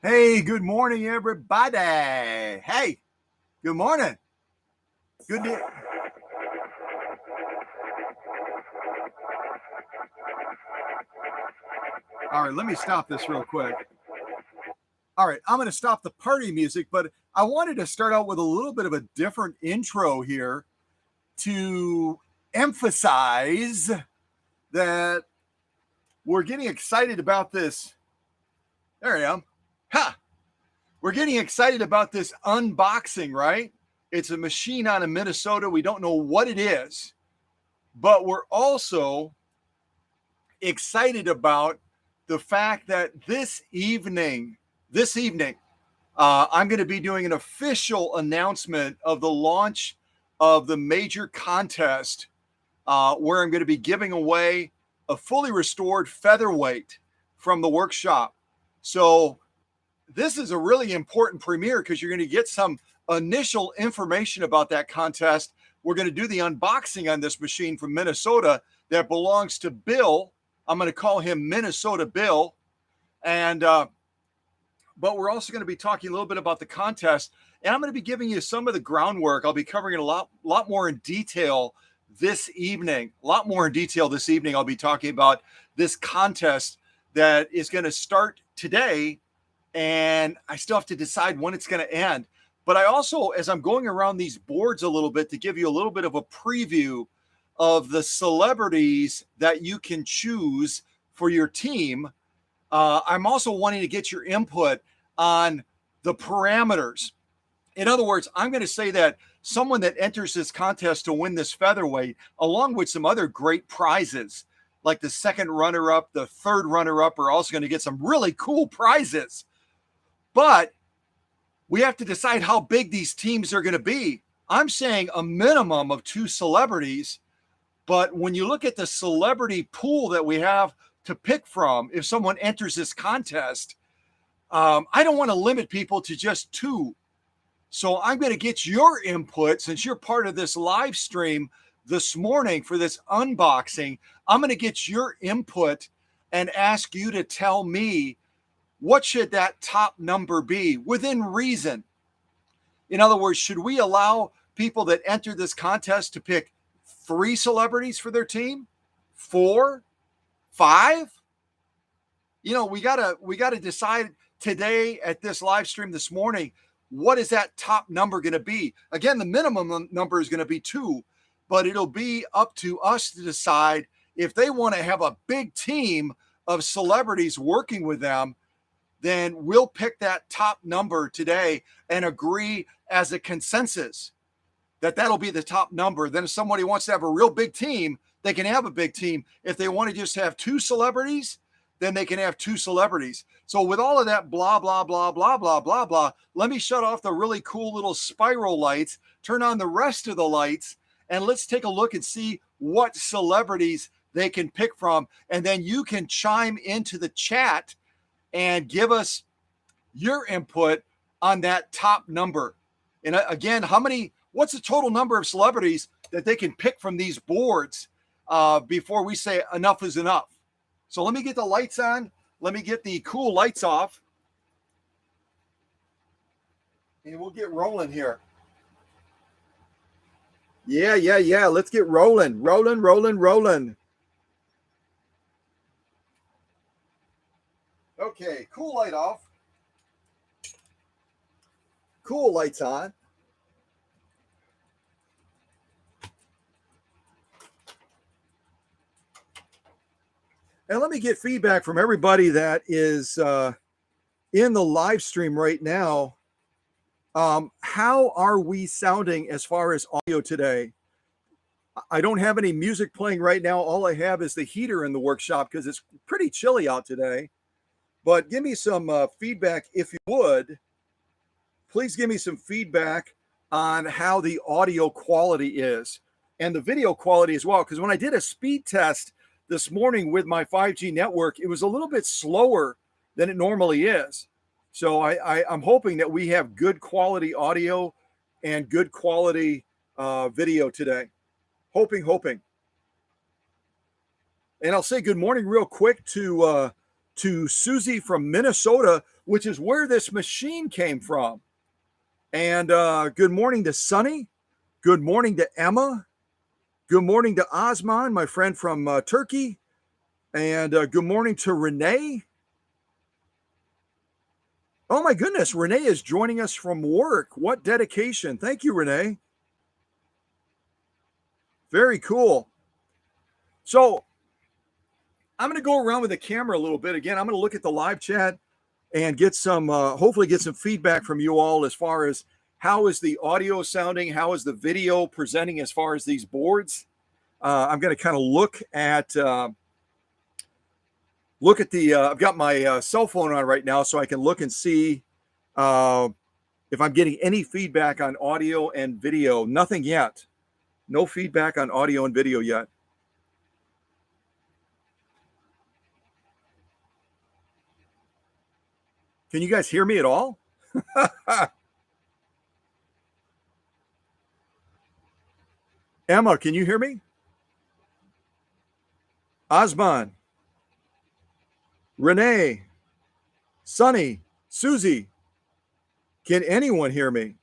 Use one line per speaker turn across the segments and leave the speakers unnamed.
Hey, good morning, everybody. Hey, good morning. Good to. All right, let me stop this real quick. All right, I'm going to stop the party music, but I wanted to start out with a little bit of a different intro here to emphasize that we're getting excited about this. There I am. Ha! We're getting excited about this unboxing, right? It's a machine out of Minnesota. We don't know what it is, but we're also excited about the fact that this evening, I'm going to be doing an official announcement of the launch of the major contest where I'm going to be giving away a fully restored featherweight from the workshop. So this is a really important premiere because you're going to get some initial information about that contest. We're going to do the unboxing on this machine from Minnesota that belongs to Bill. I'm going to call him Minnesota Bill. And, but we're also going to be talking a little bit about the contest. And I'm going to be giving you some of the groundwork. I'll be covering it a lot more in detail this evening. I'll be talking about this contest that is going to start today. And I still have to decide when it's going to end. But I also, as I'm going around these boards a little bit to give you a little bit of a preview of the celebrities that you can choose for your team, I'm also wanting to get your input on the parameters. In other words, I'm going to say that someone that enters this contest to win this featherweight, along with some other great prizes, like the second runner-up, the third runner-up, are also going to get some really cool prizes. But we have to decide how big these teams are going to be. I'm saying a minimum of 2 celebrities. But when you look at the celebrity pool that we have to pick from, if someone enters this contest, I don't want to limit people to just 2. So I'm going to get your input since you're part of this live stream this morning for this unboxing. I'm going to get your input and ask you to tell me, what should that top number be within reason? In other words, should we allow people that enter this contest to pick 3 celebrities for their team? 4? 5? You know, we gotta decide today at this live stream this morning, what is that top number going to be? Again, the minimum number is going to be 2, but it'll be up to us to decide if they want to have a big team of celebrities working with them. Then we'll pick that top number today and agree as a consensus that that'll be the top number. Then if somebody wants to have a real big team, they can have a big team. If they want to just have 2 celebrities, then they can have 2 celebrities. So with all of that blah, blah, blah, blah, blah, blah, blah, let me shut off the really cool little spiral lights, turn on the rest of the lights, and let's take a look and see what celebrities they can pick from. And then you can chime into the chat and give us your input on that top number. And again, what's the total number of celebrities that they can pick from these boards before we say enough is enough? So let me get the lights on. Let me get the cool lights off. And we'll get rolling here. Yeah. Let's get rolling. Okay, cool light off. Cool lights on. And let me get feedback from everybody that is in the live stream right now. How are we sounding as far as audio today? I don't have any music playing right now. All I have is the heater in the workshop because it's pretty chilly out today. But give me some feedback if you would. Please give me some feedback on how the audio quality is and the video quality as well. Because when I did a speed test this morning with my 5G network, it was a little bit slower than it normally is. So I'm hoping that we have good quality audio and good quality video today. Hoping. And I'll say good morning real quick to Susie from Minnesota, which is where this machine came from. And good morning to Sunny. Good morning to Emma. Good morning to Osman, my friend from Turkey. And good morning to Renee. Oh my goodness, Renee is joining us from work. What dedication. Thank you, Renee. Very cool. So I'm going to go around with the camera a little bit. Again, I'm going to look at the live chat and get some, hopefully get some feedback from you all as far as how is the audio sounding? How is the video presenting as far as these boards? I'm going to kind of look at the, I've got my cell phone on right now so I can look and see if I'm getting any feedback on audio and video. Nothing yet. No feedback on audio and video yet. Can you guys hear me at all? Emma, can you hear me? Osman, Renee, Sunny, Susie, can anyone hear me?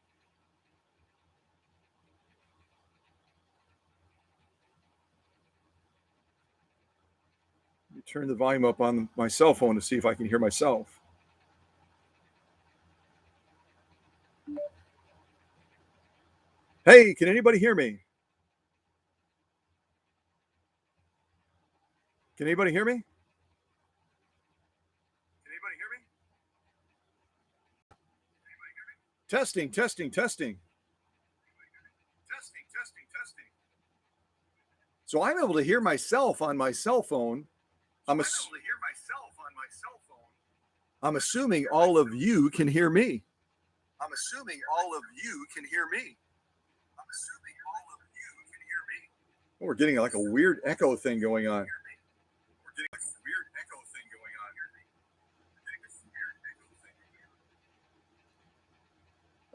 Let me turn the volume up on my cell phone to see if I can hear myself. Hey, can anybody hear me? Can anybody hear me? Can anybody hear me? Testing. So I'm able to hear myself on my cell phone. I'm assuming all of you can hear me. We're getting like a weird echo thing going on.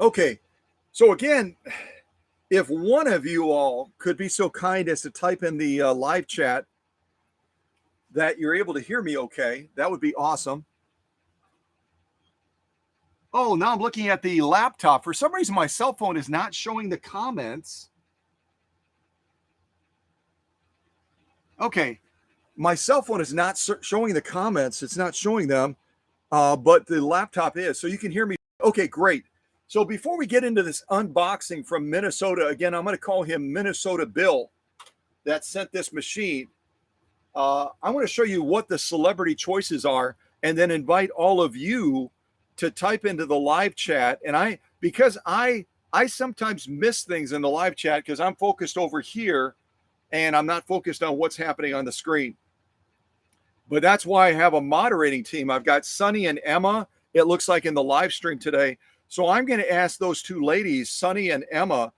Okay, so again, if one of you all could be so kind as to type in the live chat that you're able to hear me okay, that would be awesome. Oh, now I'm looking at the laptop. For some reason, my cell phone is not showing the comments. Okay, my cell phone is not showing the comments. It's not showing them, but the laptop is. So you can hear me. Okay, great. So before we get into this unboxing from Minnesota, again, I'm going to call him Minnesota Bill that sent this machine. I want to show you what the celebrity choices are and then invite all of you to type into the live chat. And because I sometimes miss things in the live chat because I'm focused over here and I'm not focused on what's happening on the screen. But that's why I have a moderating team. I've got Sunny and Emma, it looks like in the live stream today. So I'm going to ask those two ladies, Sunny and Emma,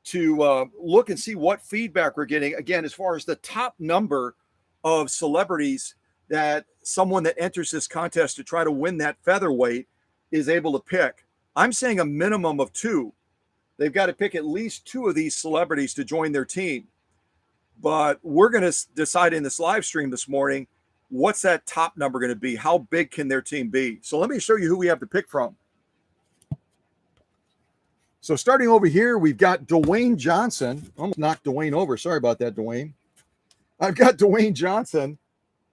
to look and see what feedback we're getting. Again, as far as the top number of celebrities that someone that enters this contest to try to win that featherweight is able to pick. I'm saying a minimum of 2. They've got to pick at least 2 of these celebrities to join their team. But we're going to decide in this live stream this morning, what's that top number going to be? How big can their team be? So let me show you who we have to pick from. So starting over here, we've got Dwayne Johnson. Almost knocked Dwayne over. Sorry about that, Dwayne. I've got Dwayne Johnson,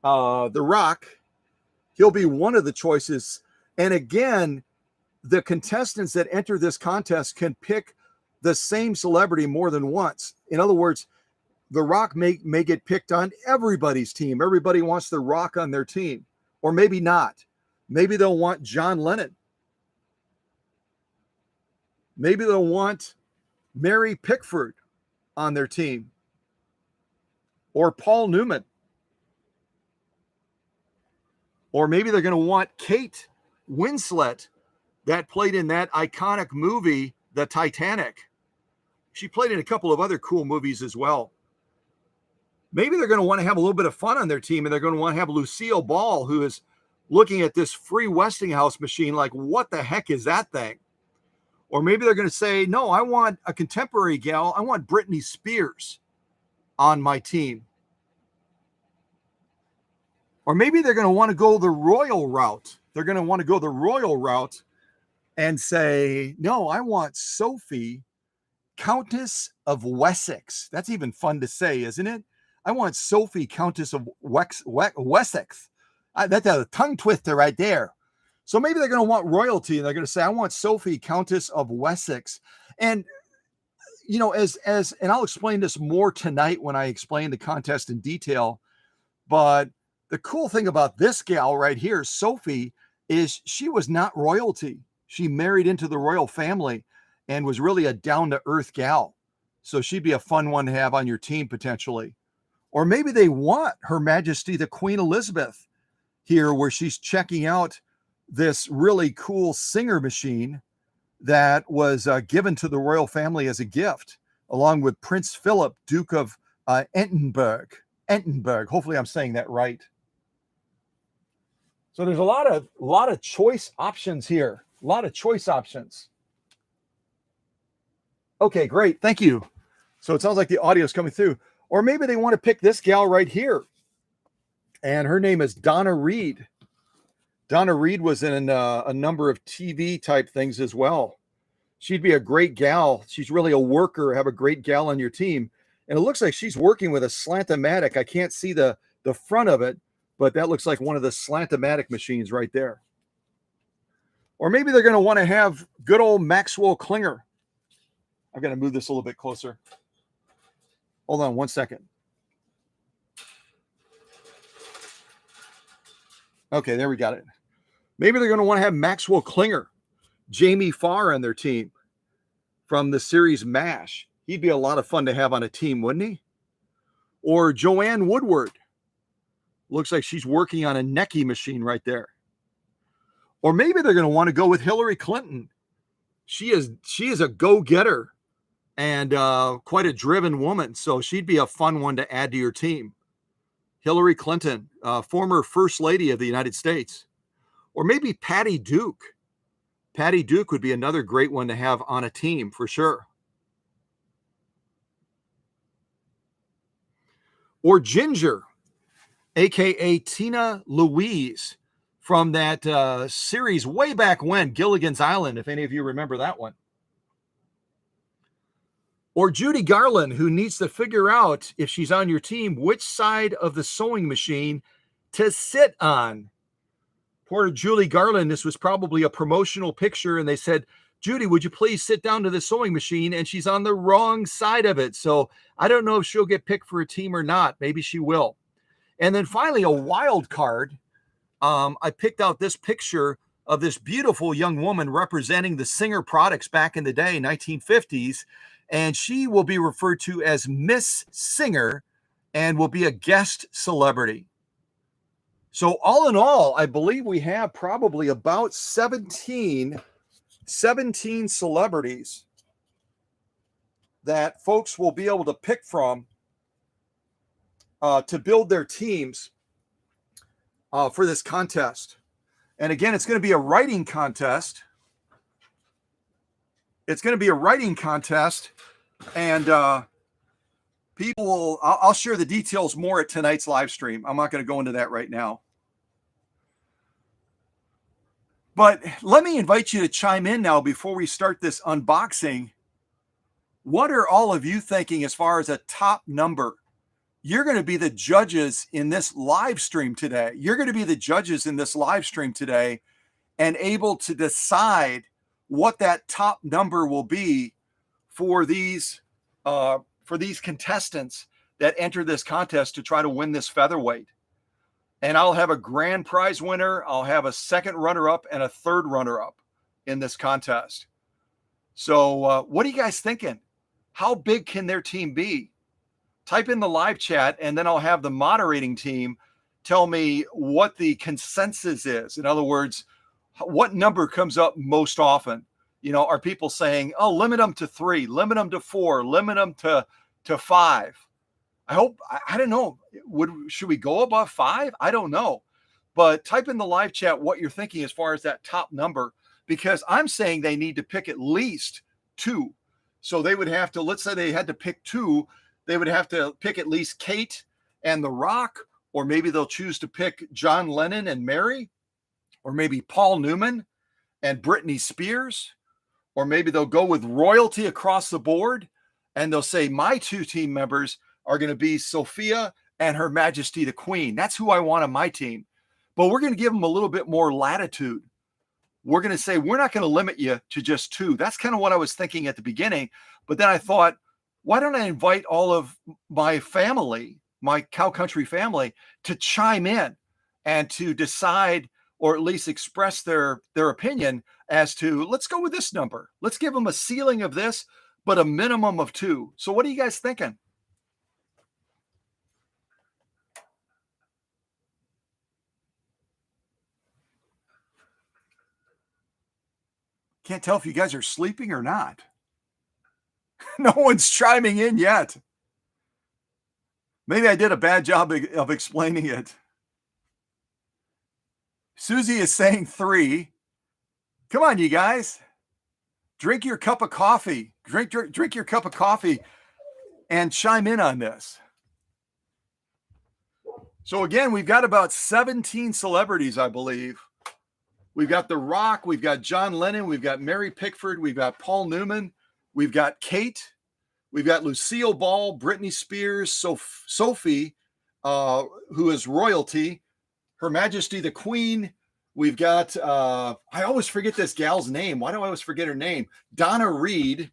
The Rock. He'll be one of the choices. And again, the contestants that enter this contest can pick the same celebrity more than once. In other words, The Rock may get picked on everybody's team. Everybody wants The Rock on their team, or maybe not. Maybe they'll want John Lennon. Maybe they'll want Mary Pickford on their team, or Paul Newman. Or maybe they're going to want Kate Winslet that played in that iconic movie, The Titanic. She played in a couple of other cool movies as well. Maybe they're going to want to have a little bit of fun on their team, and they're going to want to have Lucille Ball, who is looking at this free Westinghouse machine like, what the heck is that thing? Or maybe they're going to say, no, I want a contemporary gal. I want Britney Spears on my team. Or maybe they're going to want to go the royal route. They're going to want to go the royal route and say, no, I want Sophie, Countess of Wessex. That's even fun to say, isn't it? I want Sophie, Countess of Wessex. That's a tongue twister right there. So maybe they're going to want royalty, and they're going to say, I want Sophie, Countess of Wessex. And, you know, and I'll explain this more tonight when I explain the contest in detail. But the cool thing about this gal right here, Sophie, is she was not royalty. She married into the royal family and was really a down-to-earth gal. So she'd be a fun one to have on your team potentially. Or maybe they want Her Majesty the Queen Elizabeth here, where she's checking out this really cool Singer machine that was given to the royal family as a gift, along with Prince Philip, Duke of Entenburg. Hopefully I'm saying that right. So there's a lot of choice options here. A lot of choice options. Okay, great. Thank you. So it sounds like the audio is coming through. Or maybe they want to pick this gal right here. And her name is Donna Reed. Donna Reed was in a number of TV type things as well. She'd be a great gal. She's really a worker. Have a great gal on your team. And it looks like she's working with a Slant-O-Matic. I can't see the front of it, but that looks like one of the Slant-O-Matic machines right there. Or maybe they're going to want to have good old Maxwell Klinger. I've got to move this a little bit closer. Hold on one second. Okay, there we got it. Maybe they're going to want to have Maxwell Klinger, Jamie Farr on their team from the series MASH. He'd be a lot of fun to have on a team, wouldn't he? Or Joanne Woodward. Looks like she's working on a Necki machine right there. Or maybe they're going to want to go with Hillary Clinton. She is a go-getter and quite a driven woman, so she'd be a fun one to add to your team. Hillary Clinton, former First Lady of the United States. Or maybe Patty Duke. Patty Duke would be another great one to have on a team for sure. Or Ginger, a.k.a. Tina Louise from that series way back when, Gilligan's Island, if any of you remember that one. Or Judy Garland, who needs to figure out, if she's on your team, which side of the sewing machine to sit on. Poor Judy Garland, this was probably a promotional picture, and they said, Judy, would you please sit down to the sewing machine? And she's on the wrong side of it. So I don't know if she'll get picked for a team or not. Maybe she will. And then finally, a wild card. I picked out this picture of this beautiful young woman representing the Singer products back in the day, 1950s. And she will be referred to as Miss Singer and will be a guest celebrity. So all in all, I believe we have probably about 17 celebrities that folks will be able to pick from to build their teams for this contest. And again, it's going to be a writing contest. It's going to be a writing contest, and people will, I'll share the details more at tonight's live stream. I'm not going to go into that right now. But let me invite you to chime in now before we start this unboxing. What are all of you thinking as far as a top number? You're going to be the judges in this live stream today. You're going to be the judges in this live stream today and able to decide what that top number will be for these contestants that enter this contest to try to win this featherweight. And I'll have a grand prize winner. I'll have a second runner-up and a third runner-up in this contest. So what are you guys thinking? How big can their team be? Type in the live chat, and then I'll have the moderating team tell me what the consensus is. In other words, what number comes up most often? You know, are people saying, oh, limit them to 3, limit them to 4, limit them to 5? I hope, I don't know. Should we go above 5? I don't know. But type in the live chat what you're thinking as far as that top number, because I'm saying they need to pick at least 2. So they would have to, let's say they had to pick 2, they would have to pick at least Kate and The Rock, or maybe they'll choose to pick John Lennon and Mary, or maybe Paul Newman and Britney Spears, or maybe they'll go with royalty across the board, and they'll say my 2 team members are going to be Sophia and Her Majesty the Queen. That's who I want on my team. But we're going to give them a little bit more latitude. We're going to say, we're not going to limit you to just 2. That's kind of what I was thinking at the beginning. But then I thought, why don't I invite all of my family, my Cow Country family, to chime in and to decide, or at least express their opinion as to, let's go with this number. Let's give them a ceiling of this, but a minimum of 2. So what are you guys thinking? Can't tell if you guys are sleeping or not. No one's chiming in yet. Maybe I did a bad job of explaining it. Susie is saying 3. Come on, you guys. Drink your cup of coffee. Drink your cup of coffee and chime in on this. So again, we've got about 17 celebrities, I believe. We've got The Rock, we've got John Lennon, we've got Mary Pickford, we've got Paul Newman, we've got Kate, we've got Lucille Ball, Britney Spears, Sophie, who is royalty, Her Majesty the Queen. We've got, I always forget this gal's name. Why do I always forget her name? Donna Reed.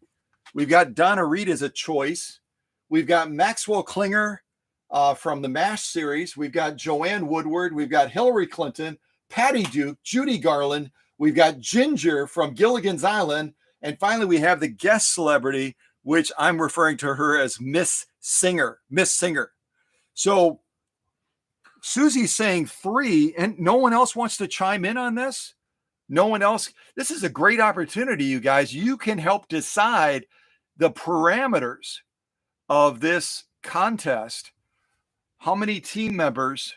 We've got Donna Reed as a choice. We've got Maxwell Klinger from the MASH series. We've got Joanne Woodward. We've got Hillary Clinton, Patty Duke, Judy Garland. We've got Ginger from Gilligan's Island. And finally, we have the guest celebrity, which I'm referring to her as Miss Singer. So Susie's saying 3, and no one else wants to chime in on this? No one else? This is a great opportunity, you guys. You can help decide the parameters of this contest. How many team members,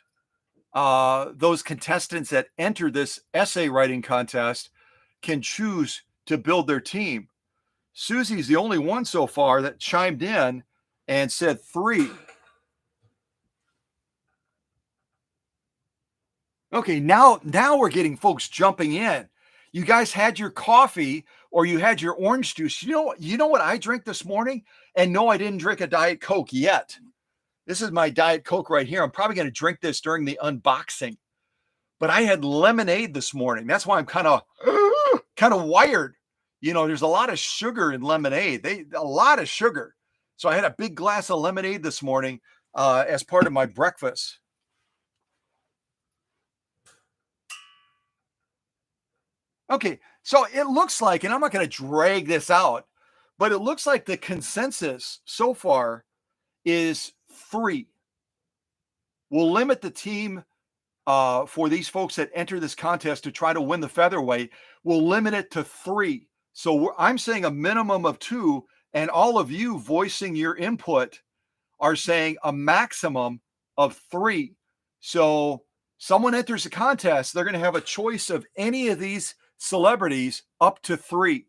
those contestants that enter this essay writing contest, can choose to build their team. Susie's the only one so far that chimed in and said 3. Okay, now we're getting folks jumping in. You guys had your coffee or you had your orange juice. You know what I drank this morning? And no, I didn't drink a Diet Coke yet. This is my Diet Coke right here. I'm probably going to drink this during the unboxing. But I had lemonade this morning. That's why I'm kind of wired. You know, there's a lot of sugar in lemonade. A lot of sugar. So I had a big glass of lemonade this morning as part of my breakfast. Okay, so it looks like, and I'm not going to drag this out, but it looks like the consensus so far is 3. We'll limit the team for these folks that enter this contest to try to win the featherweight. We'll limit it to 3. So I'm saying a minimum of 2, and all of you voicing your input are saying a maximum of 3. So someone enters the contest, they're going to have a choice of any of these celebrities up to 3,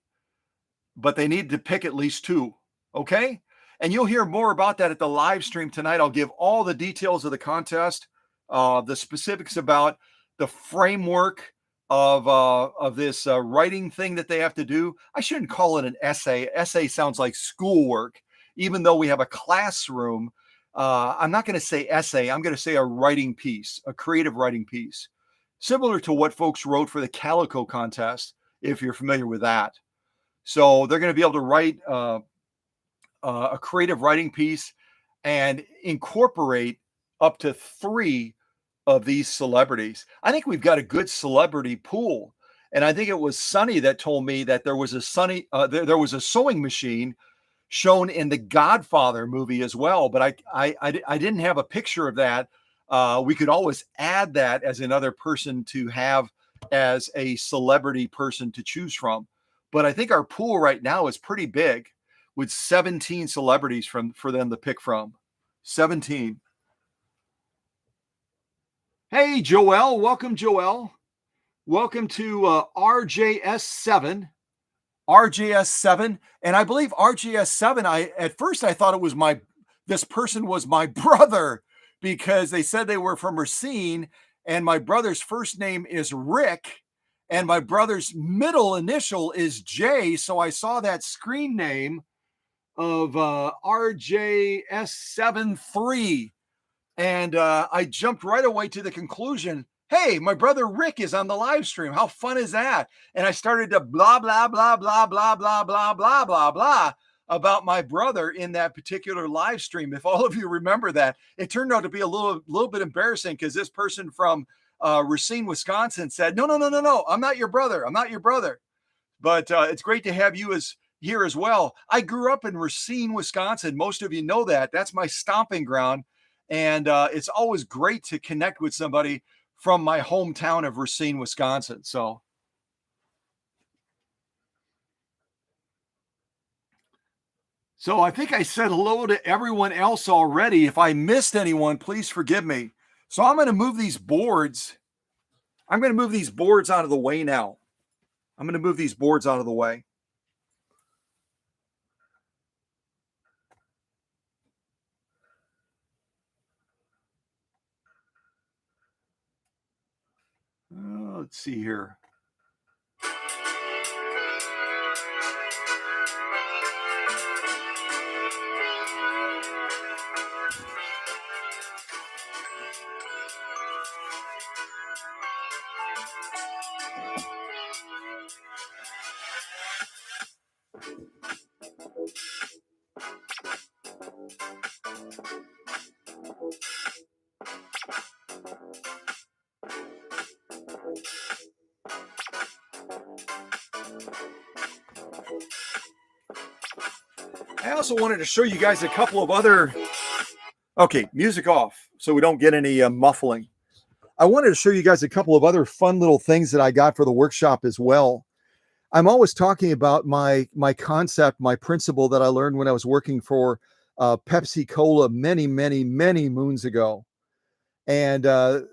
but they need to pick at least 2. Okay. And you'll hear more about that at the live stream tonight. I'll give all the details of the contest, the specifics about the framework, of this writing thing that they have to do. I shouldn't call it an essay. Essay sounds like schoolwork, even though we have a classroom. I'm not going to say essay. I'm going to say a writing piece, a creative writing piece, similar to what folks wrote for the Calico contest, if you're familiar with that. So they're going to be able to write a creative writing piece and incorporate up to 3 of these celebrities. I think we've got a good celebrity pool. And I think it was Sonny that told me that there was there was a sewing machine shown in the Godfather movie as well. But I didn't have a picture of that. We could always add that as another person to have as a celebrity person to choose from. But I think our pool right now is pretty big, with 17 celebrities for them to pick from. 17. Hey, Joel. Welcome, Joel. Welcome to RJS7. RJS7. And I believe RJS7, at first I thought this person was my brother, because they said they were from Racine, and my brother's first name is Rick, and my brother's middle initial is J. So I saw that screen name of RJS73. And I jumped right away to the conclusion, hey, my brother Rick is on the live stream. How fun is that? And I started to blah, blah, blah, blah, blah, blah, blah, blah, blah, blah about my brother in that particular live stream. If all of you remember that, it turned out to be a little bit embarrassing, because this person from Racine, Wisconsin said, no, I'm not your brother. I'm not your brother. But it's great to have you here as well. I grew up in Racine, Wisconsin. Most of you know that. That's my stomping ground. And it's always great to connect with somebody from my hometown of Racine, Wisconsin. So I think I said hello to everyone else already. If I missed anyone, please forgive me. So I'm going to move these boards. I'm going to move these boards out of the way now. I'm going to move these boards out of the way. Let's see here. I also wanted to show you guys a couple of other. Okay, music off so we don't get any muffling. I wanted to show you guys a couple of other fun little things that I got for the workshop as well. I'm always talking about my concept, my principle that I learned when I was working for Pepsi Cola many moons ago. And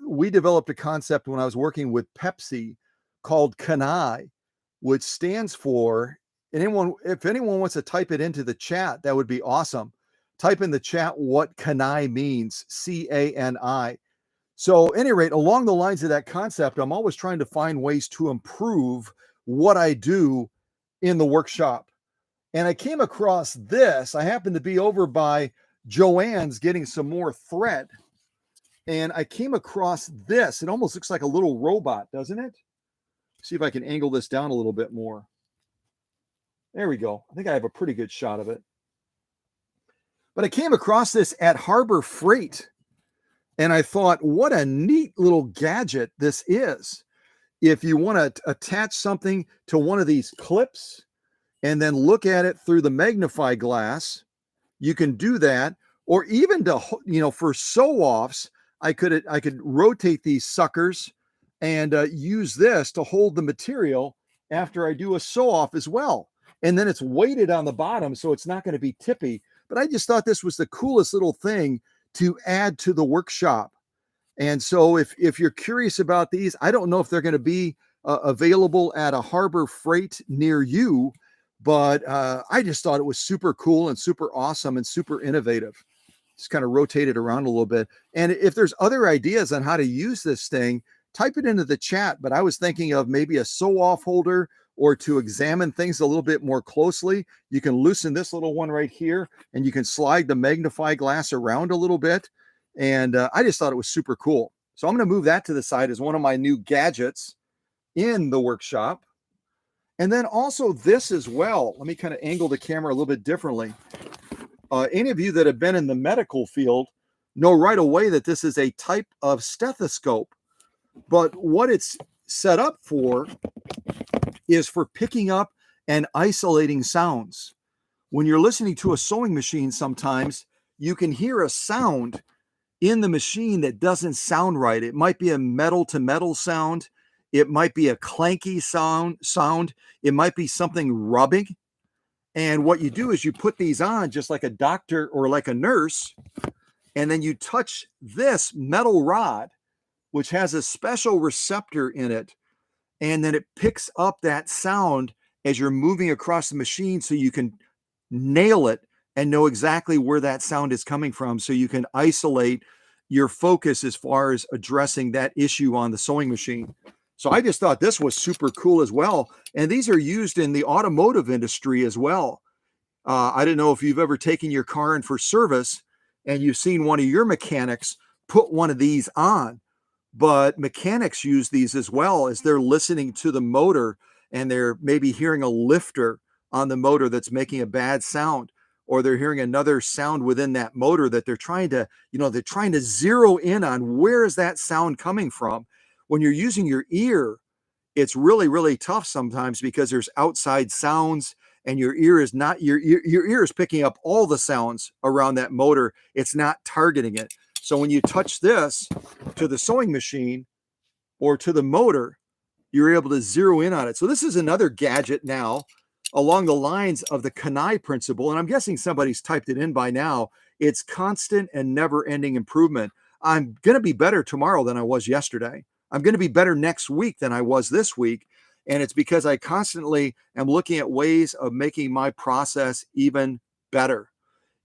we developed a concept when I was working with Pepsi called CANI, which stands for, and if anyone wants to type it into the chat, that would be awesome. Type in the chat what CANI means, CANI. So at any rate, along the lines of that concept, I'm always trying to find ways to improve what I do in the workshop. And I came across this. I happened to be over by Joanne's getting some more thread. And I came across this. It almost looks like a little robot, doesn't it? See if I can angle this down a little bit more. There we go. I think I have a pretty good shot of it. But I came across this at Harbor Freight. And I thought, what a neat little gadget this is. If you want to attach something to one of these clips and then look at it through the magnify glass, you can do that. Or even to, for sew-offs, I could rotate these suckers and use this to hold the material after I do a sew-off as well. And then it's weighted on the bottom, so it's not going to be tippy. But I just thought this was the coolest little thing to add to the workshop. And so if you're curious about these, I don't know if they're going to be available at a Harbor Freight near you, but I just thought it was super cool and super awesome and super innovative. Just kind of rotate it around a little bit. And if there's other ideas on how to use this thing, type it into the chat, but I was thinking of maybe a sew-off holder, or to examine things a little bit more closely. You can loosen this little one right here, and you can slide the magnify glass around a little bit. And I just thought it was super cool. So I'm going to move that to the side as one of my new gadgets in the workshop. And then also this as well. Let me kind of angle the camera a little bit differently. Any of you that have been in the medical field know right away that this is a type of stethoscope. But what it's set up for is for picking up and isolating sounds. When you're listening to a sewing machine, sometimes you can hear a sound in the machine that doesn't sound right. It might be a metal to metal sound. It might be a clanky sound. It might be something rubbing. And what you do is you put these on just like a doctor or like a nurse, and then you touch this metal rod, which has a special receptor in it. And then it picks up that sound as you're moving across the machine, so you can nail it and know exactly where that sound is coming from, so you can isolate your focus as far as addressing that issue on the sewing machine. So I just thought this was super cool as well. And these are used in the automotive industry as well. I don't know if you've ever taken your car in for service and you've seen one of your mechanics put one of these on, but mechanics use these as well as they're listening to the motor, and they're maybe hearing a lifter on the motor that's making a bad sound, or they're hearing another sound within that motor that they're trying to zero in on where is that sound coming from. When you're using your ear, it's really, really tough sometimes because there's outside sounds, and your ear is picking up all the sounds around that motor. It's not targeting it. So when you touch this to the sewing machine or to the motor, you're able to zero in on it. So this is another gadget now along the lines of the Kanai principle. And I'm guessing somebody's typed it in by now. It's constant and never-ending improvement. I'm going to be better tomorrow than I was yesterday. I'm going to be better next week than I was this week. And it's because I constantly am looking at ways of making my process even better.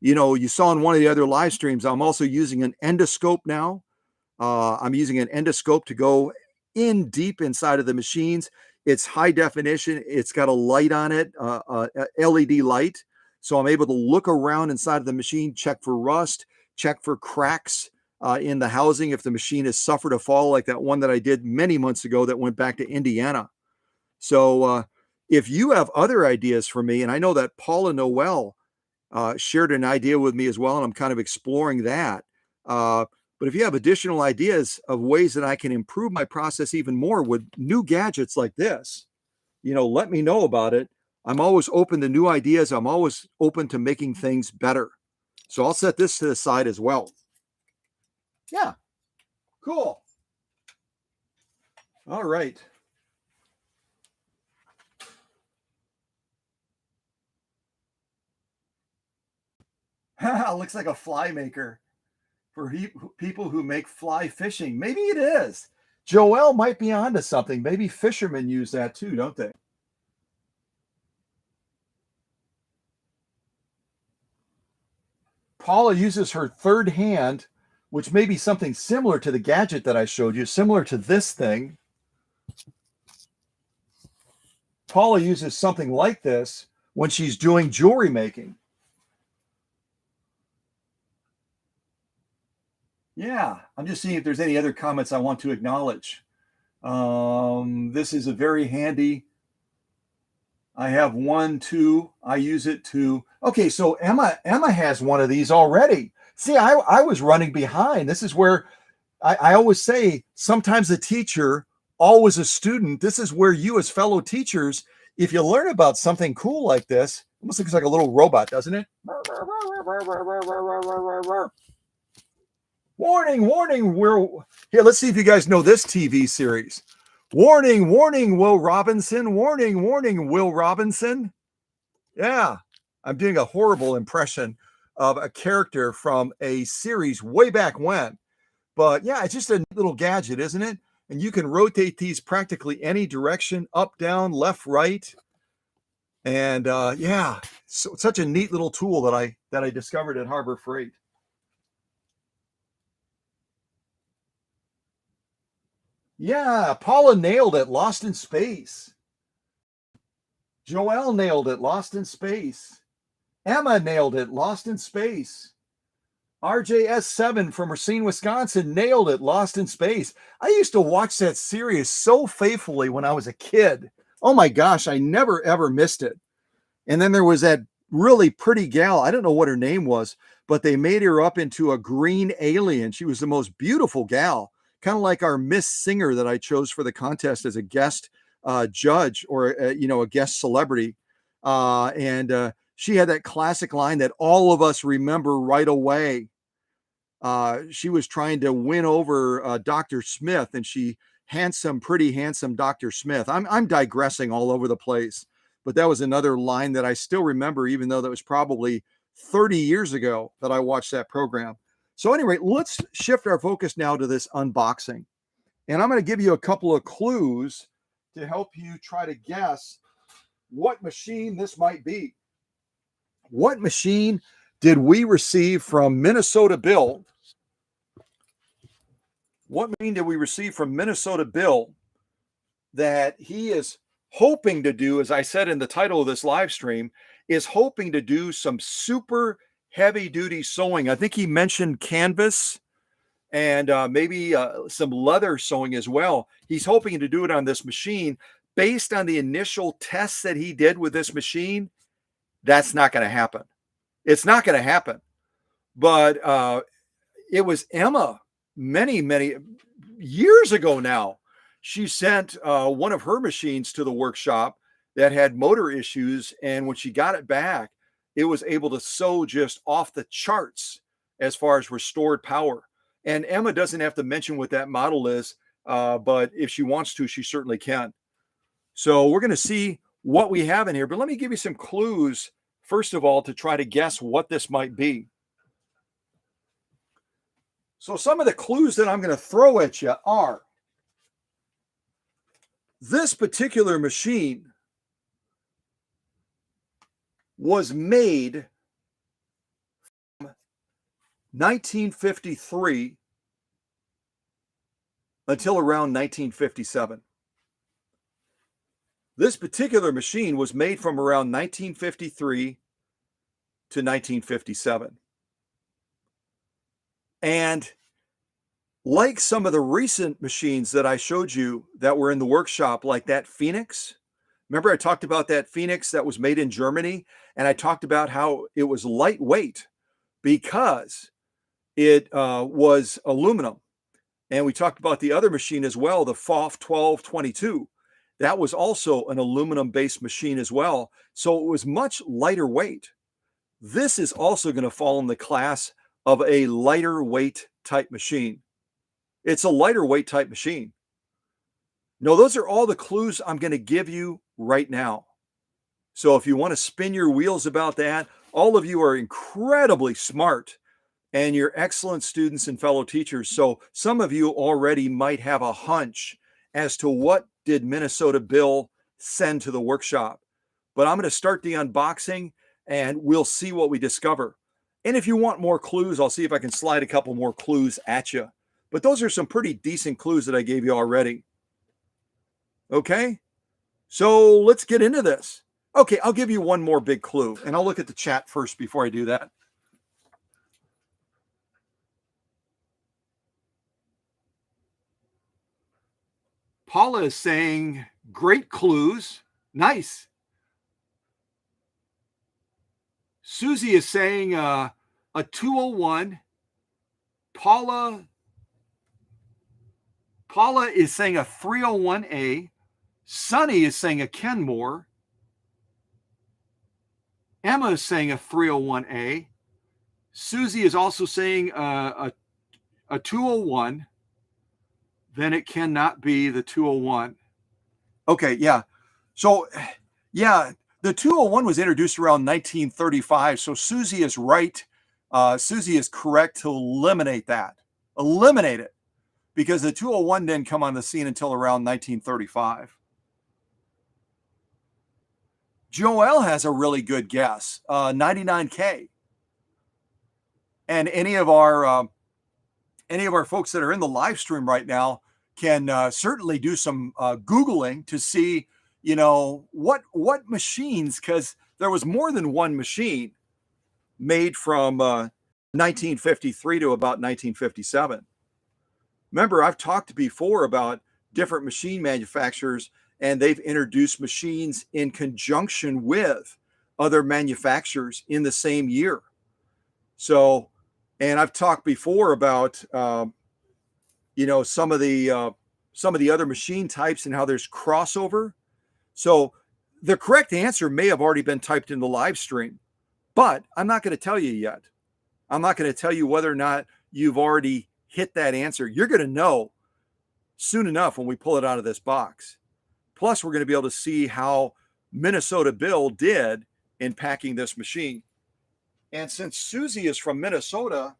You know, you saw in one of the other live streams, I'm also using an endoscope now. I'm using an endoscope to go in deep inside of the machines. It's high definition. It's got a light on it, a LED light. So I'm able to look around inside of the machine, check for rust, check for cracks in the housing if the machine has suffered a fall, like that one that I did many months ago that went back to Indiana. So if you have other ideas for me, and I know that Paula Noel shared an idea with me as well, and I'm kind of exploring that. But if you have additional ideas of ways that I can improve my process even more with new gadgets like this, let me know about it. I'm always open to new ideas. I'm always open to making things better. So I'll set this to the side as well. Yeah, cool. All right. Looks like a fly maker for people who make fly fishing. Maybe it is. Joelle might be onto something. Maybe fishermen use that too, don't they? Paula uses her third hand, which may be something similar to the gadget that I showed you, similar to this thing. Paula uses something like this when she's doing jewelry making. Yeah, I'm just seeing if there's any other comments I want to acknowledge. This is a very handy. I have one, two. I use it to. Okay, so Emma has one of these already. See, I was running behind. This is where I always say, sometimes a teacher, always a student. This is where you, as fellow teachers, if you learn about something cool like this, it almost looks like a little robot, doesn't it? Warning, warning, here, let's see if you guys know this TV series. Warning, warning, Will Robinson. Warning, warning, Will Robinson. Yeah, I'm doing a horrible impression of a character from a series way back when. But yeah, it's just a little gadget, isn't it? And you can rotate these practically any direction, up, down, left, right. And yeah, so such a neat little tool that I discovered at Harbor Freight. Yeah, Paula nailed it. Lost in Space. Joelle nailed it. Lost in Space. Emma nailed it. Lost in Space. RJS7 from Racine, Wisconsin nailed it. Lost in Space. I used to watch that series so faithfully when I was a kid. Oh my gosh, I never ever missed it. And then there was that really pretty gal. I don't know what her name was, but they made her up into a green alien. She was the most beautiful gal, kind of like our Miss Singer that I chose for the contest as a guest judge or a guest celebrity. And she had that classic line that all of us remember right away. She was trying to win over Dr. Smith, and pretty handsome Dr. Smith. I'm digressing all over the place, but that was another line that I still remember, even though that was probably 30 years ago that I watched that program. So anyway, let's shift our focus now to this unboxing. And I'm going to give you a couple of clues to help you try to guess what machine this might be. What machine did we receive from Minnesota Bill? What machine did we receive from Minnesota Bill that he is hoping to do, as I said in the title of this live stream, is hoping to do some super heavy duty sewing. I think he mentioned canvas and maybe some leather sewing as well. He's hoping to do it on this machine. Based on the initial tests that he did with this machine, that's not going to happen. It's not going to happen. But it was Emma many, many years ago now. She sent one of her machines to the workshop that had motor issues. And when she got it back, it was able to sew just off the charts as far as restored power. And Emma doesn't have to mention what that model is, but if she wants to, she certainly can. So we're going to see what we have in here. But let me give you some clues, first of all, to try to guess what this might be. So some of the clues that I'm going to throw at you are this particular machine was made from 1953 until around 1957. This particular machine was made from around 1953 to 1957. And like some of the recent machines that I showed you that were in the workshop, like that Phoenix, remember I talked about that Phoenix that was made in Germany, and I talked about how it was lightweight because it was aluminum. And we talked about the other machine as well, the FOF 1222. That was also an aluminum-based machine as well. So it was much lighter weight. This is also going to fall in the class of a lighter weight type machine. It's a lighter weight type machine. No, those are all the clues I'm going to give you right now. So if you want to spin your wheels about that, all of you are incredibly smart and you're excellent students and fellow teachers. So some of you already might have a hunch as to what did Minnesota Bill send to the workshop. But I'm going to start the unboxing and we'll see what we discover. And if you want more clues, I'll see if I can slide a couple more clues at you. But those are some pretty decent clues that I gave you already. Okay, so let's get into this. Okay, I'll give you one more big clue, and I'll look at the chat first before I do that. Paula is saying, great clues. Nice. Susie is saying a 201. Paula is saying a 301A. Sunny is saying a Kenmore. Emma is saying a 301A. Susie is also saying a 201. Then it cannot be the 201. Okay, yeah. So, yeah, the 201 was introduced around 1935. So Susie is right. Susie is correct to eliminate that. Eliminate it. Because the 201 didn't come on the scene until around 1935. Joelle has a really good guess, 99K. And any of our folks that are in the live stream right now, can certainly do some Googling to see, what machines, because there was more than one machine made from 1953 to about 1957. Remember, I've talked before about different machine manufacturers, and they've introduced machines in conjunction with other manufacturers in the same year. So, and I've talked before about some of the other machine types and how there's crossover. So the correct answer may have already been typed in the live stream, but I'm not going to tell you yet. I'm not going to tell you whether or not you've already hit that answer. You're going to know soon enough when we pull it out of this box. Plus, we're going to be able to see how Minnesota Bill did in packing this machine. And since Susie is from Minnesota,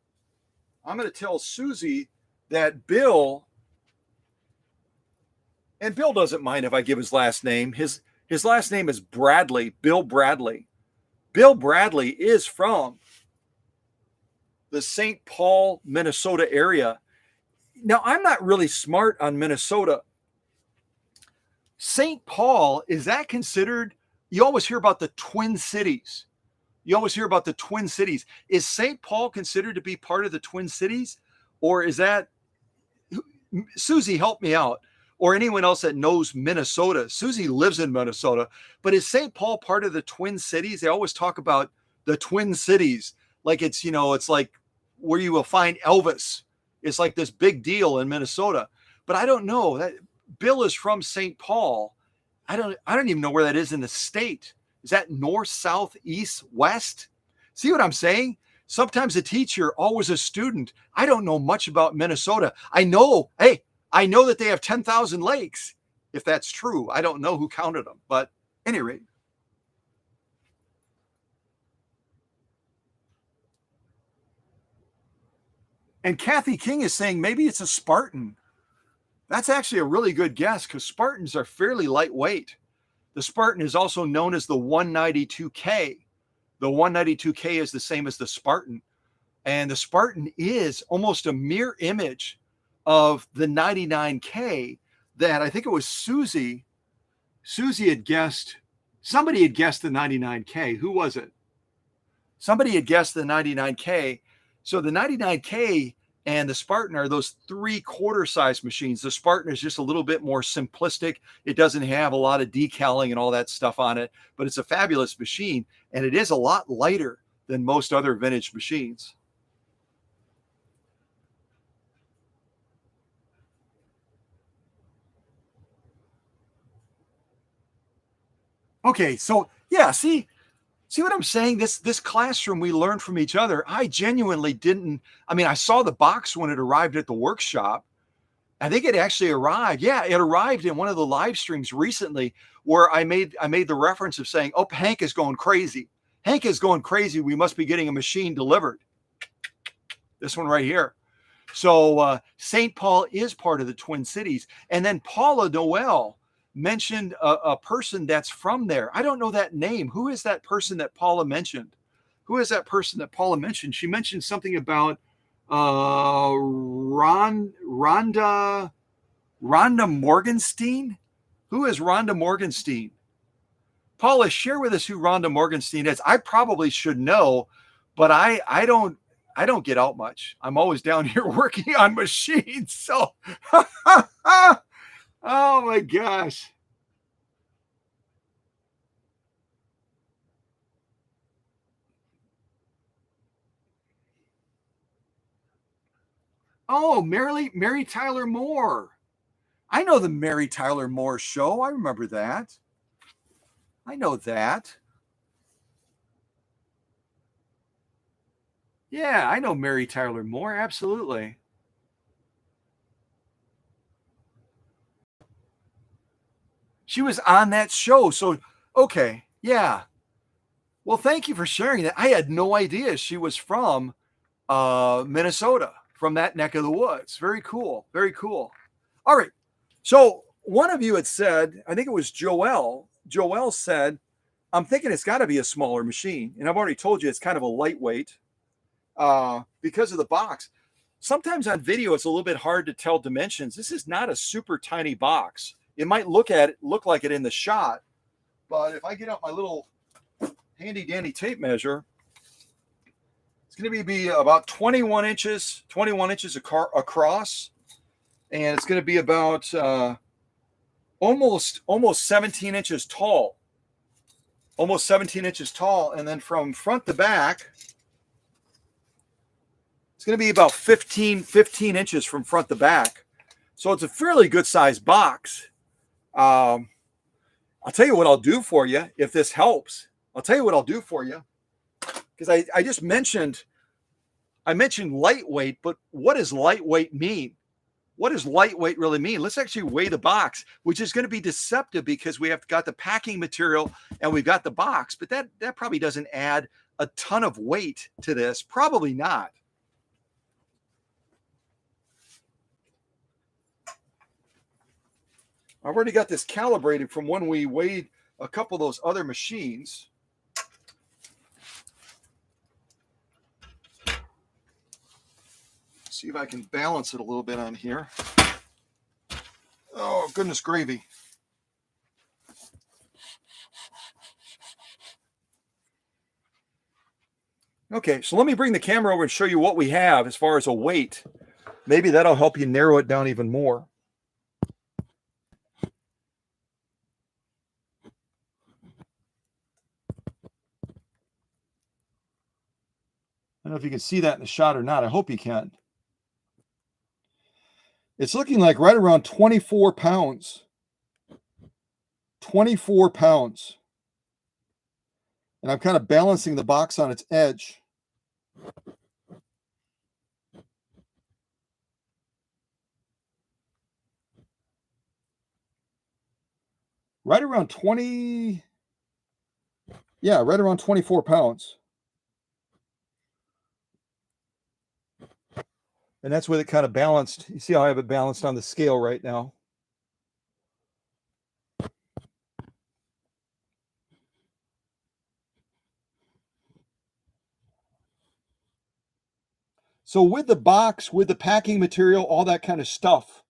I'm going to tell Susie that Bill, and Bill doesn't mind if I give his last name. His last name is Bradley, Bill Bradley. Bill Bradley is from the St. Paul, Minnesota area. Now, I'm not really smart on Minnesota. St. Paul, is that considered? You always hear about the Twin Cities. You always hear about the Twin Cities. Is St. Paul considered to be part of the Twin Cities? Or is that, Susie, help me out, or anyone else that knows Minnesota? Susie lives in Minnesota, but is St. Paul part of the Twin Cities? They always talk about the Twin Cities like it's, it's like where you will find Elvis. It's like this big deal in Minnesota. But I don't know. That Bill is from St. Paul. I don't even know where that is in the state. Is that north, south, east, west? See what I'm saying? Sometimes a teacher, always a student. I don't know much about Minnesota. I know that they have 10,000 lakes. If that's true, I don't know who counted them, but at any rate. And Kathy King is saying maybe it's a Spartan. That's actually a really good guess because Spartans are fairly lightweight. The Spartan is also known as the 192K. The 192K is the same as the Spartan. And the Spartan is almost a mirror image of the 99K that I think it was Susie. Susie had guessed, somebody had guessed the 99K. Who was it? Somebody had guessed the 99K. So the 99K and the Spartan are those 3/4 size machines. The Spartan is just a little bit more simplistic. It doesn't have a lot of decaling and all that stuff on it, but it's a fabulous machine. And it is a lot lighter than most other vintage machines. Okay, so yeah, see what I'm saying? This classroom, we learned from each other. I genuinely didn't. I mean, I saw the box when it arrived at the workshop. I think it actually arrived. Yeah, it arrived in one of the live streams recently where I made the reference of saying, "Oh, Hank is going crazy. Hank is going crazy. We must be getting a machine delivered." This one right here. So St. Paul is part of the Twin Cities. And then Paula Noel mentioned a person that's from there. I don't know that name. Who is that person that Paula mentioned? Who is that person that Paula mentioned? She mentioned something about Rhonda Morgenstein. Who is Rhonda Morgenstein? Paula, share with us who Rhonda Morgenstein is. I probably should know, but I don't get out much. I'm always down here working on machines. So oh my gosh. Oh, Mary Tyler Moore. I know the Mary Tyler Moore show. I remember that. I know that. Yeah, I know Mary Tyler Moore. Absolutely. She was on that show. So, okay. Yeah. Well, thank you for sharing that. I had no idea she was from Minnesota, from that neck of the woods. Very cool. Very cool. All right. So one of you had said, I think it was Joelle. Joelle said, I'm thinking it's got to be a smaller machine. And I've already told you it's kind of a lightweight because of the box. sometimes on video, it's a little bit hard to tell dimensions. This is not a super tiny box. It might look like it in the shot, but if I get out my little handy dandy tape measure, it's going to be about 21 inches across, and it's going to be about almost 17 inches tall. Almost 17 inches tall, and then from front to back, it's going to be about 15 inches from front to back. So it's a fairly good sized box. I'll tell you what I'll do for you if this helps. I'll tell you what I'll do for you, because I just mentioned lightweight, but what does lightweight mean? What does lightweight really mean? Let's actually weigh the box, which is going to be deceptive because we have got the packing material and we've got the box, but that probably doesn't add a ton of weight to this. Probably not. I've already got this calibrated from when we weighed a couple of those other machines. See if I can balance it a little bit on here. Oh, goodness gravy. Okay, so let me bring the camera over and show you what we have as far as a weight. Maybe that'll help you narrow it down even more. I don't know if you can see that in the shot or not. I hope you can. It's looking like right around 24 pounds. 24 pounds. And I'm kind of balancing the box on its edge. Right around 20. Yeah, right around 24 pounds. And that's with it kind of balanced. You see how I have it balanced on the scale right now. So with the box, with the packing material, all that kind of stuff,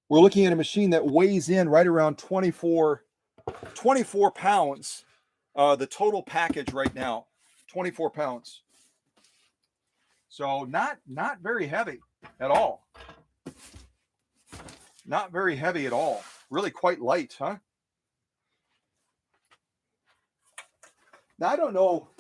we're looking at a machine that weighs in right around 24 pounds. The total package right now, 24 pounds. So not very heavy at all. Not very heavy at all. Really quite light, huh? Now, I don't know.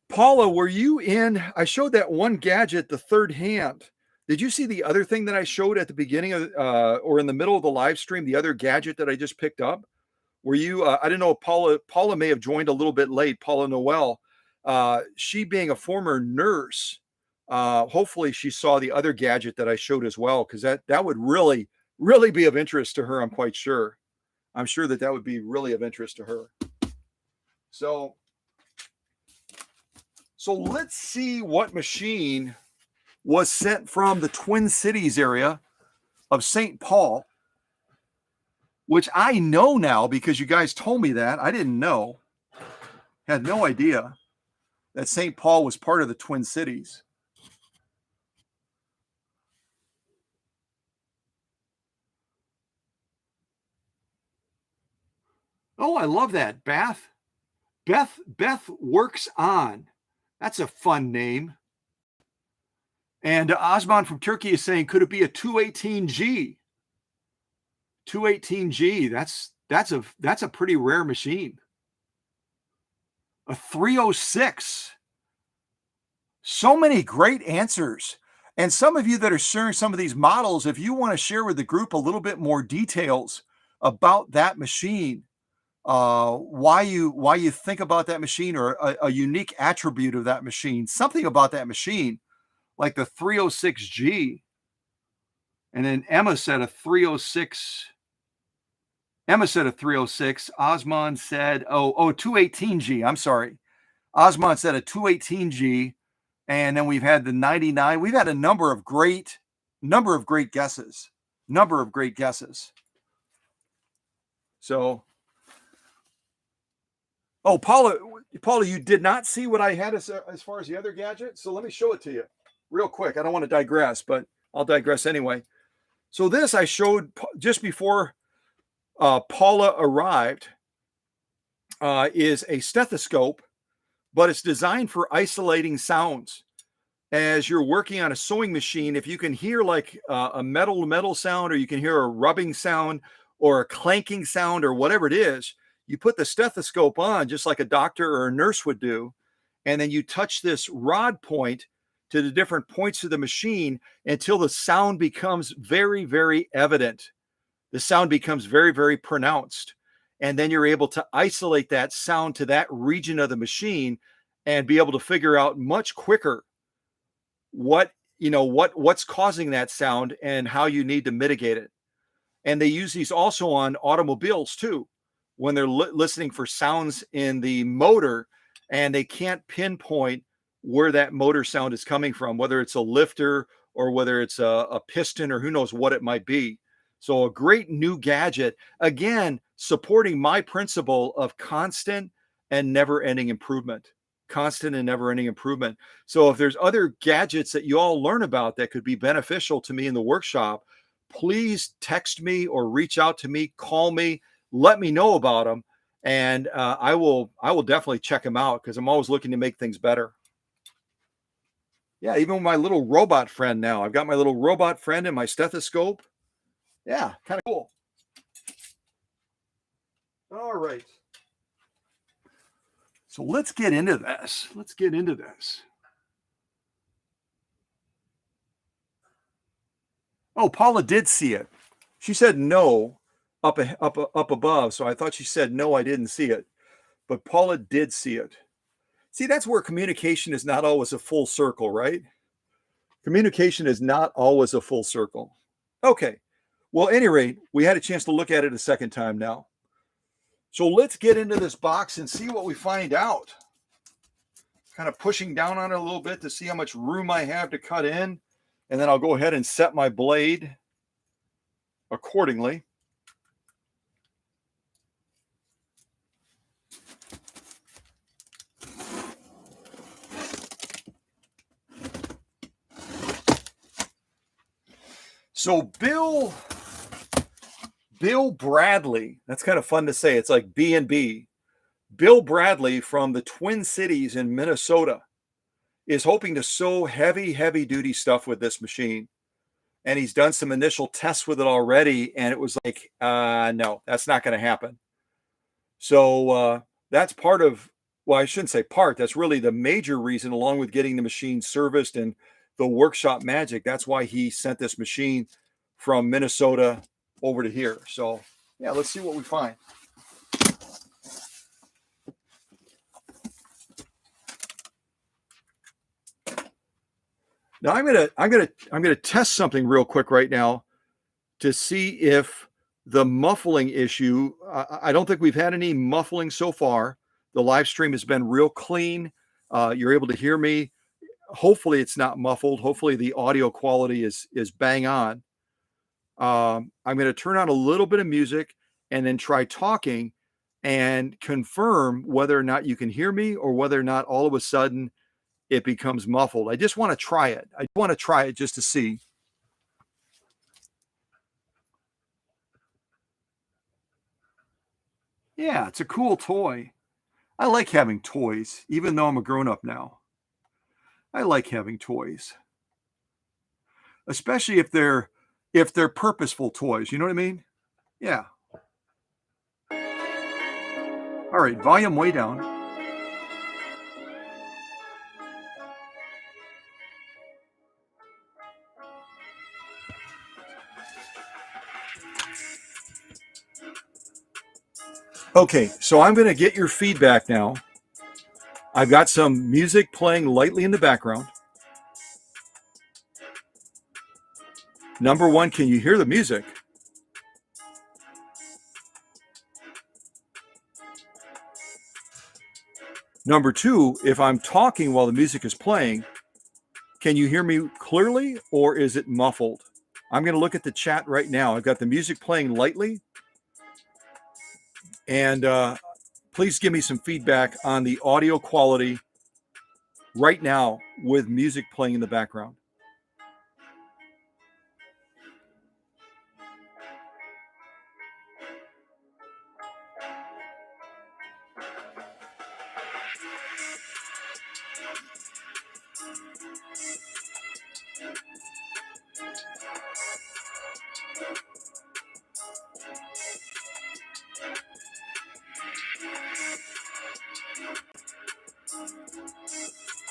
Paula, were you in? I showed that one gadget, the third hand. Did you see the other thing that I showed at the beginning of, or in the middle of the live stream, the other gadget that I just picked up? Were you, I didn't know, Paula may have joined a little bit late, Paula Noel. She being a former nurse, hopefully she saw the other gadget that I showed as well, because that would really be of interest to her. I'm quite sure. I'm sure that would be really of interest to her. So let's see what machine was sent from the Twin Cities area of St. Paul, which I know now because you guys told me that. I didn't know. Had no idea that St. Paul was part of the Twin Cities. Oh, I love that. Beth Works On. That's a fun name. And Osman from Turkey is saying, could it be a 218G? 218G. That's a pretty rare machine. A 306. So many great answers. And some of you that are sharing some of these models, if you want to share with the group a little bit more details about that machine, why you think about that machine, or a unique attribute of that machine, something about that machine, like the 306G. And then Emma said a 306. Emma said a 306. Osman said, 218G. I'm sorry. Osman said a 218G. And then we've had the 99. We've had a number of great guesses. So, Paula, Paula, you did not see what I had as far as the other gadget. So let me show it to you real quick. I don't want to digress, but I'll digress anyway. So this I showed just before Paula arrived is a stethoscope, but it's designed for isolating sounds. As you're working on a sewing machine, if you can hear like a metal to metal sound, or you can hear a rubbing sound or a clanking sound or whatever it is, you put the stethoscope on just like a doctor or a nurse would do. And then you touch this rod point to the different points of the machine until the sound becomes very, very evident. The sound becomes very, very pronounced. And then you're able to isolate that sound to that region of the machine and be able to figure out much quicker what's causing that sound and how you need to mitigate it. And they use these also on automobiles too, when they're listening for sounds in the motor and they can't pinpoint where that motor sound is coming from, whether it's a lifter or whether it's a piston or who knows what it might be. So a great new gadget, again, supporting my principle of constant and never-ending improvement. Constant and never-ending improvement. So if there's other gadgets that you all learn about that could be beneficial to me in the workshop, please text me or reach out to me, call me, let me know about them, and I will definitely check them out because I'm always looking to make things better. Yeah, even with my little robot friend now. I've got my little robot friend and my stethoscope. Yeah, kind of cool. All right. So let's get into this. Let's get into this. Oh, Paula did see it. She said no up above. So I thought she said no, I didn't see it. But Paula did see it. See, that's where communication is not always a full circle, right? Communication is not always a full circle. Okay. Well, at any rate, we had a chance to look at it a second time now. So let's get into this box and see what we find out. Kind of pushing down on it a little bit to see how much room I have to cut in. And then I'll go ahead and set my blade accordingly. So Bill Bradley, that's kind of fun to say. It's like B&B. Bill Bradley from the Twin Cities in Minnesota is hoping to sew heavy duty stuff with this machine. And he's done some initial tests with it already. And it was like, no, that's not going to happen. So that's part of, well, I shouldn't say part, that's really the major reason, along with getting the machine serviced and the workshop magic. That's why he sent this machine from Minnesota over to here. So yeah, let's see what we find. Now I'm gonna test something real quick right now to see if the muffling issue. I don't think we've had any muffling so far. The live stream has been real clean. You're able to hear me. Hopefully it's not muffled. Hopefully the audio quality is bang on. I'm going to turn on a little bit of music and then try talking and confirm whether or not you can hear me or whether or not all of a sudden it becomes muffled. I just want to try it. I want to try it just to see. Yeah, it's a cool toy. I like having toys, even though I'm a grown-up now. I like having toys, especially if they're purposeful toys. You know what I mean? Yeah. All right, volume way down. Okay, so I'm going to get your feedback now. I've got some music playing lightly in the background. Number one, can you hear the music? Number two, if I'm talking while the music is playing, can you hear me clearly or is it muffled? I'm going to look at the chat right now. I've got the music playing lightly. And Please give me some feedback on the audio quality right now with music playing in the background.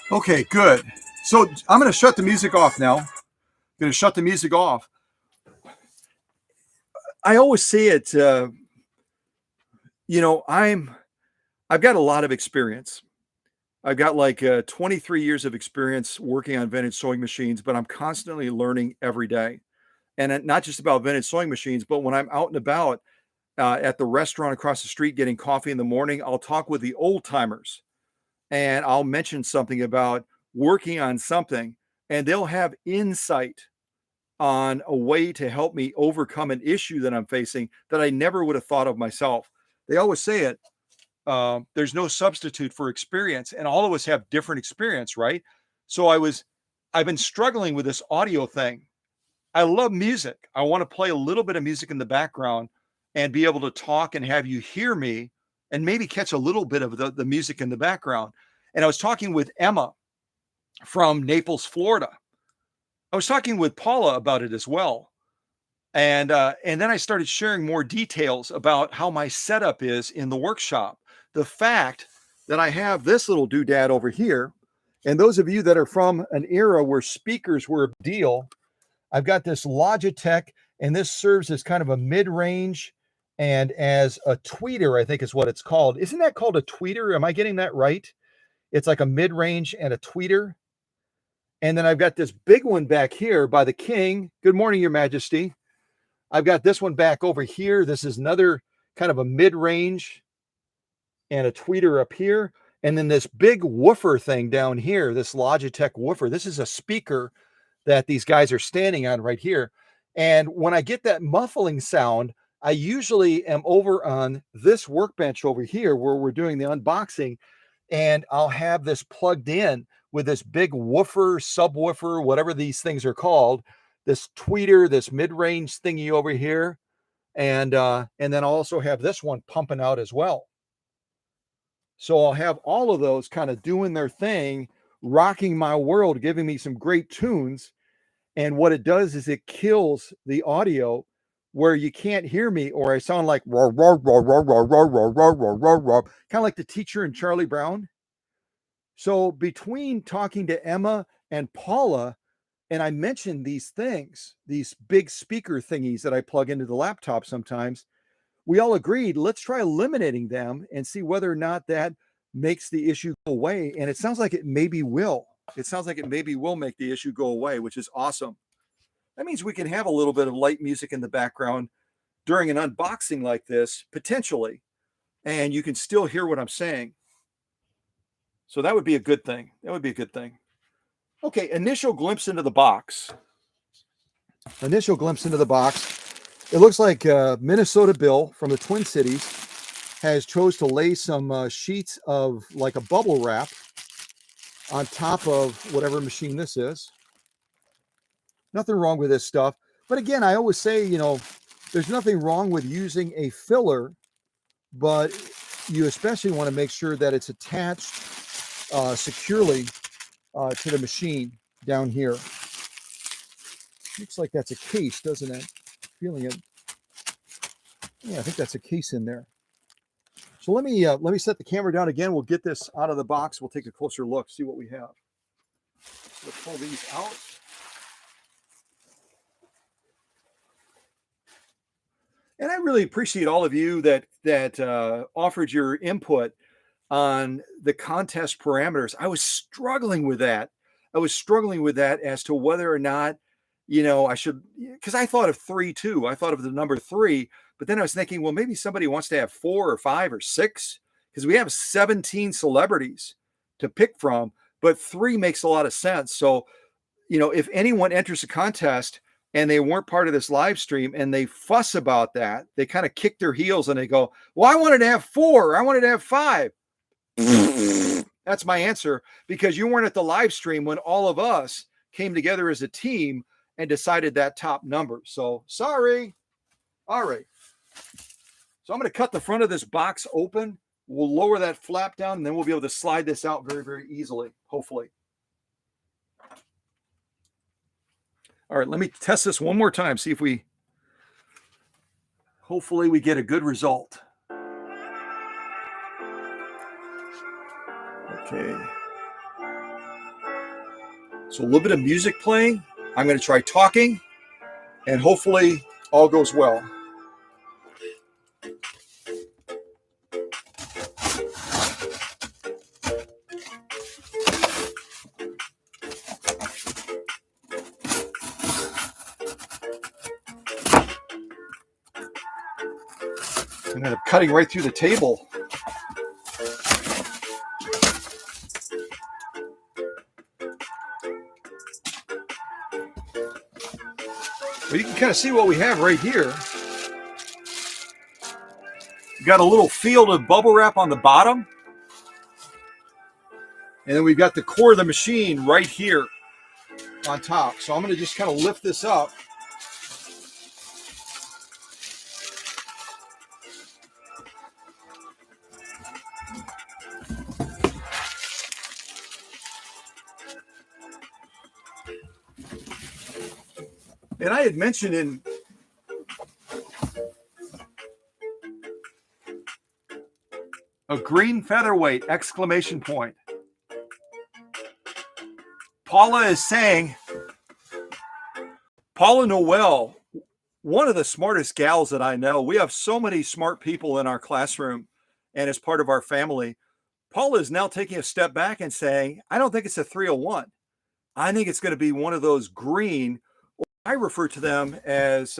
Okay, good. So I'm going to shut the music off now. I'm going to shut the music off. I always say it, you know, I've got a lot of experience. I've got like 23 years of experience working on vintage sewing machines, but I'm constantly learning every day. And not just about vintage sewing machines, but when I'm out and about at the restaurant across the street getting coffee in the morning, I'll talk with the old timers and I'll mention something about working on something, and they'll have insight on a way to help me overcome an issue that I'm facing that I never would have thought of myself. They always say it, there's no substitute for experience, and all of us have different experience, right? So I've been struggling with this audio thing. I love music. I want to play a little bit of music in the background and be able to talk and have you hear me and maybe catch a little bit of the music in the background. And I was talking with Emma from Naples, Florida. I was talking with Paula about it as well. And then I started sharing more details about how my setup is in the workshop. The fact that I have this little doodad over here, and those of you that are from an era where speakers were a deal, I've got this Logitech, and this serves as kind of a mid-range and as a tweeter, I think is what it's called. Isn't that called a tweeter? Am I getting that right? It's like a mid-range and a tweeter. And then I've got this big one back here by the King. Good morning, Your Majesty. I've got this one back over here. This is another kind of a mid-range and a tweeter up here. And then this big woofer thing down here, this Logitech woofer. This is a speaker that these guys are standing on right here. And when I get that muffling sound, I usually am over on this workbench over here where we're doing the unboxing, and I'll have this plugged in with this big woofer, subwoofer, whatever these things are called, this tweeter, this mid-range thingy over here. And then I'll also have this one pumping out as well. So I'll have all of those kind of doing their thing, rocking my world, giving me some great tunes. And what it does is it kills the audio where you can't hear me, or I sound like roar, roar, roar, roar, roar, roar, roar, roar, roar, roar, roar, kind of like the teacher in Charlie Brown. So between talking to Emma and Paula, and I mentioned these things, these big speaker thingies that I plug into the laptop sometimes, we all agreed, let's try eliminating them and see whether or not that makes the issue go away. And it sounds like it maybe will. It sounds like it maybe will make the issue go away, which is awesome. That means we can have a little bit of light music in the background during an unboxing like this, potentially, and you can still hear what I'm saying. So that would be a good thing. That would be a good thing. Okay, initial glimpse into the box. Initial glimpse into the box. It looks like Minnesota Bill from the Twin Cities has chose to lay some sheets of like a bubble wrap on top of whatever machine this is. Nothing wrong with this stuff. But again, I always say, you know, there's nothing wrong with using a filler, but you especially want to make sure that it's attached securely to the machine down here. Looks like that's a case, doesn't it? Feeling it. Yeah, I think that's a case in there. So let me set the camera down again. We'll get this out of the box. We'll take a closer look, see what we have. Let's pull these out. And I really appreciate all of you that offered your input on the contest parameters. I was struggling with that. As to whether or not, you know, I should, because I thought of 3 too. I thought of the number 3, but then I was thinking, well, maybe somebody wants to have 4 or 5 or 6, because we have 17 celebrities to pick from, but 3 makes a lot of sense. So, you know, if anyone enters a contest and they weren't part of this live stream, and they fuss about that. They kind of kick their heels and they go, well, I wanted to have 4. I wanted to have 5. That's my answer, because you weren't at the live stream when all of us came together as a team and decided that top number. So sorry. All right. So I'm going to cut the front of this box open. We'll lower that flap down, and then we'll be able to slide this out very, very easily, hopefully. All right, let me test this one more time, see if hopefully we get a good result. Okay. So a little bit of music playing. I'm going to try talking, and hopefully all goes well. I'm going to cutting right through the table. Well, you can kind of see what we have right here. We've got a little field of bubble wrap on the bottom. And then we've got the core of the machine right here on top. So I'm going to just kind of lift this up. And I had mentioned in a green featherweight, exclamation point. Paula is saying, Paula Noel, one of the smartest gals that I know. We have so many smart people in our classroom and as part of our family. Paula is now taking a step back and saying, I don't think it's a 301. I think it's going to be one of those green, I refer to them as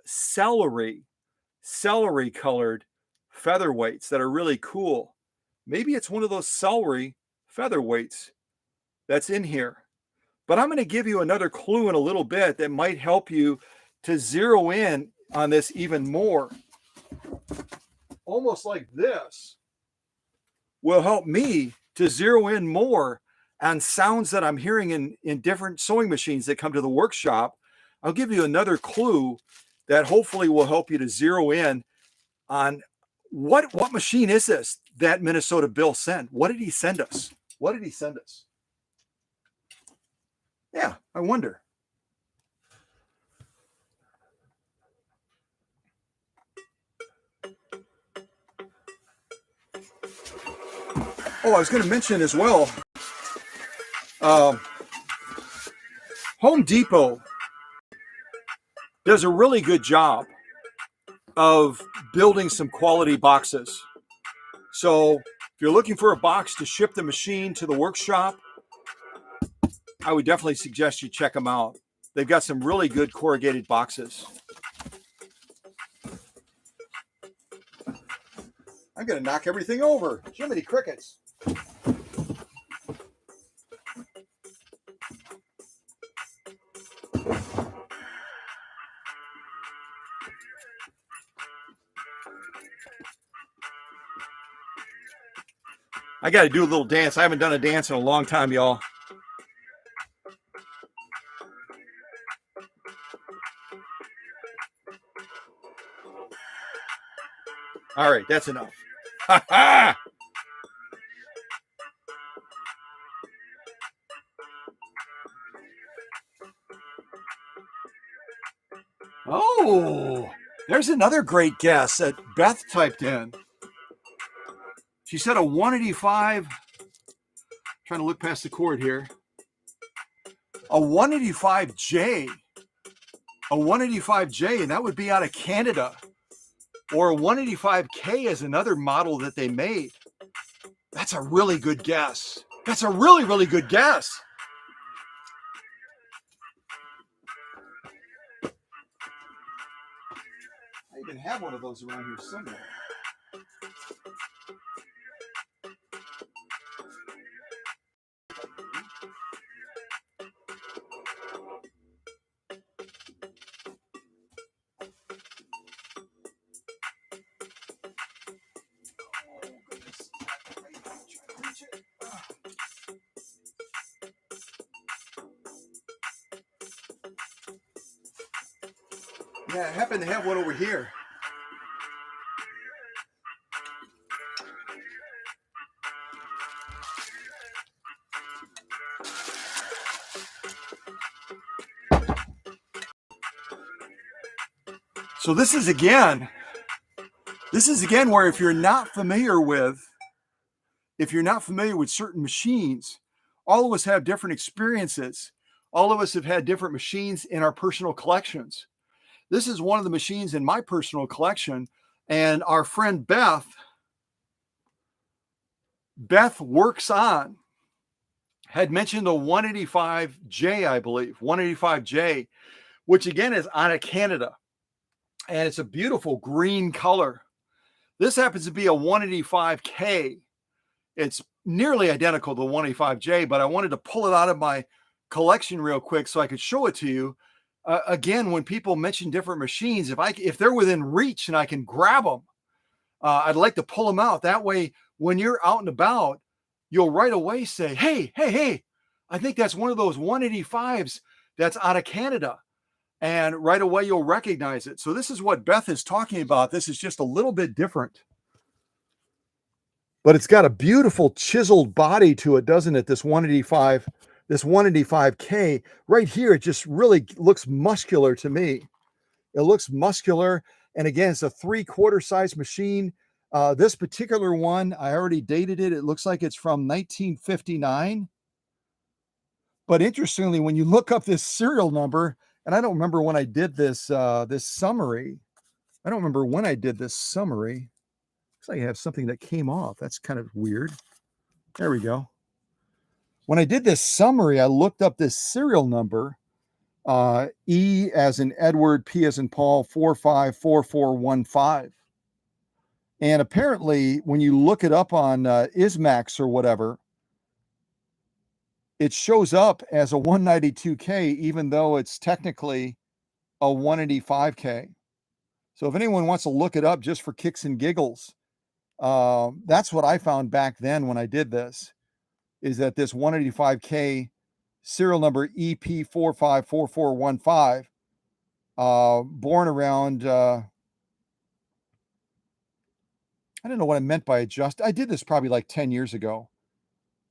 celery colored featherweights that are really cool. Maybe it's one of those celery featherweights that's in here. But I'm going to give you another clue in a little bit that might help you to zero in on this even more. Almost like this will help me to zero in more on sounds that I'm hearing in different sewing machines that come to the workshop. I'll give you another clue that hopefully will help you to zero in on what machine is this that Minnesota Bill sent? What did he send us? What did he send us? Yeah, I wonder. Oh, I was going to mention as well, Home Depot does a really good job of building some quality boxes. So if you're looking for a box to ship the machine to the workshop, I would definitely suggest you check them out. They've got some really good corrugated boxes. I'm going to knock everything over. Jiminy crickets. I got to do a little dance. I haven't done a dance in a long time, y'all. All right, that's enough. Ha ha! Oh, there's another great guess that Beth typed in. She said a 185. Trying to look past the cord here. A 185J. A 185J, and that would be out of Canada. Or a 185K is another model that they made. That's a really good guess. That's a really, really good guess. I even have one of those around here somewhere. Yeah, I happen to have one over here. So this is again where if you're not familiar with certain machines, all of us have different experiences. All of us have had different machines in our personal collections. This is one of the machines in my personal collection, and our friend Beth Works On had mentioned a 185J, I believe, 185J, which again is out of Canada, and it's a beautiful green color. This happens to be a 185K. It's nearly identical to the 185J, but I wanted to pull it out of my collection real quick so I could show it to you. Again, when people mention different machines, if they're within reach and I can grab them, I'd like to pull them out. That way, when you're out and about, you'll right away say, hey, I think that's one of those 185s that's out of Canada. And right away, you'll recognize it. So this is what Beth is talking about. This is just a little bit different. But it's got a beautiful chiseled body to it, doesn't it? This 185K right here, it just really looks muscular to me. It looks muscular. And again, it's a 3/4 size machine. This particular one, I already dated it. It looks like it's from 1959. But interestingly, when you look up this serial number, and I don't remember when I did this, this summary. I don't remember when I did this summary. Looks like I have something that came off. That's kind of weird. There we go. When I did this summary, I looked up this serial number, E as in Edward, P as in Paul, 454415. And apparently, when you look it up on ISMAX or whatever, it shows up as a 192K, even though it's technically a 185K. So if anyone wants to look it up just for kicks and giggles, that's what I found back then when I did this, is that this 185K serial number EP454415, born around, I don't know what I meant by adjust. I did this probably like 10 years ago.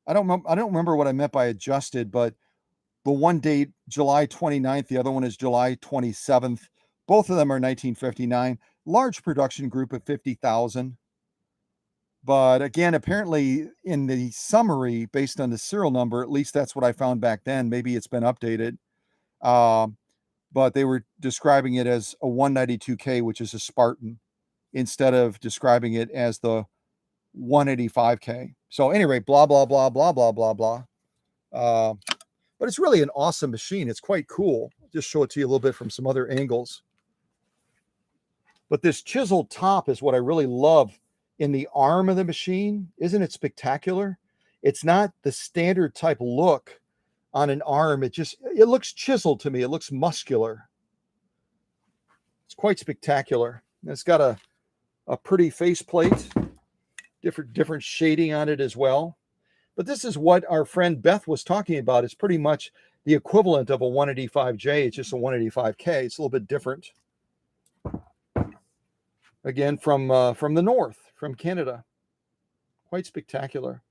I don't remember what I meant by adjusted, but the one date, July 29th, the other one is July 27th. Both of them are 1959. Large production group of 50,000. But again, apparently in the summary, based on the serial number, at least that's what I found back then. Maybe it's been updated. But they were describing it as a 192K, which is a Spartan, instead of describing it as the 185K. So anyway, blah, blah, blah, blah, blah, blah, blah. But it's really an awesome machine. It's quite cool. I'll just show it to you a little bit from some other angles. But this chiseled top is what I really love in the arm of the machine. Isn't it spectacular? It's not the standard type look on an arm. It looks chiseled to me. It looks muscular. It's quite spectacular. It's got a pretty faceplate, different shading on it as well. But this is what our friend Beth was talking about. It's pretty much the equivalent of a 185J. It's just a 185K. It's a little bit different. Again, from the north, from Canada. Quite spectacular.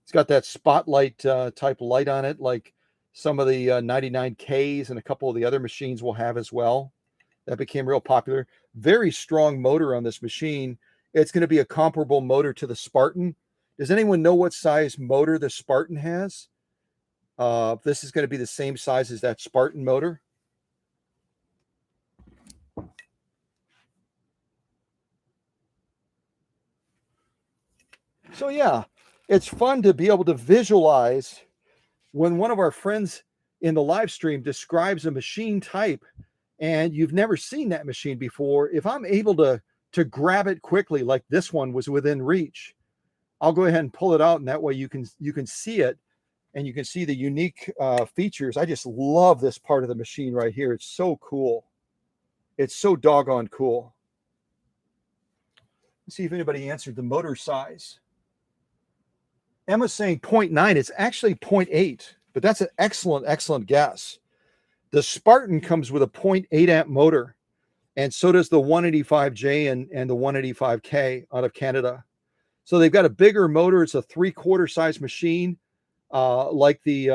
It's got that spotlight type light on it, like some of the 99Ks and a couple of the other machines will have as well. That became real popular. Very strong motor on this machine. It's going to be a comparable motor to the Spartan. Does anyone know what size motor the Spartan has? This is going to be the same size as that Spartan motor. So yeah, it's fun to be able to visualize when one of our friends in the live stream describes a machine type and you've never seen that machine before. If I'm able to grab it quickly, like this one was within reach, I'll go ahead and pull it out, and that way you can see it, and you can see the unique features. I just love this part of the machine right here. It's so cool. It's so doggone cool. Let's see if anybody answered the motor size. Emma's saying 0.9. It's actually 0.8, but that's an excellent guess. The Spartan comes with a 0.8 amp motor. and so does the 185J and the 185K out of Canada. So they've got a bigger motor. It's a 3/4 size machine, like the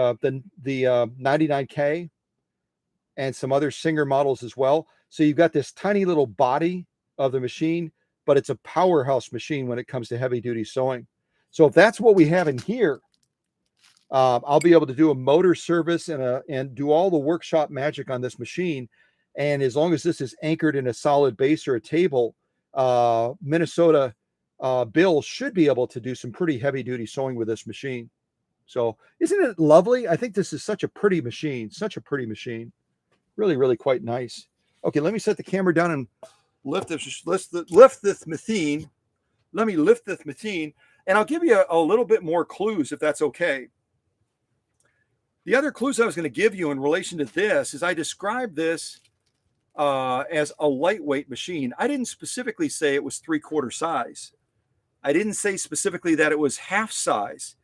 99K and some other Singer models as well. So you've got this tiny little body of the machine, but it's a powerhouse machine when it comes to heavy duty sewing. So if that's what we have in here, I'll be able to do a motor service and do all the workshop magic on this machine. And as long as this is anchored in a solid base or a table, Minnesota Bill should be able to do some pretty heavy duty sewing with this machine. So isn't it lovely? I think this is such a pretty machine, such a pretty machine. Really, really quite nice. Okay, let me set the camera down and lift this machine. Let me lift this machine, and I'll give you a little bit more clues if that's okay. The other clues I was going to give you in relation to this is I described this as a lightweight machine. I didn't specifically say it was 3/4 size. I didn't say specifically that it was half size.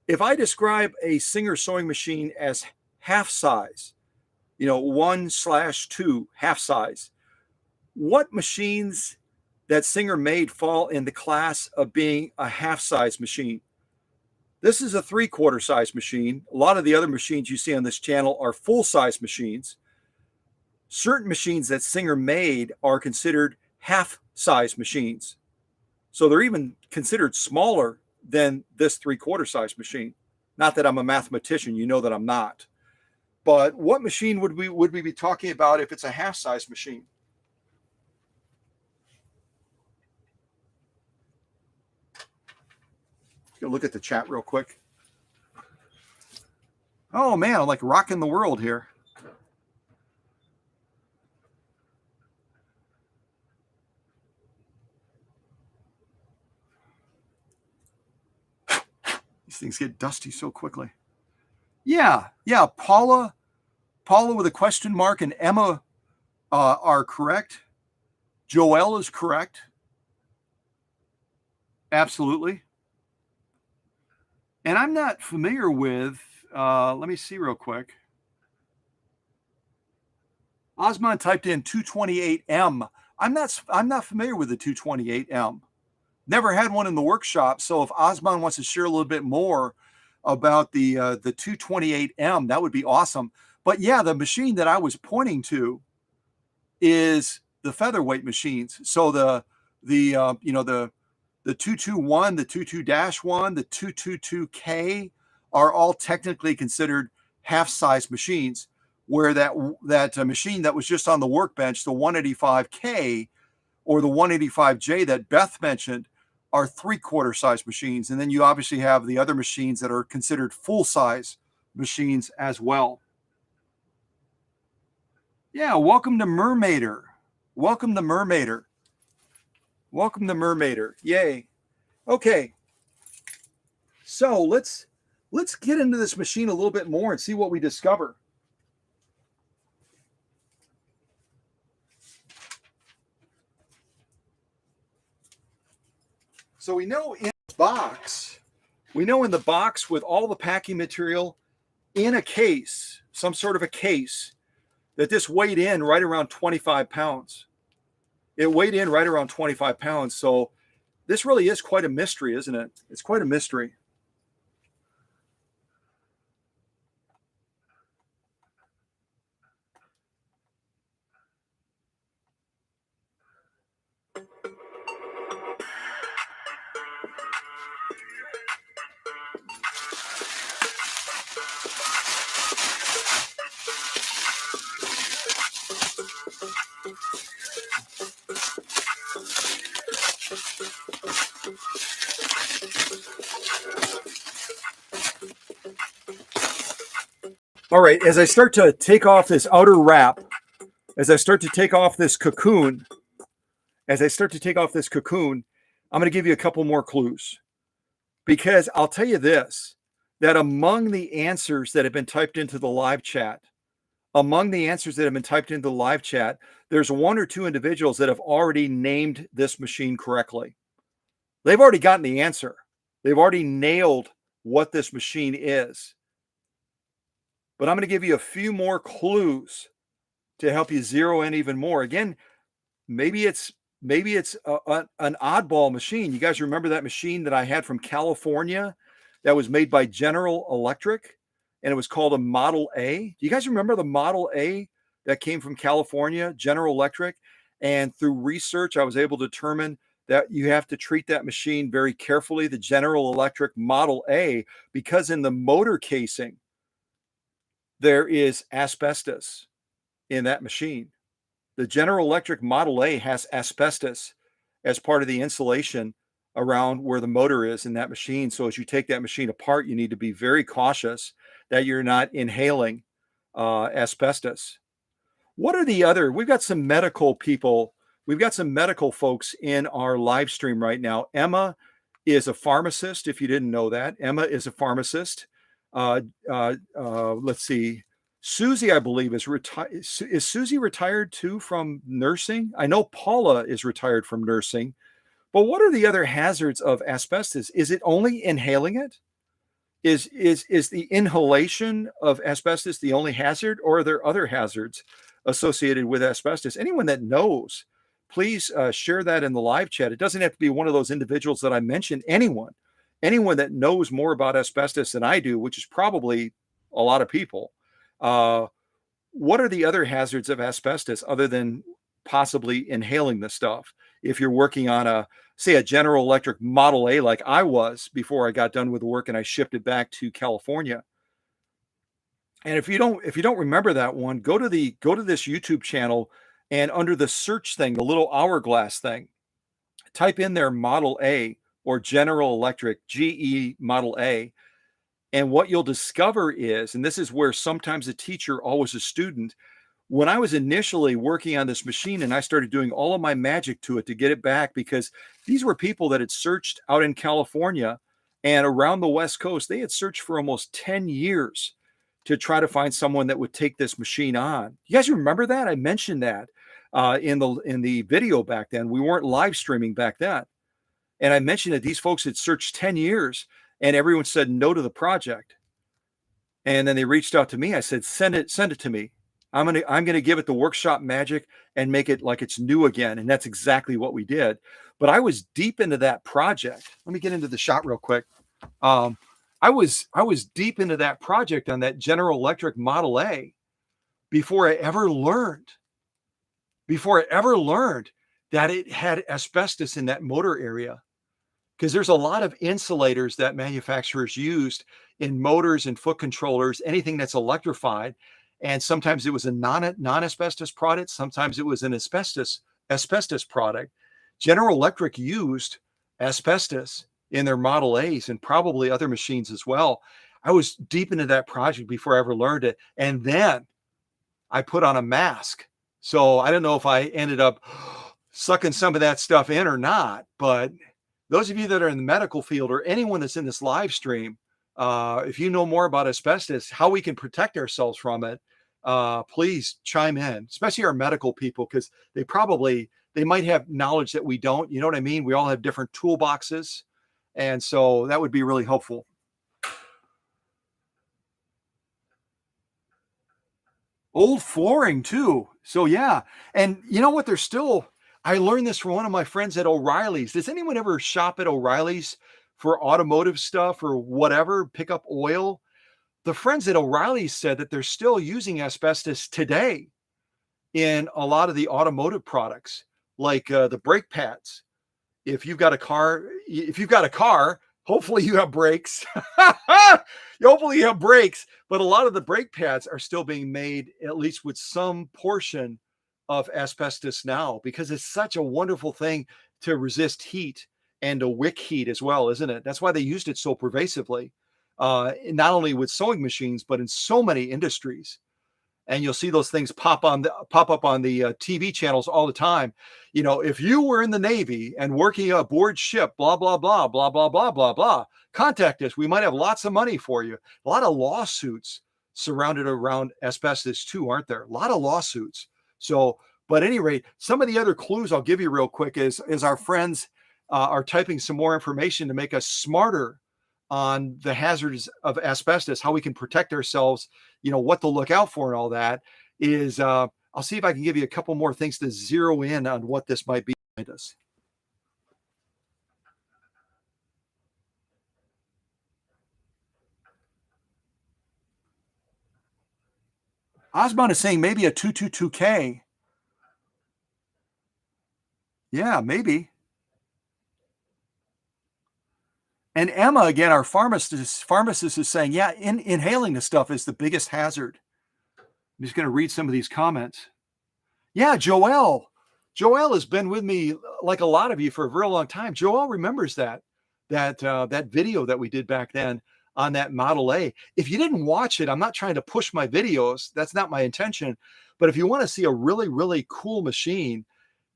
If I describe a Singer sewing machine as half size, 1/2 half size, what machines that Singer made fall in the class of being a half size machine? This is a 3/4 size machine. A lot of the other machines you see on this channel are full size machines. Certain machines that Singer made are considered half size machines. So they're even considered smaller than this 3/4 size machine. Not that I'm a mathematician, you know that I'm not. But what machine would we be talking about if it's a half size machine? Gonna look at the chat real quick. Oh man, I'm like rocking the world here. These things get dusty so quickly. Yeah. Paula with a question mark and Emma are correct. Joelle is correct. Absolutely. And I'm not familiar with, let me see real quick. Osman typed in 228M. I'm not familiar with the 228M. Never had one in the workshop. So if Osman wants to share a little bit more about the 228M, that would be awesome. But yeah, the machine that I was pointing to is the featherweight machines. So the 221, the 22-1, the 222K are all technically considered half-size machines, where that machine that was just on the workbench, the 185K or the 185J that Beth mentioned, are 3/4 size machines. And then you obviously have the other machines that are considered full-size machines as well. Yeah, welcome to Mermaider. Welcome to Mermaider. Welcome to Mermaider. Yay. Okay. So let's get into this machine a little bit more and see what we discover. So we know in the box with all the packing material in a case, some sort of a case, that this weighed in right around 25 pounds. It weighed in right around 25 pounds. So this really is quite a mystery, isn't it? It's quite a mystery. All right, as I start to take off this outer wrap, as I start to take off this cocoon, I'm going to give you a couple more clues. Because I'll tell you this, that among the answers that have been typed into the live chat, there's one or two individuals that have already named this machine correctly. They've already gotten the answer. They've already nailed what this machine is. But I'm going to give you a few more clues to help you zero in even more. Again, maybe it's an oddball machine. You guys remember that machine that I had from California that was made by General Electric, and it was called a Model A? Do you guys remember the Model A that came from California, General Electric? And through research, I was able to determine that you have to treat that machine very carefully, the General Electric Model A, because in the motor casing, there is asbestos in that machine. The General Electric Model A has asbestos as part of the insulation around where the motor is in that machine. So as you take that machine apart, you need to be very cautious that you're not inhaling asbestos. What are the other? We've got some medical people. We've got some medical folks in our live stream right now. Emma is a pharmacist. If you didn't know that, Emma is a pharmacist. Let's see. Susie, I believe, is retired. Is Susie retired too from nursing? I know Paula is retired from nursing. But what are the other hazards of asbestos? Is it only inhaling it? Is the inhalation of asbestos the only hazard, or are there other hazards associated with asbestos? Anyone that knows, please share that in the live chat. It doesn't have to be one of those individuals that I mentioned. Anyone that knows more about asbestos than I do, which is probably a lot of people. What are the other hazards of asbestos other than possibly inhaling the stuff? If you're working on a General Electric Model A, like I was before I got done with the work and I shipped it back to California. And if you don't remember that one, go to this YouTube channel, and under the search thing, the little hourglass thing, type in there Model A or General Electric GE Model A. And what you'll discover is, and this is where sometimes a teacher, always a student, when I was initially working on this machine and I started doing all of my magic to it to get it back, because these were people that had searched out in California and around the West Coast. They had searched for almost 10 years to try to find someone that would take this machine on. You guys remember that? I mentioned that in the video back then. We weren't live streaming back then. And I mentioned that these folks had searched 10 years and everyone said no to the project. And then they reached out to me. I said, send it to me. I'm gonna give it the workshop magic and make it like it's new again. And that's exactly what we did. But I was deep into that project. Let me get into the shot real quick. I was deep into that project on that General Electric Model A before I ever learned that it had asbestos in that motor area. Because there's a lot of insulators that manufacturers used in motors and foot controllers, anything that's electrified. And sometimes it was a non-asbestos product. Sometimes it was an asbestos product. General Electric used asbestos in their Model A's and probably other machines as well. I was deep into that project before I ever learned it. And then I put on a mask. So I don't know if I ended up sucking some of that stuff in or not, but those of you that are in the medical field or anyone that's in this live stream, if you know more about asbestos, how we can protect ourselves from it, please chime in, especially our medical people, because they might have knowledge that we don't. You know what I mean? We all have different toolboxes. And so that would be really helpful. Old flooring too. So yeah. And you know what? I learned this from one of my friends at O'Reilly's. Does anyone ever shop at O'Reilly's for automotive stuff or whatever, pick up oil? The friends at O'Reilly's said that they're still using asbestos today in a lot of the automotive products, like the brake pads. If you've got a car, hopefully you have brakes. Hopefully you have brakes, but a lot of the brake pads are still being made, at least with some portion of asbestos now, because it's such a wonderful thing to resist heat and to wick heat as well, isn't it? That's why they used it so pervasively, not only with sewing machines, but in so many industries. And you'll see those things pop up on the TV channels all the time. You know, if you were in the Navy and working aboard ship, blah, blah, blah, blah, blah, blah, blah, blah, contact us. We might have lots of money for you. A lot of lawsuits surrounded around asbestos too, aren't there? A lot of lawsuits. So, but at any rate, some of the other clues I'll give you real quick is our friends are typing some more information to make us smarter on the hazards of asbestos, how we can protect ourselves, you know, what to look out for and all that is I'll see if I can give you a couple more things to zero in on what this might be behind us. Osman is saying maybe a 222K. Yeah, maybe. And Emma, again, our pharmacist is saying, yeah, inhaling this stuff is the biggest hazard. I'm just going to read some of these comments. Yeah, Joelle has been with me, like a lot of you, for a very long time. Joelle remembers that video that we did back then on that Model A. If you didn't watch it, I'm not trying to push my videos. That's not my intention. But if you want to see a really, really cool machine,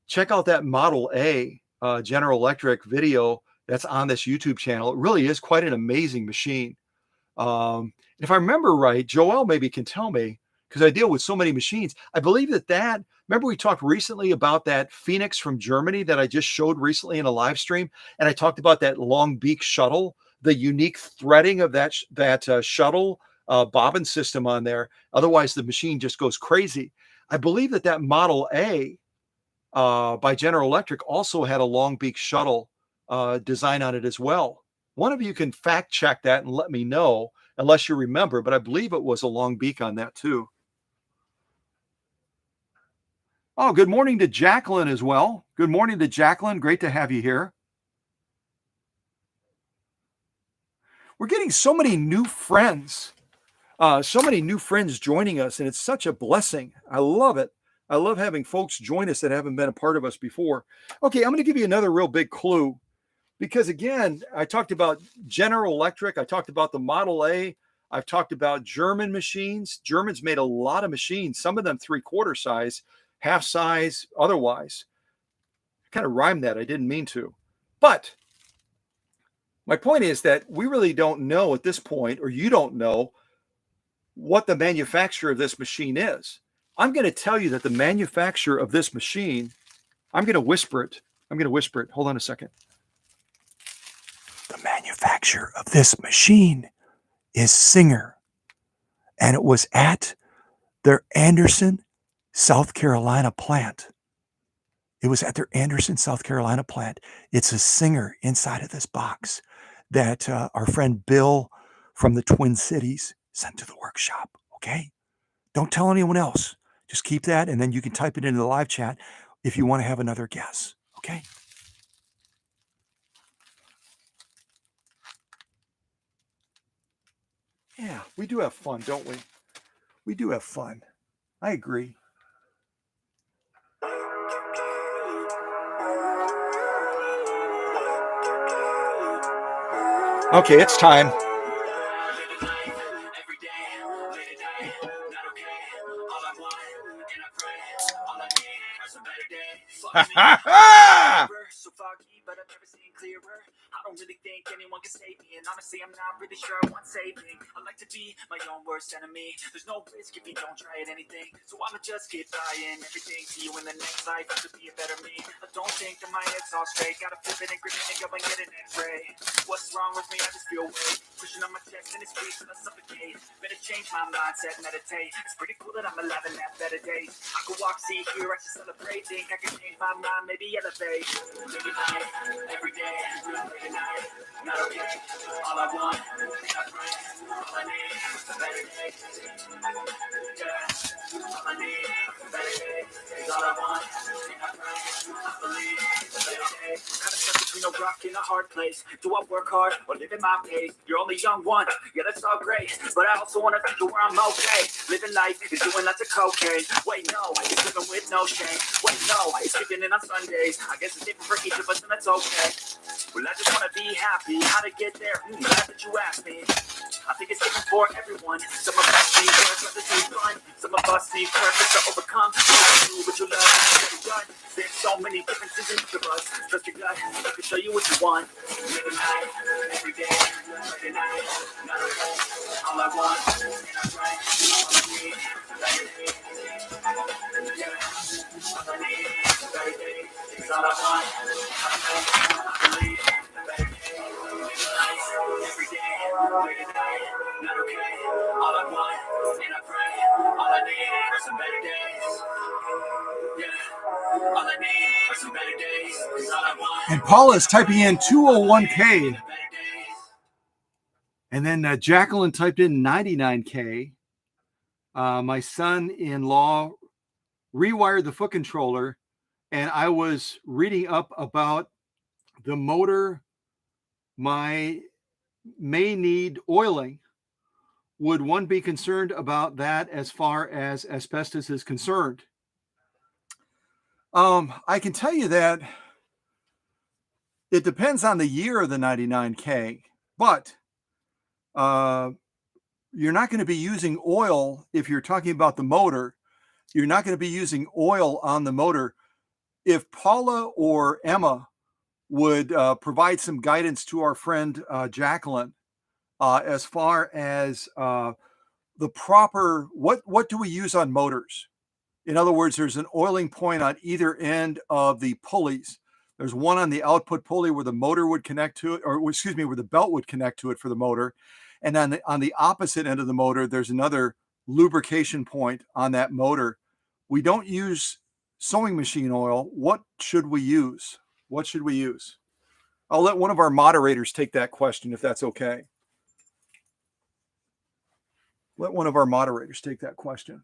check out that Model A General Electric video that's on this YouTube channel. It really is quite an amazing machine. If I remember right, Joelle maybe can tell me, because I deal with so many machines. I believe that remember we talked recently about that Phoenix from Germany that I just showed recently in a live stream, and I talked about that long beak shuttle, the unique threading of that shuttle bobbin system on there. Otherwise, the machine just goes crazy. I believe that Model A by General Electric also had a long beak shuttle design on it as well. One of you can fact check that and let me know, unless you remember, but I believe it was a long beak on that too. Oh, good morning to Jacqueline as well. Good morning to Jacqueline. Great to have you here. We're getting so many new friends, joining us, and it's such a blessing. I love it. I love having folks join us that haven't been a part of us before. Okay, I'm going to give you another real big clue, because again, I talked about General Electric. I talked about the Model A. I've talked about German machines. Germans made a lot of machines, some of them 3/4 size, half size, otherwise. I kind of rhymed that. I didn't mean to. But my point is that we really don't know at this point, or you don't know, what the manufacturer of this machine is. I'm going to tell you that the manufacturer of this machine, I'm going to whisper it. Hold on a second. The manufacturer of this machine is Singer. And it was at their Anderson, South Carolina plant. It's a Singer inside of this box that our friend Bill from the Twin Cities sent to the workshop. Okay? Don't tell anyone else. Just keep that, and then you can type it into the live chat if you want to have another guess. Okay? Yeah, we do have fun, don't we? We do have fun. I agree. Okay, it's time. So foggy, but I've never seen clearer. I don't really think anyone can save me, and honestly, I'm not really sure I want saving. I like to be my own worst enemy. There's no risk if you don't try at anything, so I'ma just keep buying everything. See you in the next life, I could be a better me. I don't think that my head's all straight. Gotta flip it and grip it and go and get an X-ray. What's wrong with me? I just feel weight pushing on my chest and it's freezing, I suffocate. Better change my mindset, meditate. It's pretty cool that I'm alive and have better days. I could walk, see, hear, I should celebrate. Think I can change my mind, maybe elevate. Every night, every day, every night, not okay. All I want, I pray, all I need, a better day. Yeah, all I need, a better day. Is all I want, I pray, I believe, a better day. Kinda stuck between a rock and a hard place. Do I work hard or live at my pace? You're only young one, yeah, that's all great. But I also want a future where I'm okay. Living life is doing lots of cocaine. Wait, no, it's living with no shame. Wait, no, it's kicking in on Sundays. I guess it's different for each of us, and that's okay. Well, I just want to be happy. How to get there? Glad that you asked me. I think it's different for everyone. Some of us need work, others need fun. Some of us need purpose to overcome. You gotta do what you love and get it done. There's so many differences in each of us. Trust your gut, I can show you what you want. Every night, every day, every night, not okay. All I want, and I pray, all I need, better days. Yeah, all I need, better days. It's all I want, I pray, I believe, better days. Every day, every night, not okay. All I want, and I pray, all I I need are some better days. Yeah. All I need are some better days. Is all I want. And Paula is typing in 201K. And then Jacqueline typed in 99K. My son-in-law rewired the foot controller, and I was reading up about the motor may need oiling. Would one be concerned about that as far as asbestos is concerned? I can tell you that it depends on the year of the 99K, but you're not going to be using oil if you're talking about the motor. You're not going to be using oil on the motor. If Paula or Emma would provide some guidance to our friend Jacqueline as far as the proper, what do we use on motors? In other words, there's an oiling point on either end of the pulleys. There's one on the output pulley where the motor would connect to it, or excuse me, where the belt would connect to it for the motor. And on the opposite end of the motor, there's another lubrication point on that motor. We don't use sewing machine oil. What should we use? What should we use? I'll let one of our moderators take that question if that's okay. Let one of our moderators take that question.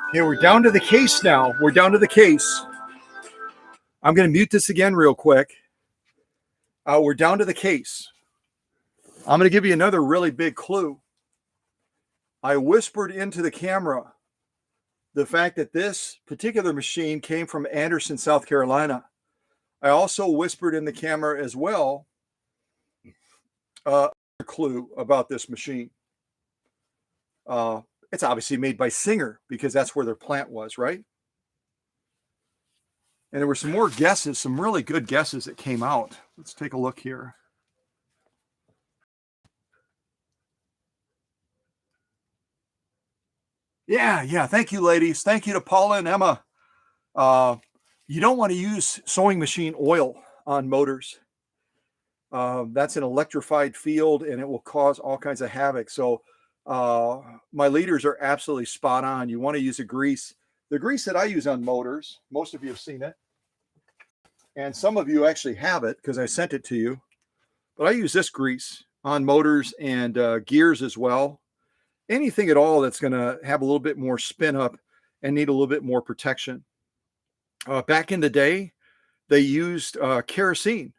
Okay, we're down to the case now. We're down to the case. I'm going to mute this again real quick. We're down to the case. I'm going to give you another really big clue. I whispered into the camera the fact that this particular machine came from Anderson, South Carolina. I also whispered in the camera as well a clue about this machine. It's obviously made by Singer because that's where their plant was, right? And there were some more guesses, some really good guesses that came out. Let's take a look here. Yeah. Thank you, ladies. Thank you to Paula and Emma. You don't want to use sewing machine oil on motors. That's an electrified field and it will cause all kinds of havoc. So my leaders are absolutely spot on. You want to use a grease. The grease that I use on motors, most of you have seen it. And some of you actually have it because I sent it to you. But I use this grease on motors and gears as well. Anything at all that's going to have a little bit more spin up and need a little bit more protection. Back in the day, they used kerosene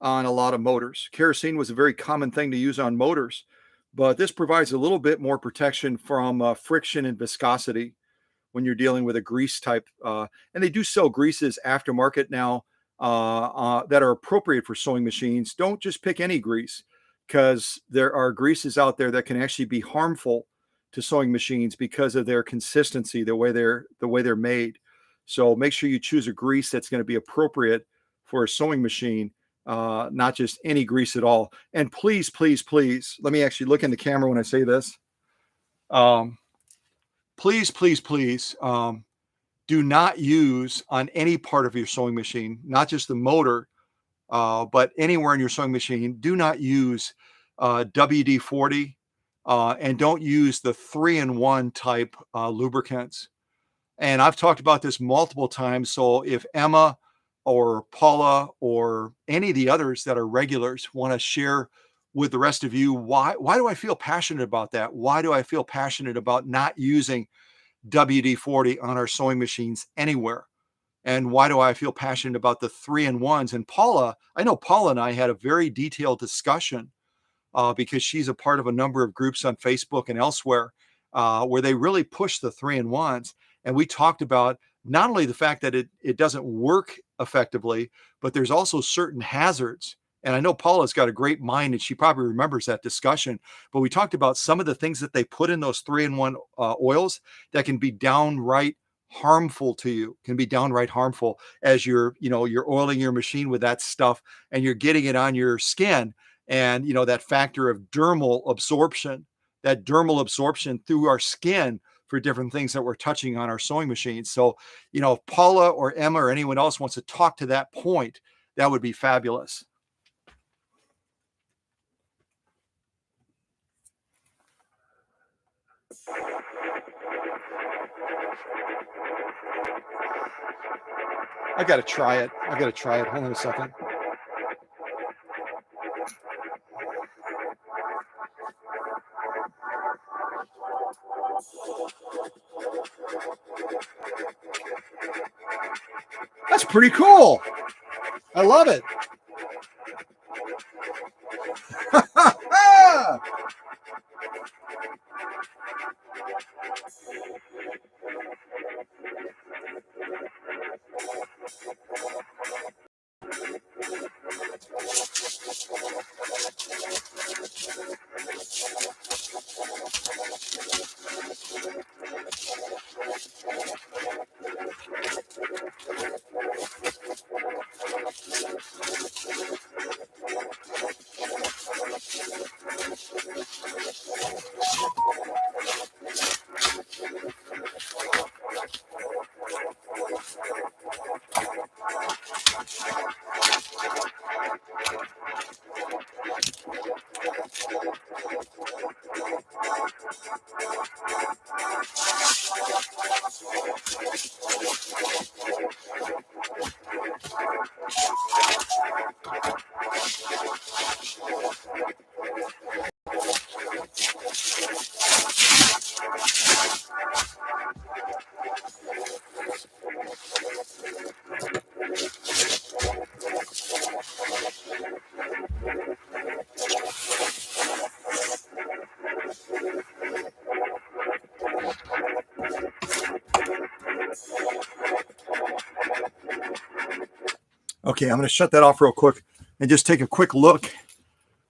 on a lot of motors. Kerosene was a very common thing to use on motors. But this provides a little bit more protection from friction and viscosity when you're dealing with a grease type. And they do sell greases aftermarket now that are appropriate for sewing machines. Don't just pick any grease because there are greases out there that can actually be harmful to sewing machines because of their consistency, the way they're made. So make sure you choose a grease that's going to be appropriate for a sewing machine. Not just any grease at all. And please, let me actually look in the camera when I say this. Please, do not use on any part of your sewing machine, not just the motor, but anywhere in your sewing machine, do not use WD-40 and don't use the 3-in-1 type lubricants. And I've talked about this multiple times. So if Emma or Paula or any of the others that are regulars want to share with the rest of you, why do I feel passionate about that? Why do I feel passionate about not using WD-40 on our sewing machines anywhere? And why do I feel passionate about the 3-in-1s? And Paula, I know Paula and I had a very detailed discussion because she's a part of a number of groups on Facebook and elsewhere where they really push the 3-in-1s. And we talked about not only the fact that it doesn't work effectively, but there's also certain hazards And I know Paula's got a great mind and she probably remembers that discussion, but we talked about some of the things that they put in those 3-in-1 oils that can be downright harmful to you, can be downright harmful as you're oiling your machine with that stuff and you're getting it on your skin. And, that factor of that dermal absorption through our skin for different things that we're touching on our sewing machines. So, if Paula or Emma or anyone else wants to talk to that point, that would be fabulous. I got to try it. Hold on a second. That's pretty cool. I love it. Okay, I'm going to shut that off real quick and just take a quick look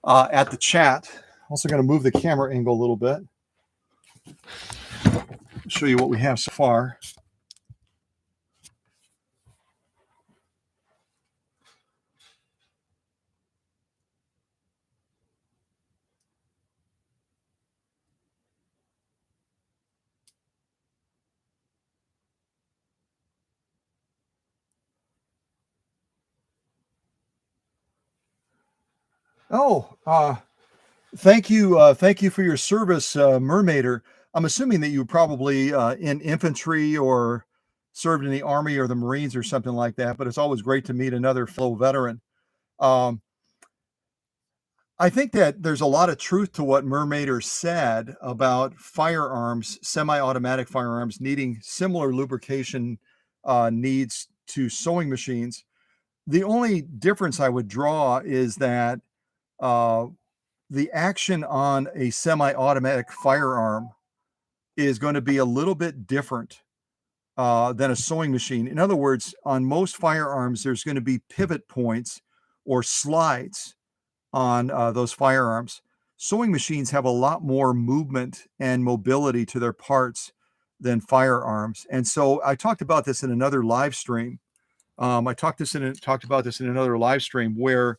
at the chat. Also going to move the camera angle a little bit. Show you what we have so far. Oh, thank you. Thank you for your service, Mermaider. I'm assuming that you were probably in infantry or served in the Army or the Marines or something like that, but it's always great to meet another fellow veteran. Um, I think that there's a lot of truth to what Mermaider said about firearms, semi-automatic firearms needing similar lubrication needs to sewing machines. The only difference I would draw is that uh, the action on a semi-automatic firearm is going to be a little bit different than a sewing machine. In other words, on most firearms, there's going to be pivot points or slides on those firearms. Sewing machines have a lot more movement and mobility to their parts than firearms. And so I talked about this in another live stream. I talked about this in another live stream where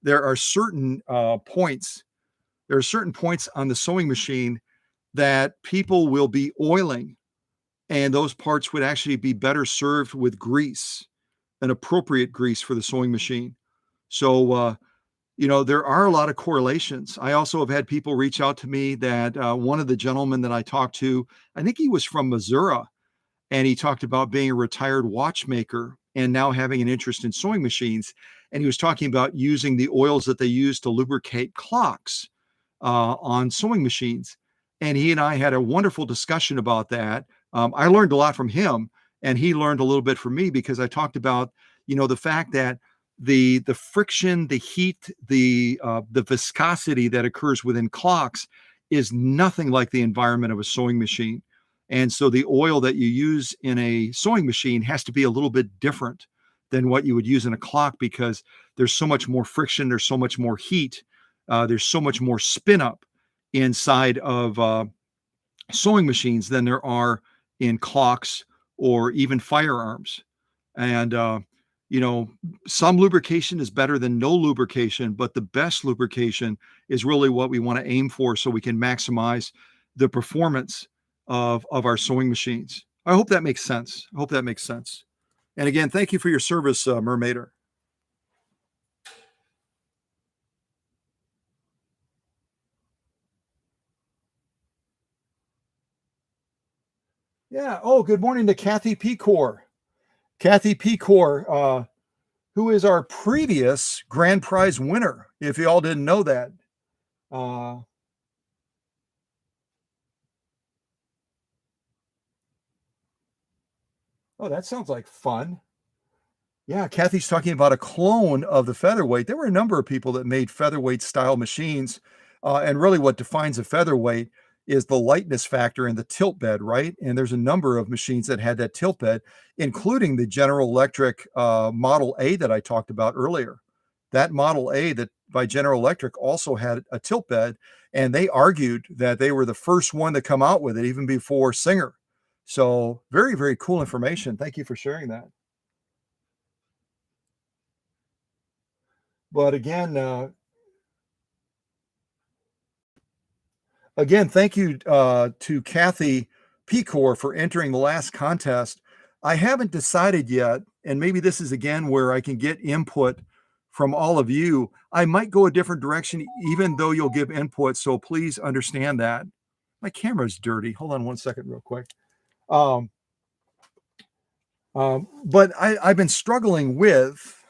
there are certain points. There are certain points on the sewing machine that people will be oiling, and those parts would actually be better served with grease, an appropriate grease for the sewing machine. So, there are a lot of correlations. I also have had people reach out to me that one of the gentlemen that I talked to, I think he was from Missouri, and he talked about being a retired watchmaker and now having an interest in sewing machines. And he was talking about using the oils that they use to lubricate clocks on sewing machines. And he and I had a wonderful discussion about that. I learned a lot from him, and he learned a little bit from me because I talked about, the fact that the friction, the heat, the viscosity that occurs within clocks is nothing like the environment of a sewing machine. And so the oil that you use in a sewing machine has to be a little bit different than what you would use in a clock because there's so much more friction, there's so much more heat, there's so much more spin up inside of sewing machines than there are in clocks or even firearms. And you know, some lubrication is better than no lubrication, but the best lubrication is really what we want to aim for so we can maximize the performance of our sewing machines. I hope that makes sense. I hope that makes sense. And again, thank you for your service, Mermaider. Yeah. Oh, good morning to Kathy Pecor. Kathy Pecor, who is our previous grand prize winner, if you all didn't know that. Uh, oh, that sounds like fun. Yeah, Kathy's talking about a clone of the featherweight. There were a number of people that made featherweight style machines. And really, what defines a featherweight is the lightness factor and the tilt bed, right? And there's a number of machines that had that tilt bed, including the General Electric Model A that I talked about earlier. That Model A that by General Electric also had a tilt bed, and they argued that they were the first one to come out with it, even before Singer. So, very, very cool information. Thank you for sharing that. But again, thank you to Kathy Pecor for entering the last contest. I haven't decided yet, and maybe this is again where I can get input from all of you. I might go a different direction, even though you'll give input. So please understand that. My camera's dirty. Hold on one second, real quick. Um, but I've been struggling with.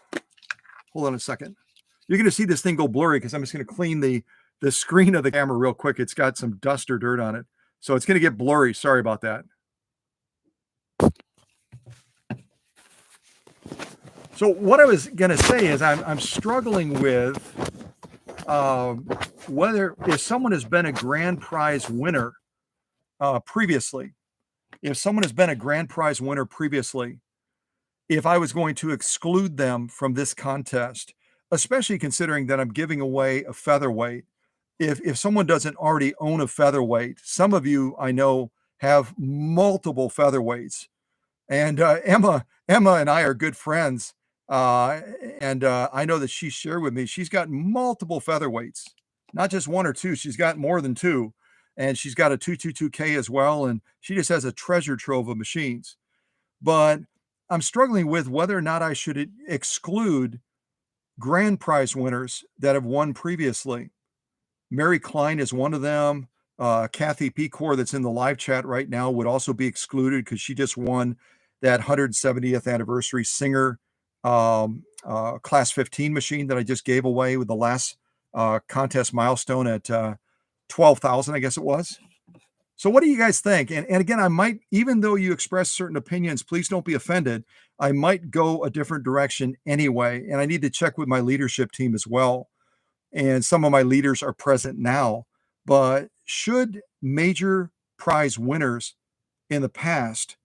Hold on a second. You're going to see this thing go blurry because I'm just going to clean the screen of the camera real quick. It's got some dust or dirt on it. So it's going to get blurry. Sorry about that. So what I was going to say is I'm struggling with whether if someone has been a grand prize winner previously, if I was going to exclude them from this contest, especially considering that I'm giving away a featherweight. If someone doesn't already own a featherweight, some of you I know have multiple featherweights, and Emma and I are good friends, and I know that she shared with me she's got multiple featherweights, not just one or two. She's got more than two, and she's got a 222K as well, and she just has a treasure trove of machines. But I'm struggling with whether or not I should exclude grand prize winners that have won previously. Mary Klein is one of them. Kathy Pecor, that's in the live chat right now, would also be excluded because she just won that 170th anniversary Singer Class 15 machine that I just gave away with the last contest milestone at 12,000, I guess it was. So what do you guys think? And again, I might, even though you express certain opinions, please don't be offended. I might go a different direction anyway. And I need to check with my leadership team as well. And some of my leaders are present now. But should major prize winners in the past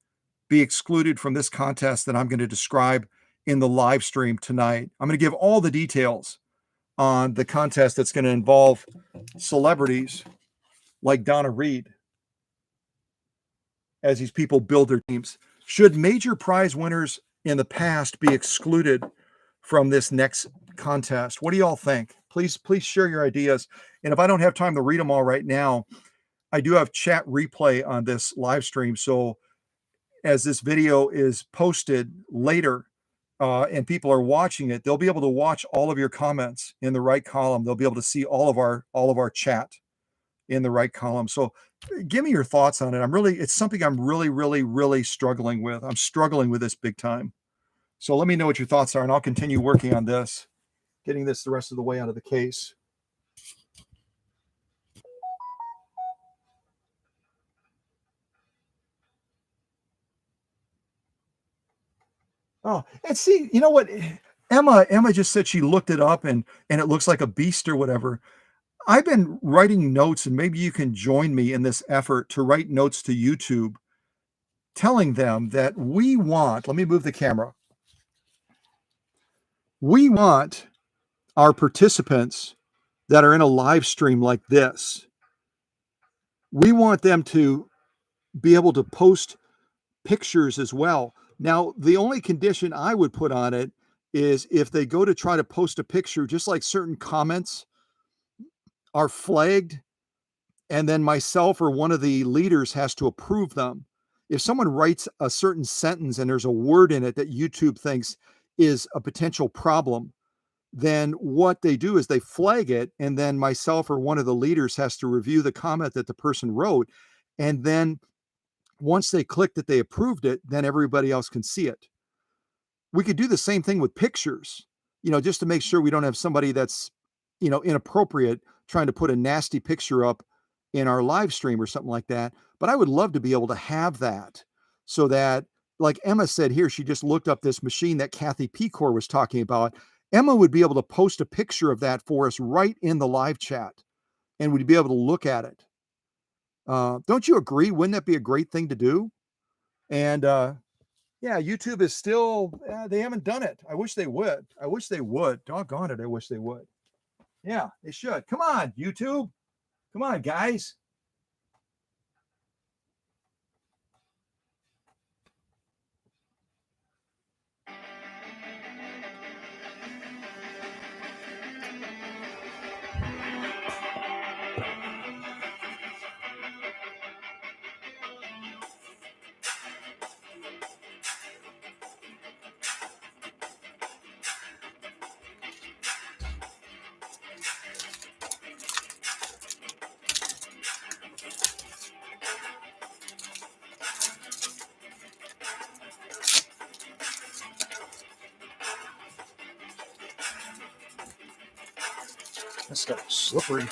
be excluded from this contest that I'm going to describe in the live stream tonight? I'm going to give all the details on the contest that's going to involve celebrities like Donna Reed as these people build their teams. Should major prize winners in the past be excluded from this next contest? What do y'all think? Please share your ideas. And if I don't have time to read them all right now, I do have chat replay on this live stream. So as this video is posted later and people are watching it, they'll be able to watch all of your comments in the right column. They'll be able to see all of our chat in the right column. So give me your thoughts on it. It's something I'm really struggling with. I'm struggling with this big time. So let me know what your thoughts are, and I'll continue working on this, getting this the rest of the way out of the case. Oh, and see, you know what? Emma just said she looked it up and it looks like a beast or whatever. I've been writing notes, and maybe you can join me in this effort to write notes to YouTube telling them that we want, let me move the camera. We want our participants that are in a live stream like this, we want them to be able to post pictures as well. Now, the only condition I would put on it is if they go to try to post a picture, just like certain comments are flagged, and then myself or one of the leaders has to approve them. If someone writes a certain sentence and there's a word in it that YouTube thinks is a potential problem, then what they do is they flag it, and then myself or one of the leaders has to review the comment that the person wrote. And then once they click that they approved it, then everybody else can see it. We could do the same thing with pictures, just to make sure we don't have somebody that's, inappropriate trying to put a nasty picture up in our live stream or something like that. But I would love to be able to have that so that, like Emma said here, she just looked up this machine that Kathy Pecor was talking about. Emma would be able to post a picture of that for us right in the live chat, and we'd be able to look at it. Don't you agree? Wouldn't that be a great thing to do? And yeah, YouTube is still, they haven't done it. I wish they would. I wish they would. Doggone it. I wish they would. Yeah, they should. Come on, YouTube. Come on, guys. This stuff is slippery.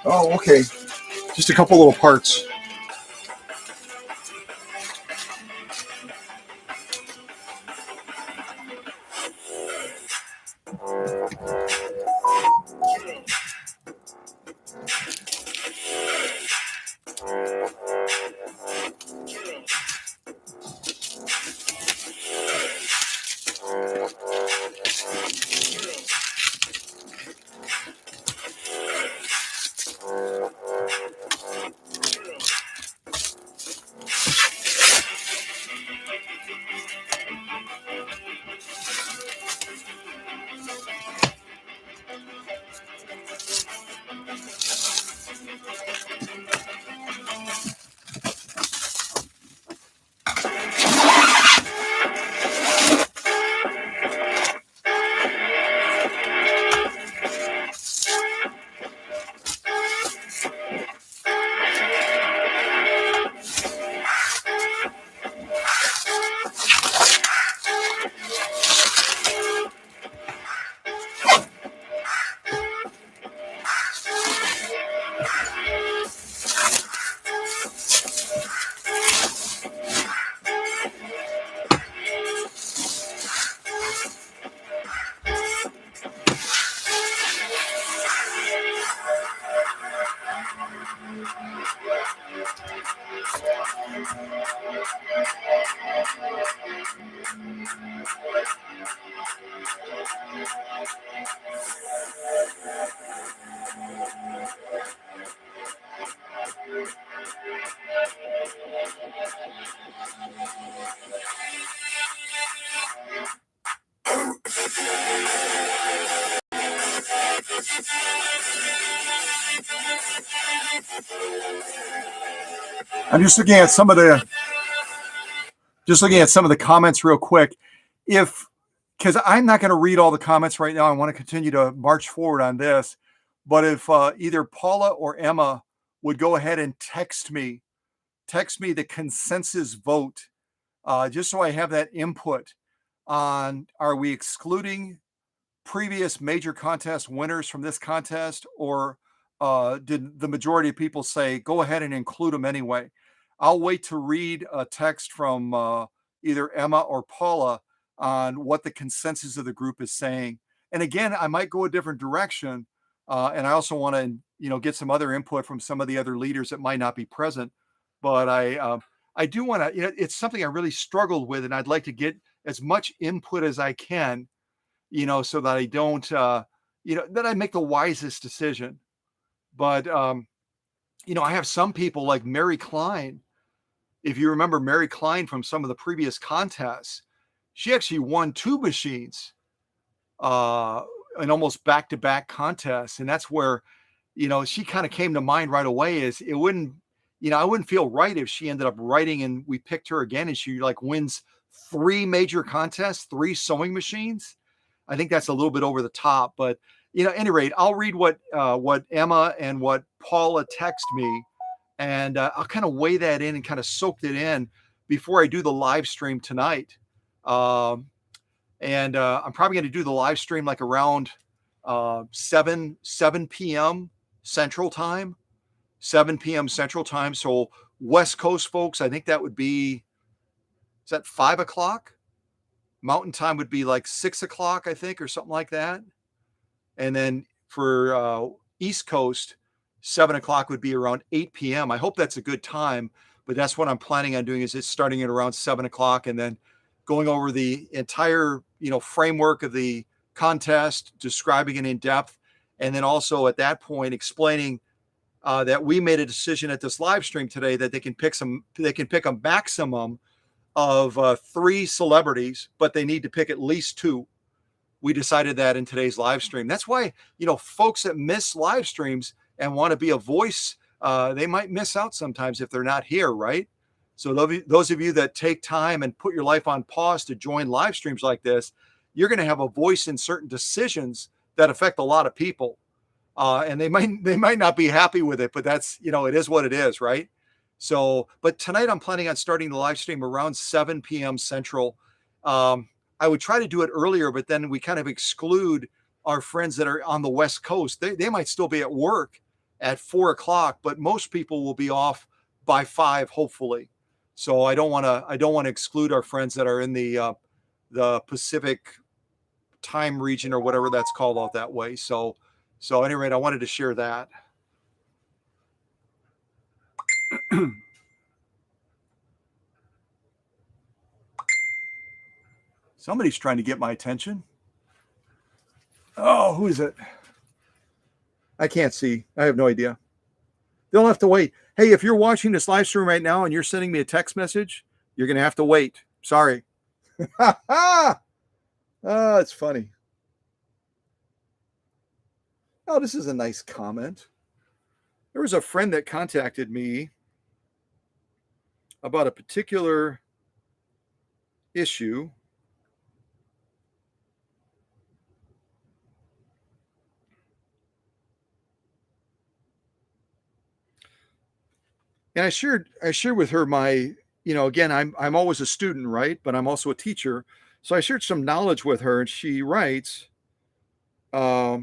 Oh, okay. Just a couple little parts. I'm just looking at some of the comments real quick. Because I'm not going to read all the comments right now. I want to continue to march forward on this. But if either Paula or Emma would go ahead and text me the consensus vote, just so I have that input on, are we excluding previous major contest winners from this contest, or did the majority of people say go ahead and include them anyway? I'll wait to read a text from either Emma or Paula on what the consensus of the group is saying. And again, I might go a different direction, and I also want to get some other input from some of the other leaders that might not be present. But I do want to, it's something I really struggled with, and I'd like to get as much input as I can, so that I don't, that I make the wisest decision. But, I have some people like Mary Klein. If you remember Mary Klein from some of the previous contests, she actually won 2 machines in almost back-to-back contests. And that's where, she kind of came to mind right away. Is it wouldn't, I wouldn't feel right if she ended up writing and we picked her again and she like wins 3 major contests, 3 sewing machines. I think that's a little bit over the top, but at any rate, I'll read what Emma and what Paula text me, and I'll kind of weigh that in and kind of soak it in before I do the live stream tonight. I'm probably going to do the live stream like around 7 p.m. Central Time, 7 p.m. Central Time. So West Coast folks, I think that would be, is that 5 o'clock? Mountain Time would be like 6 o'clock, I think, or something like that. And then for East Coast, 7 o'clock would be around 8 p.m. I hope that's a good time, but that's what I'm planning on doing, is it's starting at around 7 o'clock and then going over the entire, framework of the contest, describing it in depth. And then also at that point, explaining that we made a decision at this live stream today that they can pick a maximum of 3 celebrities, but they need to pick at least 2. We decided that in today's live stream. That's why, folks that miss live streams and want to be a voice, they might miss out sometimes if they're not here, right? So those of you that take time and put your life on pause to join live streams like this, you're going to have a voice in certain decisions that affect a lot of people. And they might not be happy with it, but that's, it is what it is, right? So, but tonight I'm planning on starting the live stream around 7 p.m. Central. I would try to do it earlier, but then we kind of exclude our friends that are on the West Coast. They might still be at work at 4 o'clock, but most people will be off by 5, hopefully. So I don't want to exclude our friends that are in the Pacific time region or whatever that's called out that way. So at any rate, I wanted to share that. Somebody's trying to get my attention. Oh, who is it? I can't see. I have no idea. They'll have to wait. Hey, if you're watching this live stream right now and you're sending me a text message, you're going to have to wait. Sorry. It's funny. Oh, this is a nice comment. There was a friend that contacted me about a particular issue. And I shared with her my, again, I'm always a student, right? But I'm also a teacher. So I shared some knowledge with her, and she writes, her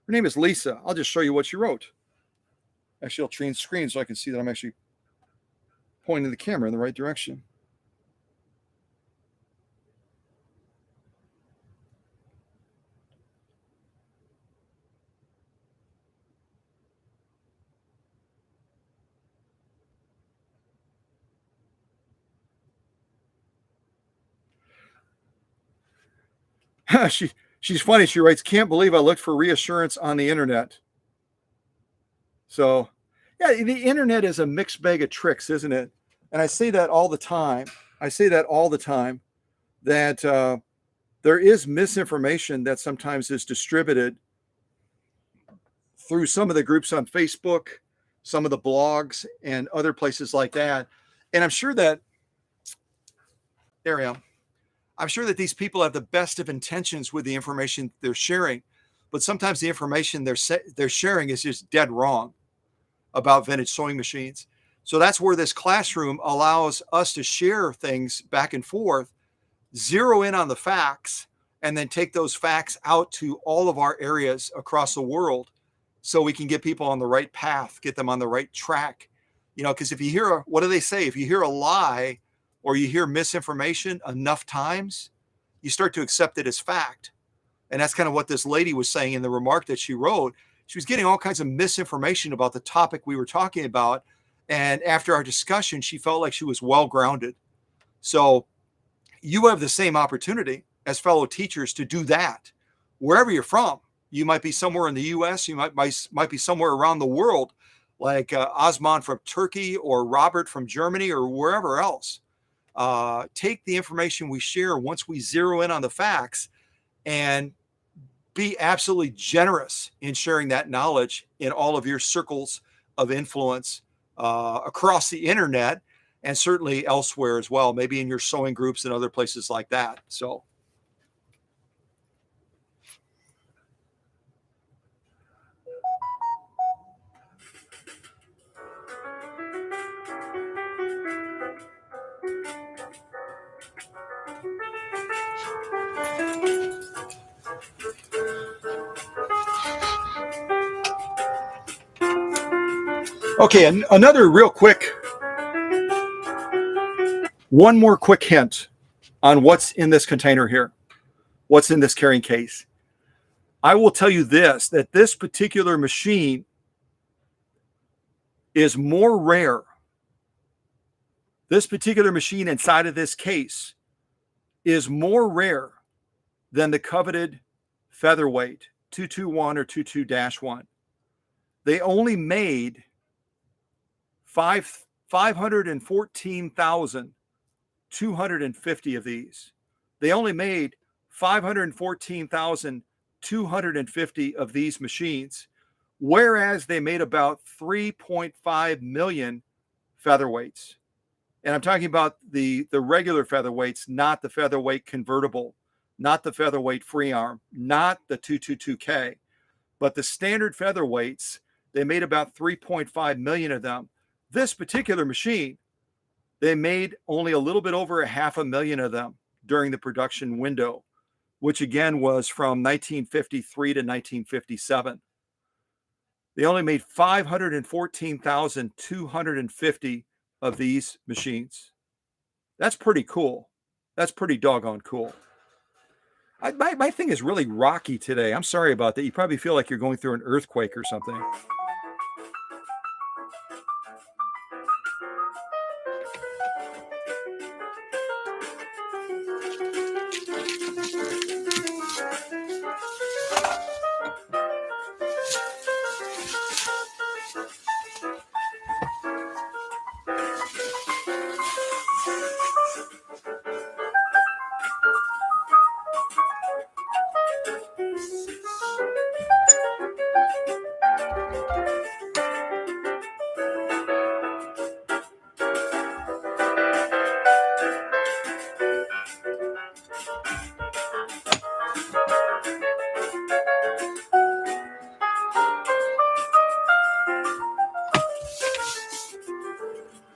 name is Lisa. I'll just show you what she wrote. Actually, I'll change screen so I can see that I'm actually pointing the camera in the right direction. She's funny. She writes, "Can't believe I looked for reassurance on the internet." So, yeah, the internet is a mixed bag of tricks, isn't it? And I say that all the time. That there is misinformation that sometimes is distributed through some of the groups on Facebook, some of the blogs and other places like that. And I'm sure that, there I am. I'm sure that these people have the best of intentions with the information they're sharing, but sometimes the information they're sharing is just dead wrong about vintage sewing machines. So that's where this classroom allows us to share things back and forth, zero in on the facts, and then take those facts out to all of our areas across the world so we can get people on the right path, get them on the right track. Because if you hear, what do they say? If you hear a lie or you hear misinformation enough times, you start to accept it as fact. And that's kind of what this lady was saying in the remark that she wrote. She was getting all kinds of misinformation about the topic we were talking about. And after our discussion, she felt like she was well grounded. So you have the same opportunity as fellow teachers to do that wherever you're from. You might be somewhere in the US, you might be somewhere around the world, like Osman from Turkey or Robert from Germany or wherever else. Take the information we share once we zero in on the facts and be absolutely generous in sharing that knowledge in all of your circles of influence across the internet, and certainly elsewhere as well, maybe in your sewing groups and other places like that. So. Okay, another real quick, one more quick hint on what's in this container here, what's in this carrying case. I will tell you this, that this particular machine is more rare. This particular machine inside of this case is more rare than the coveted Featherweight 221 or 22-1. They only made 514,250 of these. They only made 514,250 of these machines, whereas they made about 3.5 million featherweights. And I'm talking about the regular featherweights, not the featherweight convertible, not the featherweight free arm, not the 222K, but the standard featherweights. They made about 3.5 million of them. This particular machine, they made only a little bit over 500,000 of them during the production window, which again was from 1953 to 1957. They only made 514,250 of these machines. That's pretty cool. That's pretty doggone cool. My thing is really rocky today. I'm sorry about that. You probably feel like you're going through an earthquake or something.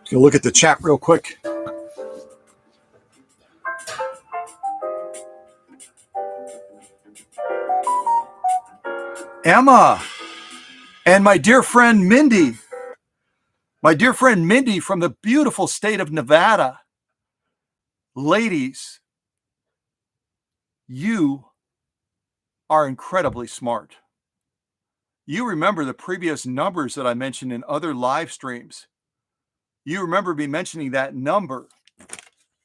Go look at the chat real quick. Emma and my dear friend Mindy from the beautiful state of Nevada. Ladies, you are incredibly smart. You remember the previous numbers that I mentioned in other live streams. You remember me mentioning that number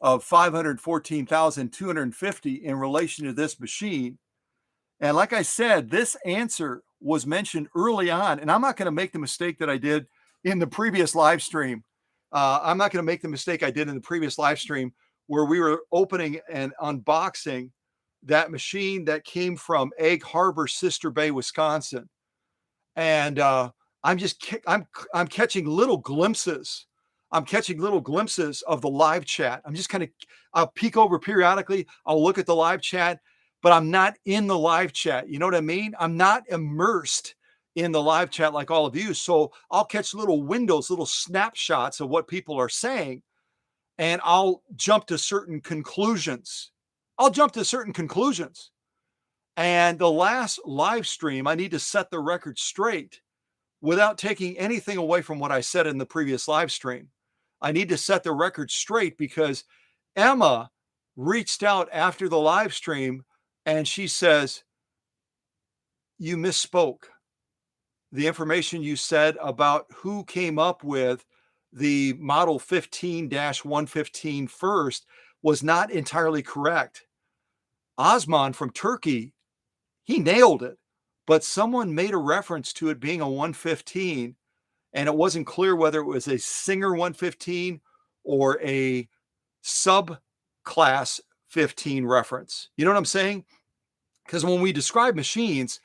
of 514,250 in relation to this machine. And like I said, this answer was mentioned early on, and I'm not going to make the mistake that I did in the previous live stream. I'm not going to make the mistake I did in the previous live stream where we were opening and unboxing that machine that came from Egg Harbor, Sister Bay, Wisconsin. And I'm catching little glimpses. I'm catching little glimpses of the live chat. I'm just kind of I'll peek over periodically. I'll look at the live chat, but I'm not in the live chat. You know what I mean? I'm not immersed in the live chat like all of you. So I'll catch little windows, little snapshots of what people are saying, and I'll jump to certain conclusions. I'll jump to certain conclusions. And the last live stream, I need to set the record straight without taking anything away from what I said in the previous live stream. I need to set the record straight because Emma reached out after the live stream and she says, "You misspoke. The information you said about who came up with the Model 15-115 first was not entirely correct. Osman from Turkey, he nailed it, but someone made a reference to it being a 115, and it wasn't clear whether it was a Singer 115 or a subclass 15 reference. You know what I'm saying? Because when we describe machines,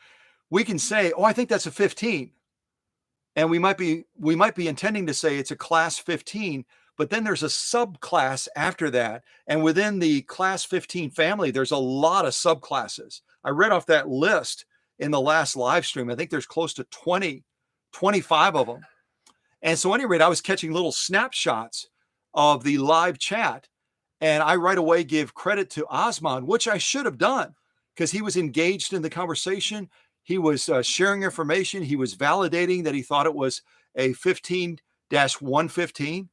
we can say, "Oh, I think that's a 15." And we might be intending to say it's a class 15, but then there's a subclass after that. And within the class 15 family, there's a lot of subclasses. I read off that list in the last live stream. I think there's close to 20, 25 of them. And so, at any rate, I was catching little snapshots of the live chat. And I right away give credit to Osman, which I should have done because he was engaged in the conversation. He was sharing information. He was validating that he thought it was a 15-115.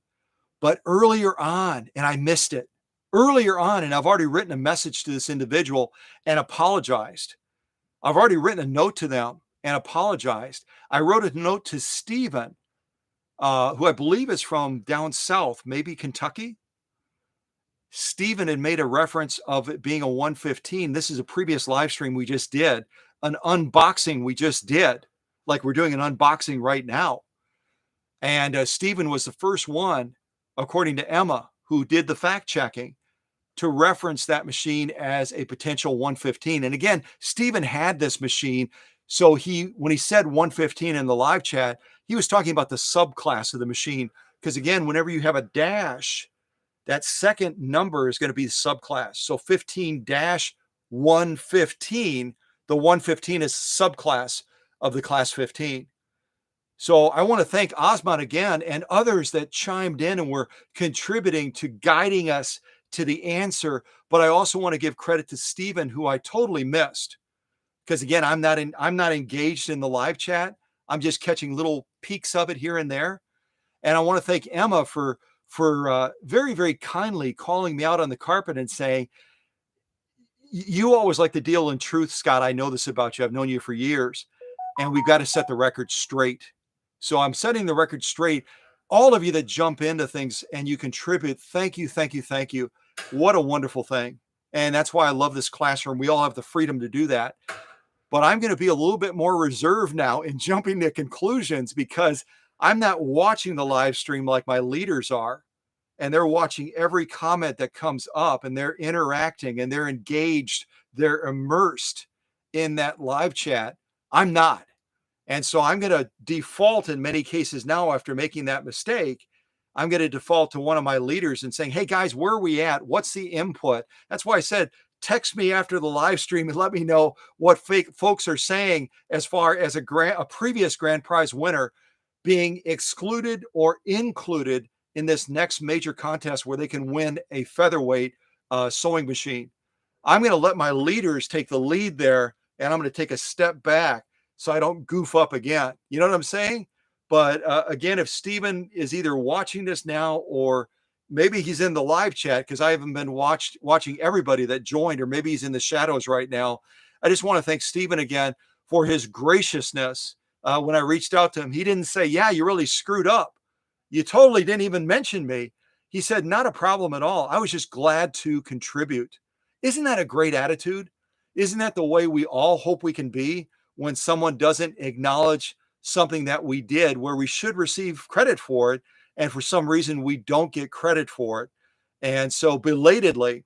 But earlier on, and I missed it, earlier on, and I've already written a message to this individual and apologized. I've already written a note to them and apologized. I wrote a note to Stephen, who I believe is from down south, maybe Kentucky. Stephen had made a reference of it being a 115. This is a previous live stream we just did, an unboxing we just did, like we're doing an unboxing right now. And Stephen was the first one, according to Emma, who did the fact checking, to reference that machine as a potential 115. And again, Stephen had this machine. So when he said 115 in the live chat, he was talking about the subclass of the machine. Because again, whenever you have a dash, that second number is going to be the subclass. So 15-115, the 115 is subclass of the class 15. So I want to thank Osman again and others that chimed in and were contributing to guiding us to the answer. But I also want to give credit to Stephen, who I totally missed. Because again, I'm not engaged in the live chat. I'm just catching little peeks of it here and there. And I want to thank Emma for very, very kindly calling me out on the carpet and saying, "You always like to deal in truth, Scott. I know this about you. I've known you for years, and we've got to set the record straight." So I'm setting the record straight. All of you that jump into things and you contribute, thank you, thank you, thank you. What a wonderful thing. And that's why I love this classroom. We all have the freedom to do that. But I'm going to be a little bit more reserved now in jumping to conclusions because I'm not watching the live stream like my leaders are. And they're watching every comment that comes up and they're interacting and they're engaged. They're immersed in that live chat. I'm not. And so I'm going to default in many cases now after making that mistake. I'm going to default to one of my leaders and saying, "Hey guys, where are we at? What's the input?" That's why I said, text me after the live stream and let me know what folks are saying as far as a previous grand prize winner being excluded or included in this next major contest where they can win a featherweight sewing machine. I'm going to let my leaders take the lead there, and I'm going to take a step back so I don't goof up again. You know what I'm saying? But again, if Stephen is either watching this now or maybe he's in the live chat because I haven't been watching everybody that joined, or maybe he's in the shadows right now. I just want to thank Stephen again for his graciousness. When I reached out to him, he didn't say, "Yeah, you really screwed up. You totally didn't even mention me." He said, "Not a problem at all. I was just glad to contribute." Isn't that a great attitude? Isn't that the way we all hope we can be when someone doesn't acknowledge something that we did where we should receive credit for it, and for some reason we don't get credit for it? And so belatedly,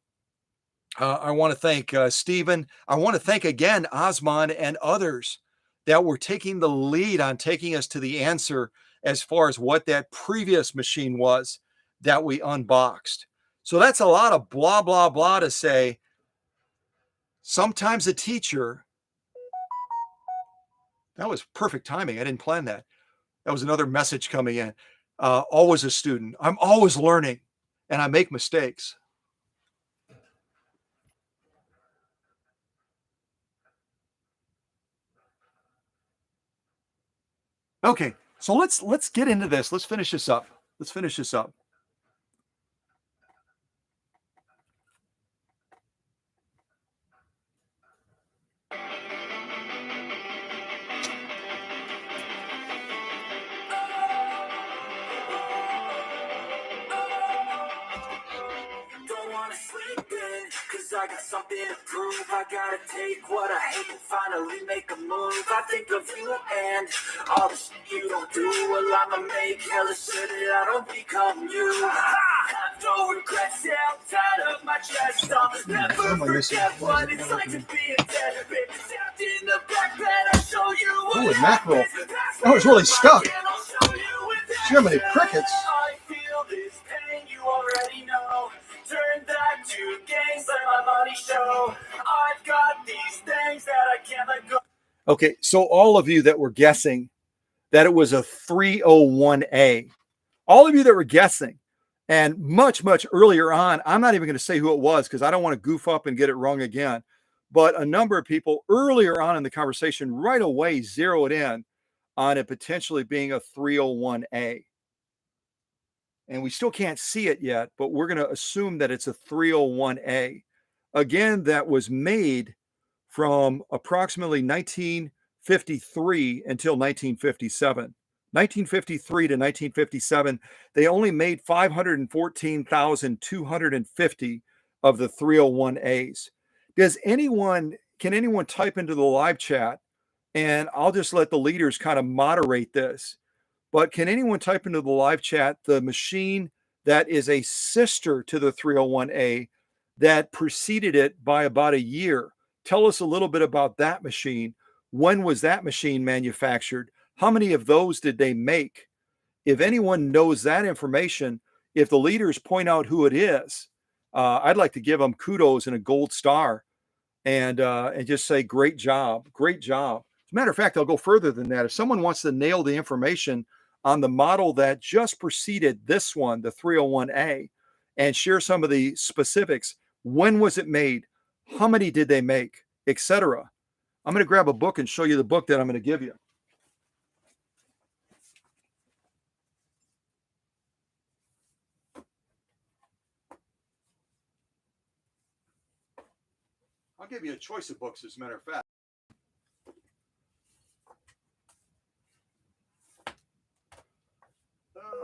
I want to thank Stephen. I want to thank again Osman and others that were taking the lead on taking us to the answer as far as what that previous machine was that we unboxed. So that's a lot of blah, blah, blah to say. Sometimes a teacher, that was perfect timing. I didn't plan that. That was another message coming in. Always a student. I'm always learning and I make mistakes. Okay, so let's get into this. Let's finish this up. Let's finish this up. I got something to prove. I gotta take what I hate and finally make a move. I think of you and all the shit you don't do. Well, I'ma make hella sure that I don't become you. Have no regrets outside of my chest. I'll never forget what it's like to be a dead bitch. Stabbed in the back bed, I'll show you what
Holy mackerel. That was really stuck. Too many crickets.
I feel this pain, you already know. Turn that to gains, let my money show. I've got these things that I can't let go. Okay, so all of you that were guessing that it was a 301A, all of you that were guessing, and much, much earlier on, I'm not even going to say who it was because I don't want to goof up and get it wrong again. But a number of people earlier on in the conversation right away zeroed in on it potentially being a 301A. And we still can't see it yet, but we're going to assume that it's a 301A. Again, that was made from approximately 1953 until 1957. 1953 to 1957, they only made 514,250 of the 301As. Can anyone type into the live chat? And I'll just let the leaders kind of moderate this. But can anyone type into the live chat the machine that is a sister to the 301A that preceded it by about a year? Tell us a little bit about that machine. When was that machine manufactured? How many of those did they make? If anyone knows that information, if the leaders point out who it is, I'd like to give them kudos and a gold star and just say, great job, great job. As a matter of fact, I'll go further than that. If someone wants to nail the information on the model that just preceded this one, the 301A, and share some of the specifics, when was it made? How many did they make, etc. I'm going to grab a book and show you the book that I'm going to give you. I'll give you a choice of books, as a matter of fact.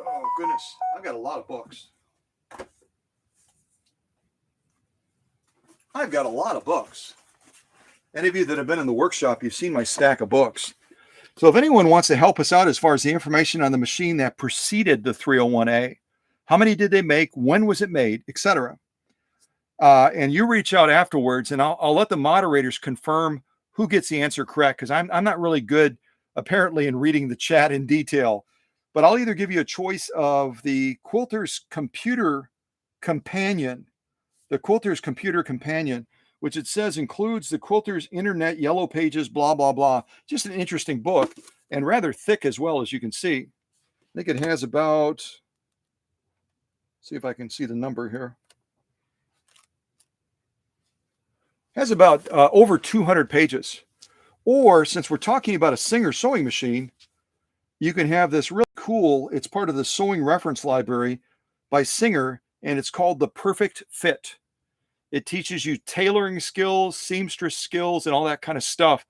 Oh, goodness. I've got a lot of books. I've got a lot of books. Any of you that have been in the workshop, you've seen my stack of books. So if anyone wants to help us out as far as the information on the machine that preceded the 301A, how many did they make, when was it made, etc. And you reach out afterwards, and I'll let the moderators confirm who gets the answer correct, because I'm not really good, apparently, in reading the chat in detail. But I'll either give you a choice of the Quilter's Computer Companion, which it says includes the Quilter's Internet Yellow Pages, blah, blah, blah. Just an interesting book and rather thick as well, as you can see. I think it has about, see if I can see the number here. Has about over 200 pages. Or since we're talking about a Singer sewing machine, you can have this really cool, it's part of the Sewing Reference Library by Singer, and it's called The Perfect Fit. It teaches you tailoring skills, seamstress skills, and all that kind of stuff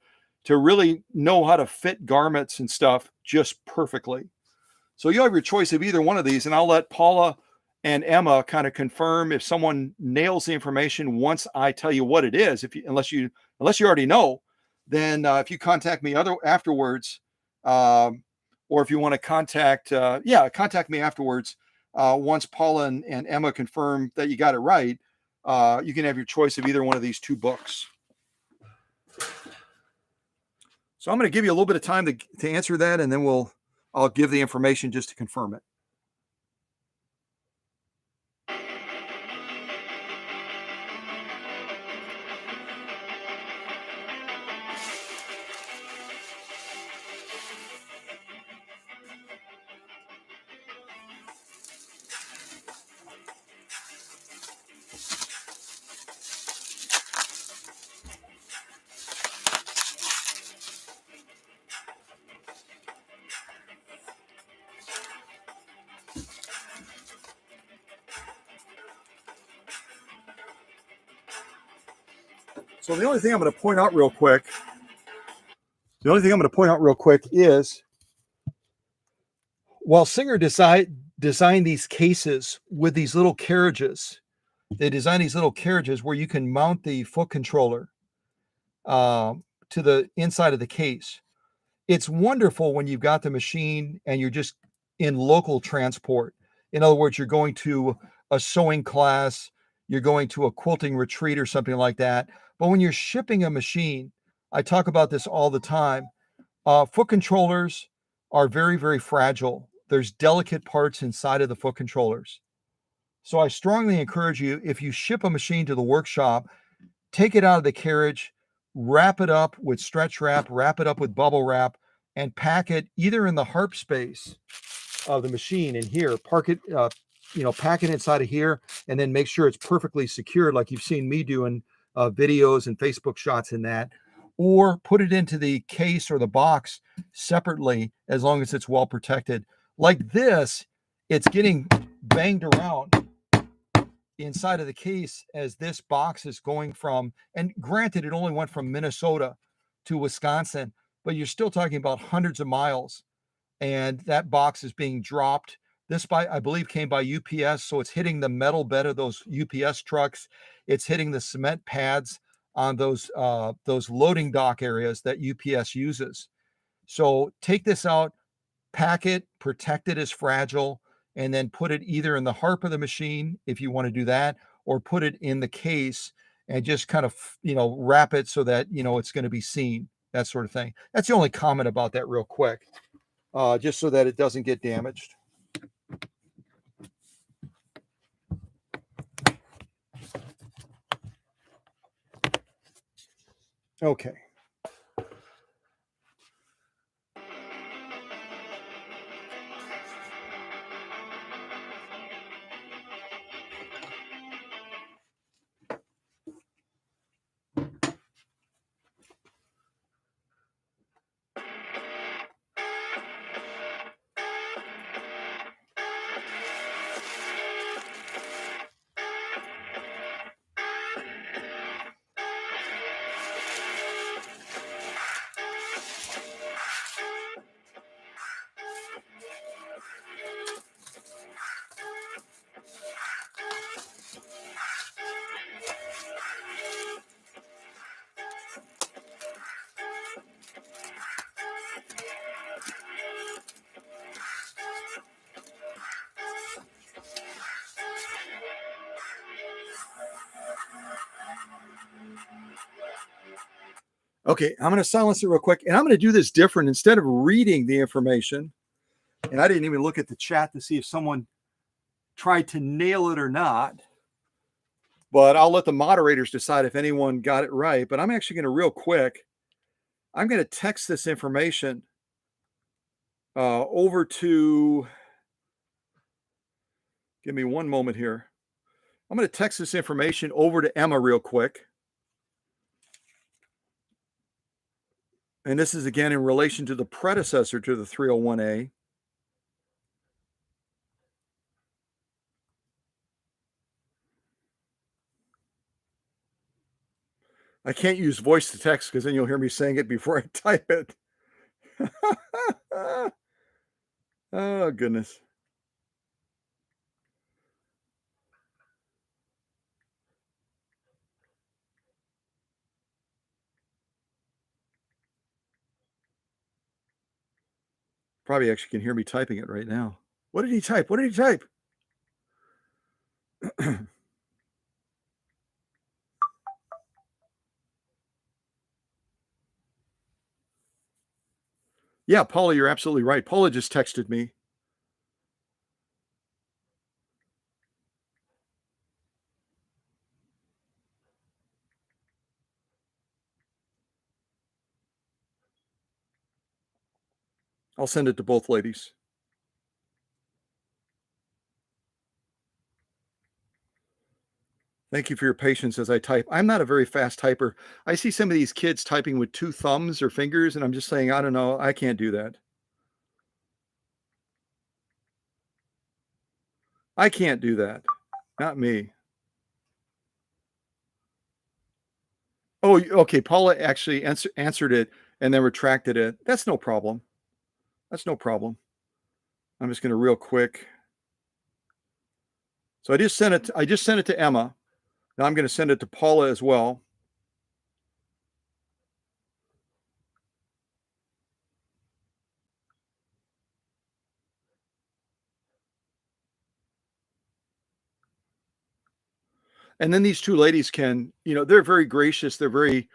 to really know how to fit garments and stuff just perfectly. So you have your choice of either one of these, and I'll let Paula and Emma kind of confirm if someone nails the information once I tell you what it is. Unless you already know, then if you contact me afterwards, or if you want to contact me afterwards. Once Paula and Emma confirm that you got it right, you can have your choice of either one of these two books. So I'm going to give you a little bit of time to answer that, and then I'll give the information just to confirm it. So the only thing I'm going to point out real quick is, while Singer designed these cases with these little carriages, they designed these little carriages where you can mount the foot controller to the inside of the case. It's wonderful when you've got the machine and you're just in local transport. In other words, you're going to a sewing class, you're going to a quilting retreat or something like that. But when you're shipping a machine, I talk about this all the time. Foot controllers are very, very fragile. There's delicate parts inside of the foot controllers. So I strongly encourage you, if you ship a machine to the workshop, take it out of the carriage, wrap it up with stretch wrap, wrap it up with bubble wrap, and pack it either in the harp space of the machine in here, pack it inside of here, and then make sure it's perfectly secured, like you've seen me doing videos and Facebook shots in that, or put it into the case or the box separately, as long as it's well protected. Like this, it's getting banged around inside of the case as this box is going from, and granted, it only went from Minnesota to Wisconsin, but you're still talking about hundreds of miles, and that box is being dropped. This, I believe, came by UPS, so it's hitting the metal bed of those UPS trucks. It's hitting the cement pads on those loading dock areas that UPS uses. So take this out, pack it, protect it as fragile, and then put it either in the harp of the machine if you want to do that, or put it in the case and just kind of, wrap it so that, it's going to be seen, that sort of thing. That's the only comment about that real quick, just so that it doesn't get damaged. Okay. Okay, I'm going to silence it real quick, and I'm going to do this different. Instead of reading the information, and I didn't even look at the chat to see if someone tried to nail it or not, but I'll let the moderators decide if anyone got it right. But I'm actually going to, real quick, I'm going to text this information over to, give me one moment here. I'm going to text this information over to Emma real quick. And this is, again, in relation to the predecessor to the 301A. I can't use voice to text because then you'll hear me saying it before I type it. Oh, goodness. Probably actually can hear me typing it right now. What did he type? What did he type? Yeah, Paula, you're absolutely right. Paula just texted me. I'll send it to both ladies. Thank you for your patience as I type. I'm not a very fast typer. I see some of these kids typing with 2 thumbs or fingers, and I'm just saying, I don't know, I can't do that. I can't do that. Not me. Oh, okay, Paula actually answered it and then retracted it. That's no problem. That's no problem. I'm just gonna real quick. So I just sent it to Emma. Now I'm gonna send it to Paula as well. And then these 2 ladies can, they're very gracious, they're very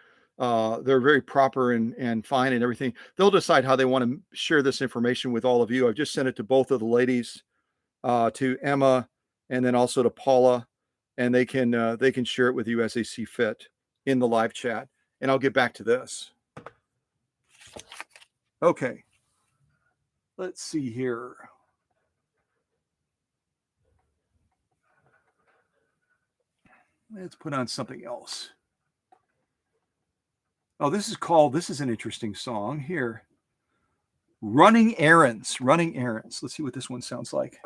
proper and fine and everything. They'll decide how they wanna share this information with all of you. I've just sent it to both of the ladies, to Emma, and then also to Paula, and they can share it with you as they see fit in the live chat, and I'll get back to this. Okay. Let's see here. Let's put on something else. Oh, this is an interesting song here. Running Errands. Running Errands. Let's see what this one sounds like.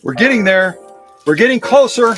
We're getting there. We're getting closer.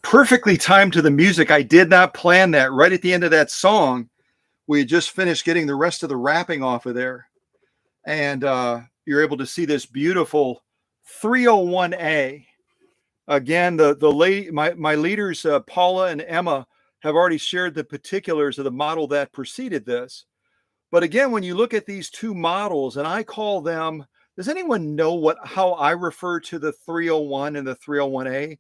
Perfectly timed to the music. I did not plan that. Right at the end of that song, we had just finished getting the rest of the wrapping off of there. And you're able to see this beautiful 301A. Again, my leaders, Paula and Emma, have already shared the particulars of the model that preceded this. But again, when you look at these two models, and I call them, does anyone know how I refer to the 301 and the 301A?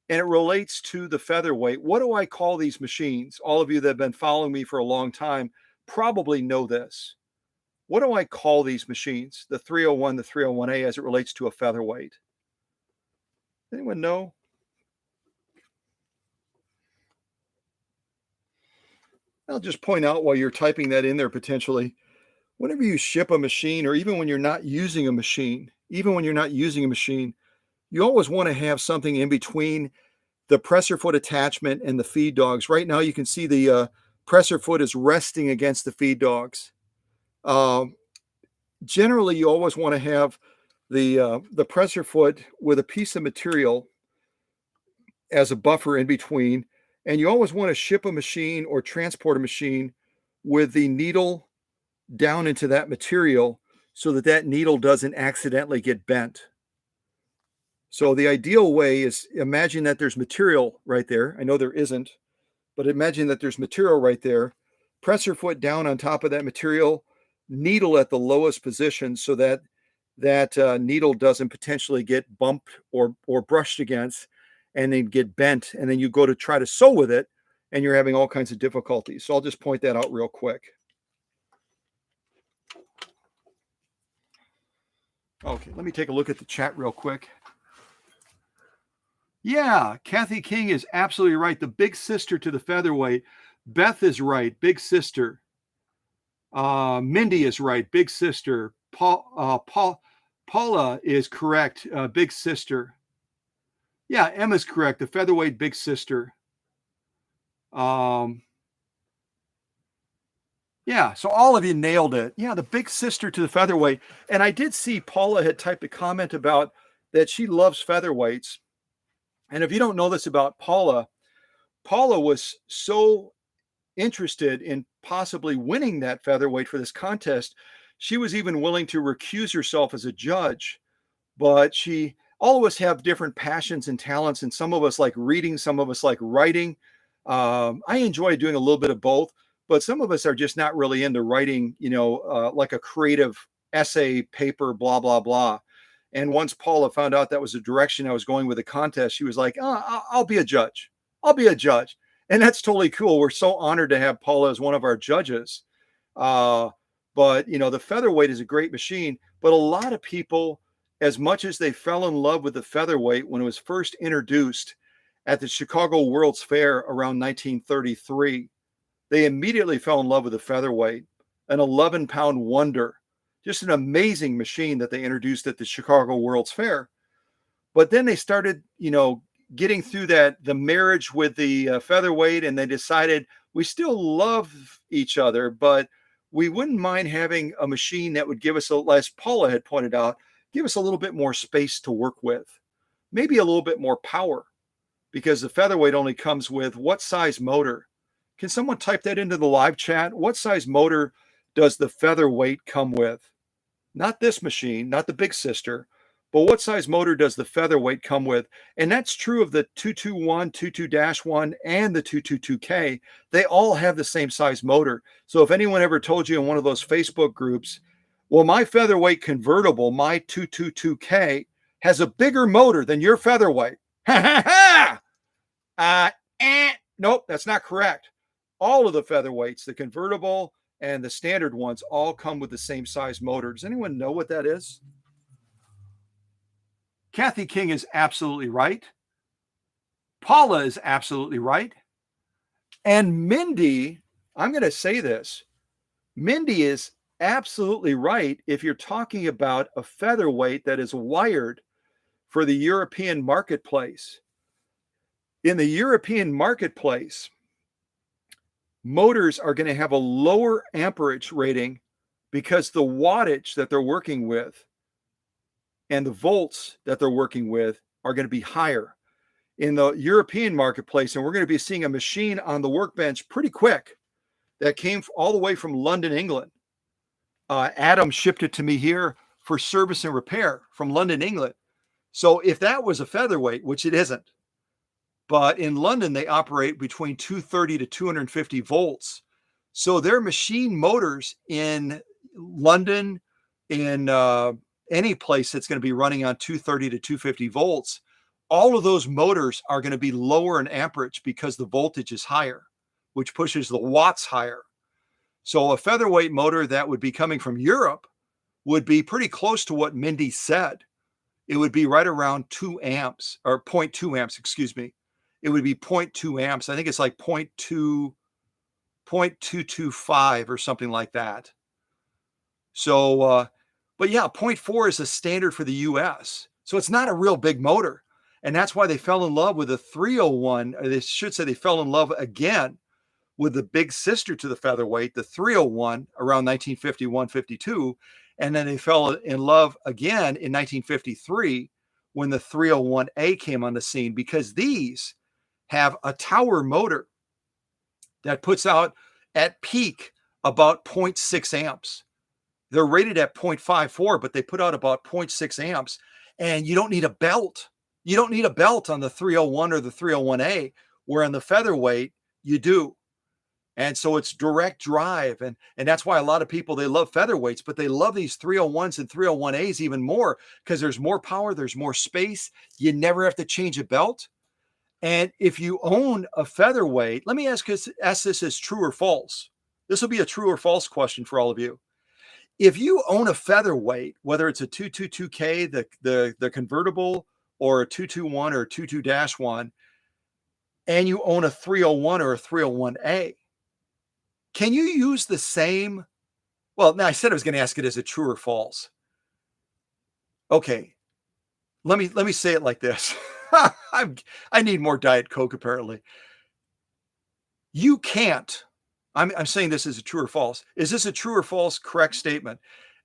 And it relates to the featherweight. What do I call these machines? All of you that have been following me for a long time probably know this. What do I call these machines? The 301, the 301A, as it relates to a featherweight. Anyone know? I'll just point out while you're typing that in there potentially, whenever you ship a machine, or even when you're not using a machine, you always want to have something in between the presser foot attachment and the feed dogs. Right now you can see the presser foot is resting against the feed dogs. Generally, you always want to have the presser foot with a piece of material as a buffer in between. And you always want to ship a machine or transport a machine with the needle down into that material so that that needle doesn't accidentally get bent. So the ideal way is, imagine that there's material right there. I know there isn't, but imagine that there's material right there. Presser foot down on top of that material, needle at the lowest position so that that needle doesn't potentially get bumped or brushed against and then get bent. And then you go to try to sew with it and you're having all kinds of difficulties. So I'll just point that out real quick. Okay, let me take a look at the chat real quick. Yeah, Kathy King is absolutely right. The big sister to the featherweight. Beth is right. Big sister. Mindy is right. Big sister. Paula is correct. Big sister. Yeah, Emma's correct. The featherweight big sister. Yeah, so all of you nailed it. Yeah, the big sister to the featherweight. And I did see Paula had typed a comment about that she loves featherweights. And if you don't know this about Paula, Paula was so interested in possibly winning that featherweight for this contest, she was even willing to recuse herself as a judge. But all of us have different passions and talents, and some of us like reading, some of us like writing. I enjoy doing a little bit of both, but some of us are just not really into writing, like a creative essay, paper, blah, blah, blah. And once Paula found out that was the direction I was going with the contest, she was like, I'll be a judge. I'll be a judge. And that's totally cool. We're so honored to have Paula as one of our judges. But, the featherweight is a great machine. But a lot of people, as much as they fell in love with the featherweight when it was first introduced at the Chicago World's Fair around 1933, they immediately fell in love with the featherweight, an 11-pound wonder. Just an amazing machine that they introduced at the Chicago World's Fair. But then they started, getting through the marriage with the featherweight, and they decided we still love each other, but we wouldn't mind having a machine that would give us, as Paula had pointed out, give us a little bit more space to work with, maybe a little bit more power, because the featherweight only comes with what size motor? Can someone type that into the live chat? What size motor does the featherweight come with? Not this machine, not the big sister, but what size motor does the featherweight come with? And that's true of the 221, 22-1, and the 222K. They all have the same size motor. So if anyone ever told you in one of those Facebook groups, well, my featherweight convertible, my 222K, has a bigger motor than your featherweight. Ha ha ha! Nope, that's not correct. All of the featherweights, the convertible and the standard ones, all come with the same size motor. Does anyone know what that is? Kathy King is absolutely right. Paula is absolutely right. And Mindy, I'm going to say this, Mindy is absolutely right if you're talking about a featherweight that is wired for the European marketplace. In the European marketplace, motors are going to have a lower amperage rating because the wattage that they're working with and the volts that they're working with are going to be higher in the European marketplace. And we're going to be seeing a machine on the workbench pretty quick that came all the way from London, England. Adam shipped it to me here for service and repair from London, England. So if that was a featherweight, which it isn't, but in London, they operate between 230 to 250 volts. So their machine motors in London, in any place that's going to be running on 230 to 250 volts, all of those motors are going to be lower in amperage because the voltage is higher, which pushes the watts higher. So a featherweight motor that would be coming from Europe would be pretty close to what Mindy said. It would be right around 2 amps or 0.2 amps, excuse me. It would be 0.2 amps. I think it's like 0.225 or something like that. So, but yeah, 0.4 is a standard for the US. So it's not a real big motor. And that's why they fell in love with the 301. Or they should say they fell in love again with the big sister to the featherweight, the 301, around 1951, 52. And then they fell in love again in 1953 when the 301A came on the scene, because these have a tower motor that puts out at peak about 0.6 amps. They're rated at 0.54, but they put out about 0.6 amps. And you don't need a belt. You don't need a belt on the 301 or the 301A, where on the featherweight, you do. And so it's direct drive. And that's why a lot of people, they love featherweights, but they love these 301s and 301As even more because there's more power, there's more space. You never have to change a belt. And if you own a featherweight, let me ask this as true or false. This will be a true or false question for all of you. If you own a featherweight, whether it's a 222K, the convertible, or a 221 or a 22-1, and you own a 301 or a 301A, can you use the same? Well, now I said I was going to ask it as a true or false. Okay, let me say it like this. I need more Diet Coke, apparently. You can't. I'm saying this as a true or false. Is this a true or false correct statement?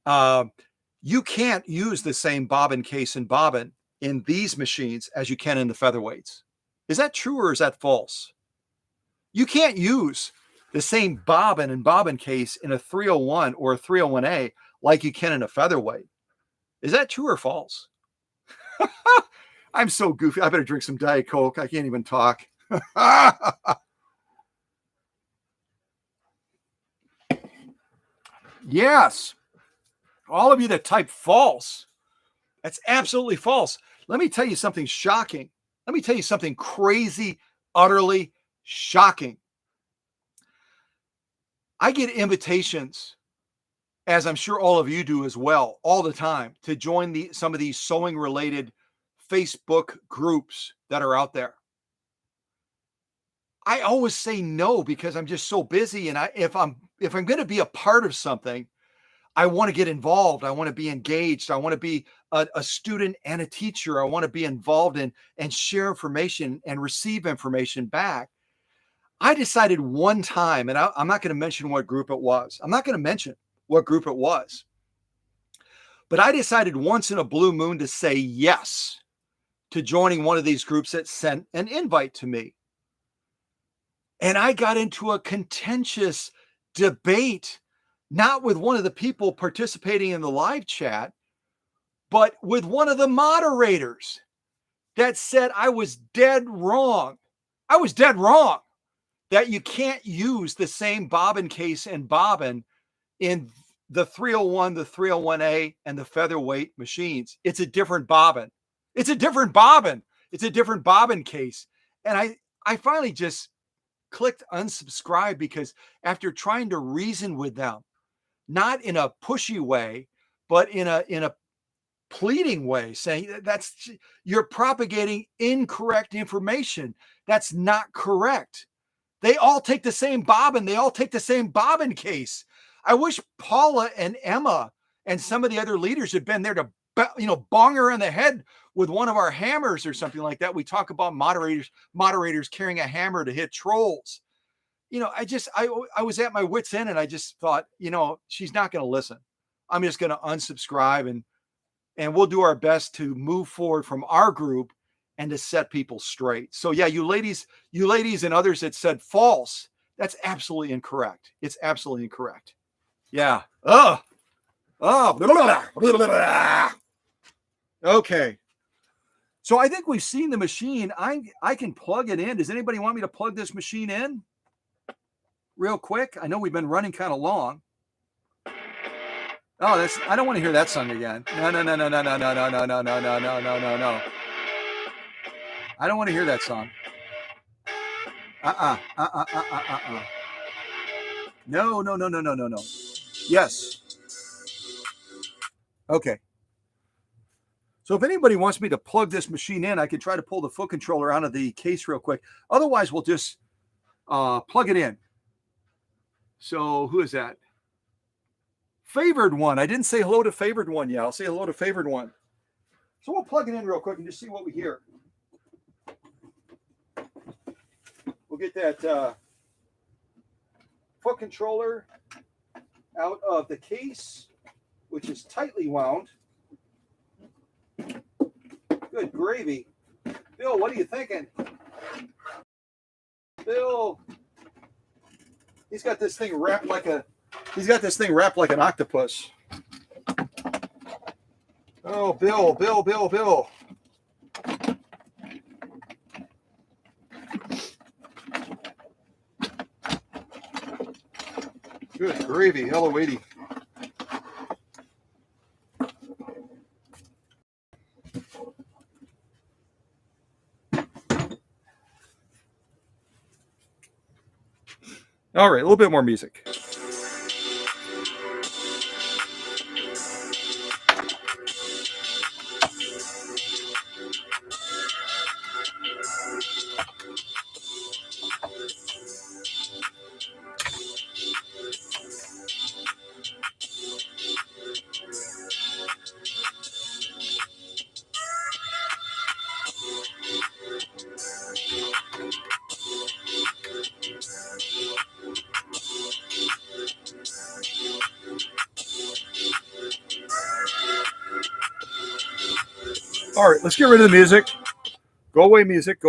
You can't use the same bobbin case and bobbin in these machines as you can in the featherweights. Is that true or is that false? You can't use the same bobbin and bobbin case in a 301 or a 301A like you can in a featherweight. Is that true or false? I'm so goofy. I better drink some Diet Coke. I can't even talk. Yes. All of you that type false, that's absolutely false. Let me tell you something shocking. Let me tell you something crazy, utterly shocking. I get invitations, as I'm sure all of you do as well, all the time, to join some of these sewing related Facebook groups that are out there. I always say no because I'm just so busy. And if I'm going to be a part of something, I want to get involved. I want to be engaged. I want to be a student and a teacher. I want to be involved in and share information and receive information back. I decided one time, and I'm not going to mention what group it was. I'm not going to mention what group it was. But I decided once in a blue moon to say yes to joining one of these groups that sent an invite to me. And I got into a contentious debate, not with one of the people participating in the live chat, but with one of the moderators that said I was dead wrong. I was dead wrong that you can't use the same bobbin case and bobbin in the 301, the 301A, and the featherweight machines. It's a different bobbin. It's a different bobbin. It's a different bobbin case. And I finally just clicked unsubscribe because after trying to reason with them, not in a pushy way, but in a pleading way, saying you're propagating incorrect information. That's not correct. They all take the same bobbin. They all take the same bobbin case. I wish Paula and Emma and some of the other leaders had been there to, bong her in the head with one of our hammers or something like that. We talk about moderators carrying a hammer to hit trolls. I was at my wit's end, and I just thought, she's not going to listen. I'm just going to unsubscribe, and we'll do our best to move forward from our group and to set people straight. So yeah, you ladies and others that said false, that's absolutely incorrect. It's absolutely incorrect. Yeah. Okay. So I think we've seen the machine. I can plug it in. Does anybody want me to plug this machine in real quick? I know we've been running kind of long. Oh, I don't want to hear that song again. No. I don't want to hear that song. No. Yes. Okay. So if anybody wants me to plug this machine in, I could try to pull the foot controller out of the case real quick. Otherwise, we'll just plug it in. So who is that? Favored one. I didn't say hello to favored one yet. I'll say hello to favored one. So we'll plug it in real quick and just see what we hear. We'll get that foot controller out of the case, which is tightly wound. Good gravy. Bill, what are you thinking? Bill, he's got this thing wrapped like an octopus. Oh, Bill. Good gravy. Hello, Wadey. All right, a little bit more music. All right, let's get rid of the music. Go away, music.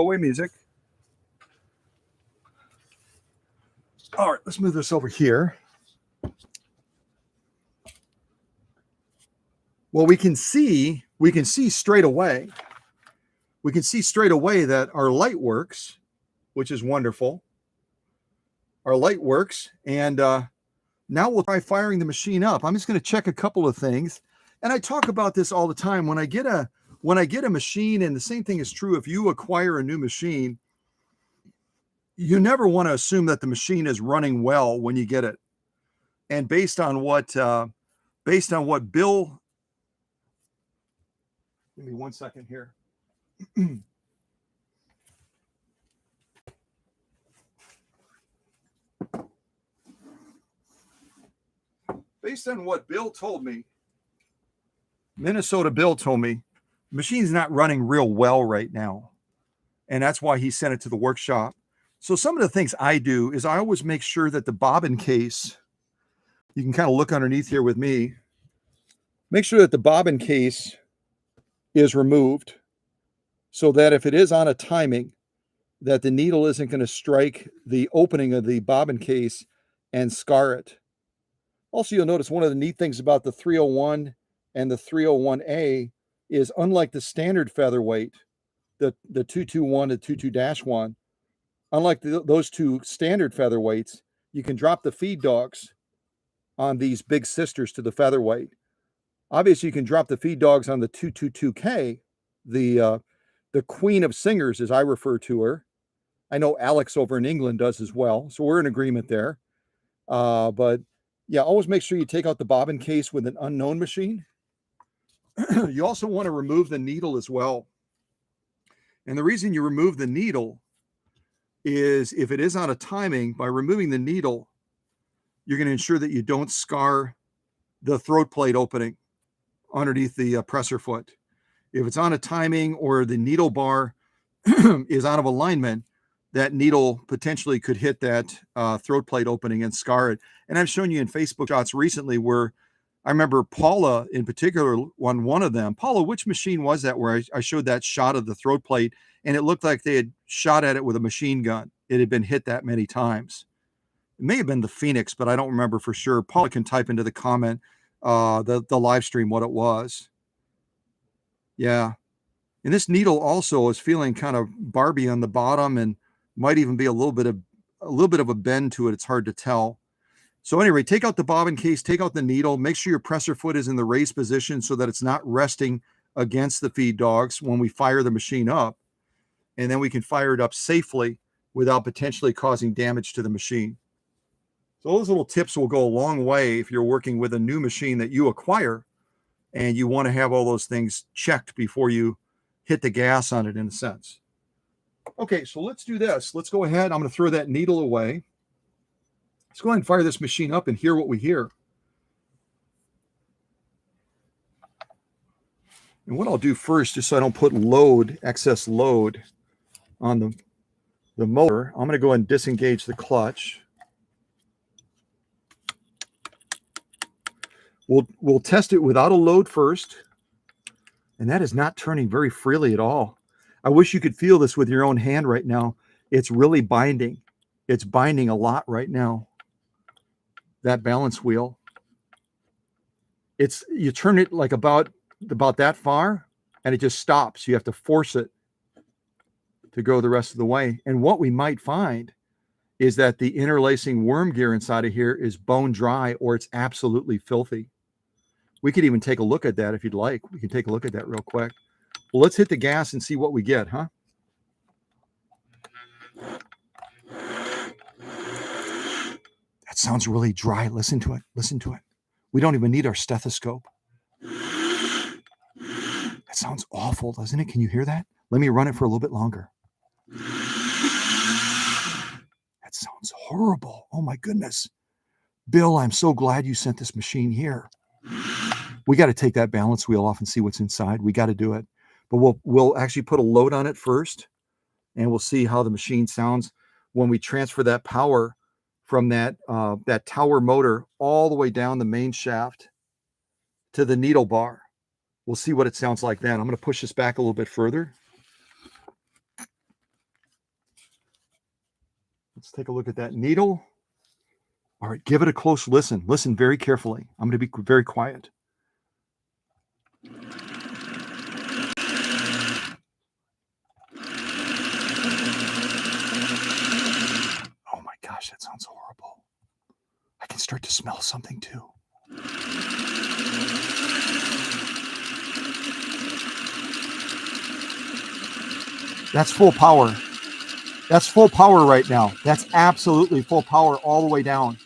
All right, let's move this over here. Well, we can see straight away. We can see straight away that our light works, which is wonderful. Our light works, and now we'll try firing the machine up. I'm just going to check a couple of things, and I talk about this all the time. When I get a machine, and the same thing is true if you acquire a new machine, you never want to assume that the machine is running well when you get it. And based on what Bill, give me 1 second here. Based on what Bill told me, Minnesota Bill told me, the machine's not running real well right now. And that's why he sent it to the workshop. So some of the things I do is I always make sure that the bobbin case, you can kind of look underneath here with me, make sure that the bobbin case is removed so that if it is on a timing, that the needle isn't going to strike the opening of the bobbin case and scar it. Also, you'll notice one of the neat things about the 301 and the 301A is, unlike the standard featherweight, the 221 and 22-1, unlike those two standard featherweights, you can drop the feed dogs on these big sisters to the featherweight. Obviously, you can drop the feed dogs on the 222K, the queen of singers, as I refer to her. I know Alex over in England does as well, so we're in agreement there. But yeah, always make sure you take out the bobbin case with an unknown machine. You also want to remove the needle as well. And the reason you remove the needle is if it is on a timing, by removing the needle, you're going to ensure that you don't scar the throat plate opening underneath the presser foot. If it's on a timing or the needle bar is out of alignment, that needle potentially could hit that throat plate opening and scar it. And I've shown you in Facebook shots recently where I remember Paula in particular on one of them. Paula, which machine was that where I showed that shot of the throat plate and it looked like they had shot at it with a machine gun? It had been hit that many times. It may have been the Phoenix, but I don't remember for sure. Paula can type into the comment the live stream what it was. Yeah. And this needle also is feeling kind of Barbie on the bottom and might even be a little bit of a bend to it. It's hard to tell. So anyway, take out the bobbin case, take out the needle, make sure your presser foot is in the raised position so that it's not resting against the feed dogs when we fire the machine up. And then we can fire it up safely without potentially causing damage to the machine. So those little tips will go a long way if you're working with a new machine that you acquire and you want to have all those things checked before you hit the gas on it in a sense. Okay, so let's do this. Let's go ahead. I'm going to throw that needle away. Let's go ahead and fire this machine up and hear what we hear. And what I'll do first, just so I don't put excess load on the motor, I'm going to go ahead and disengage the clutch. We'll test it without a load first. And that is not turning very freely at all. I wish you could feel this with your own hand right now. It's really binding. It's binding a lot right now. That balance wheel. You turn it like about that far and it just stops. You have to force it to go the rest of the way. And what we might find is that the interlacing worm gear inside of here is bone dry or it's absolutely filthy. We could even take a look at that if you'd like. We can take a look at that real quick. Well, let's hit the gas and see what we get, huh? That sounds really dry. Listen to it. Listen to it. We don't even need our stethoscope. That sounds awful, doesn't it? Can you hear that? Let me run it for a little bit longer. That sounds horrible. Oh my goodness. Bill, I'm so glad you sent this machine here. We got to take that balance wheel off and see what's inside. We got to do it. But we'll actually put a load on it first, and we'll see how the machine sounds when we transfer that power from that tower motor all the way down the main shaft to the needle bar. We'll see what it sounds like then. I'm going to push this back a little bit further. Let's take a look at that needle. All right, give it a close listen. Listen very carefully. I'm going to be very quiet. Oh my gosh, that sounds horrible. I can start to smell something too. That's full power. That's full power right now. That's absolutely full power all the way down.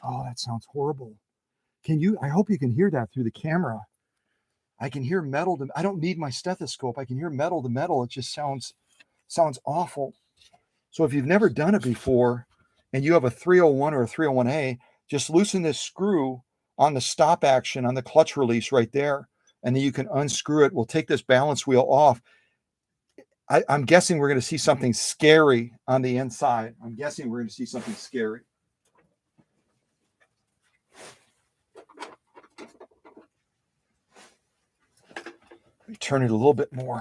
Oh, that sounds horrible. I hope you can hear that through the camera. I can hear metal I don't need my stethoscope. I can hear metal to metal. It just sounds awful. So if you've never done it before and you have a 301 or a 301A, just loosen this screw on the stop action on the clutch release right there. And then you can unscrew it. We'll take this balance wheel off. I'm guessing we're going to see something scary on the inside. I'm guessing we're going to see something scary. Let me turn it a little bit more.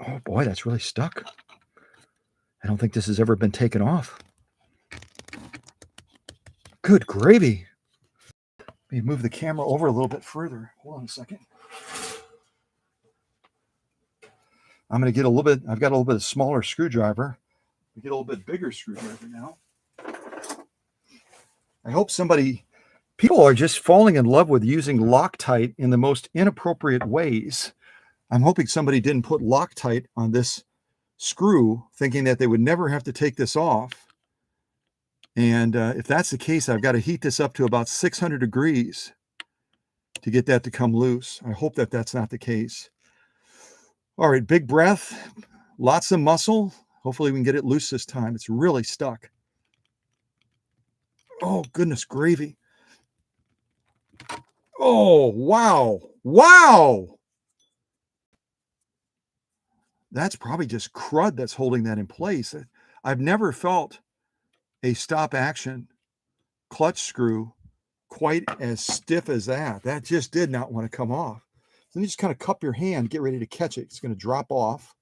Oh boy, that's really stuck. I don't think this has ever been taken off. Good gravy. Let me move the camera over a little bit further. Hold on a second. I'm going to get a little bit, I've got a little bit of smaller screwdriver. We get a little bit bigger screwdriver now. I hope people are just falling in love with using Loctite in the most inappropriate ways.
I'm hoping somebody didn't put Loctite on this screw, thinking that they would never have to take this off. And if that's the case, I've got to heat this up to about 600 degrees to get that to come loose. I hope that that's not the case. All right, big breath, lots of muscle. Hopefully we can get it loose this time. It's really stuck. Oh, goodness gravy. Oh, wow. Wow. That's probably just crud that's holding that in place. I've never felt a stop action clutch screw quite as stiff as that. That just did not want to come off. So you just kind of cup your hand, get ready to catch it. It's going to drop off.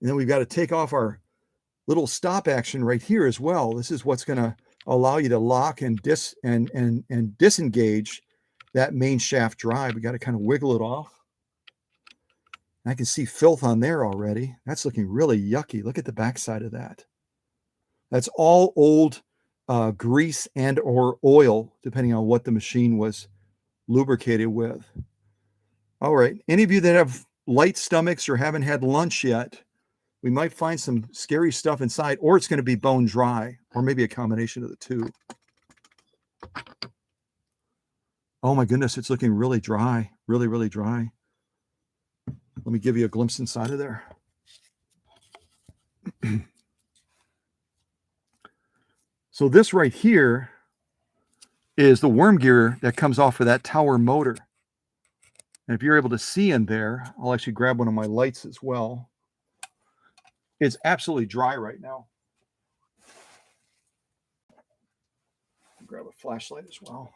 And then we've got to take off our little stop action right here as well. This is what's going to allow you to lock and disengage that main shaft drive. We got to kind of wiggle it off. I can see filth on there already. That's looking really yucky. Look at the backside of that. That's all old grease and or oil, depending on what the machine was lubricated with. All right. Any of you that have light stomachs or haven't had lunch yet, we might find some scary stuff inside, or it's going to be bone dry, or maybe a combination of the two. Oh my goodness, it's looking really dry, really, really dry. Let me give you a glimpse inside of there. So this right here is the worm gear that comes off of that tower motor. And if you're able to see in there, I'll actually grab one of my lights as well. It's absolutely dry right now. Grab a flashlight as well.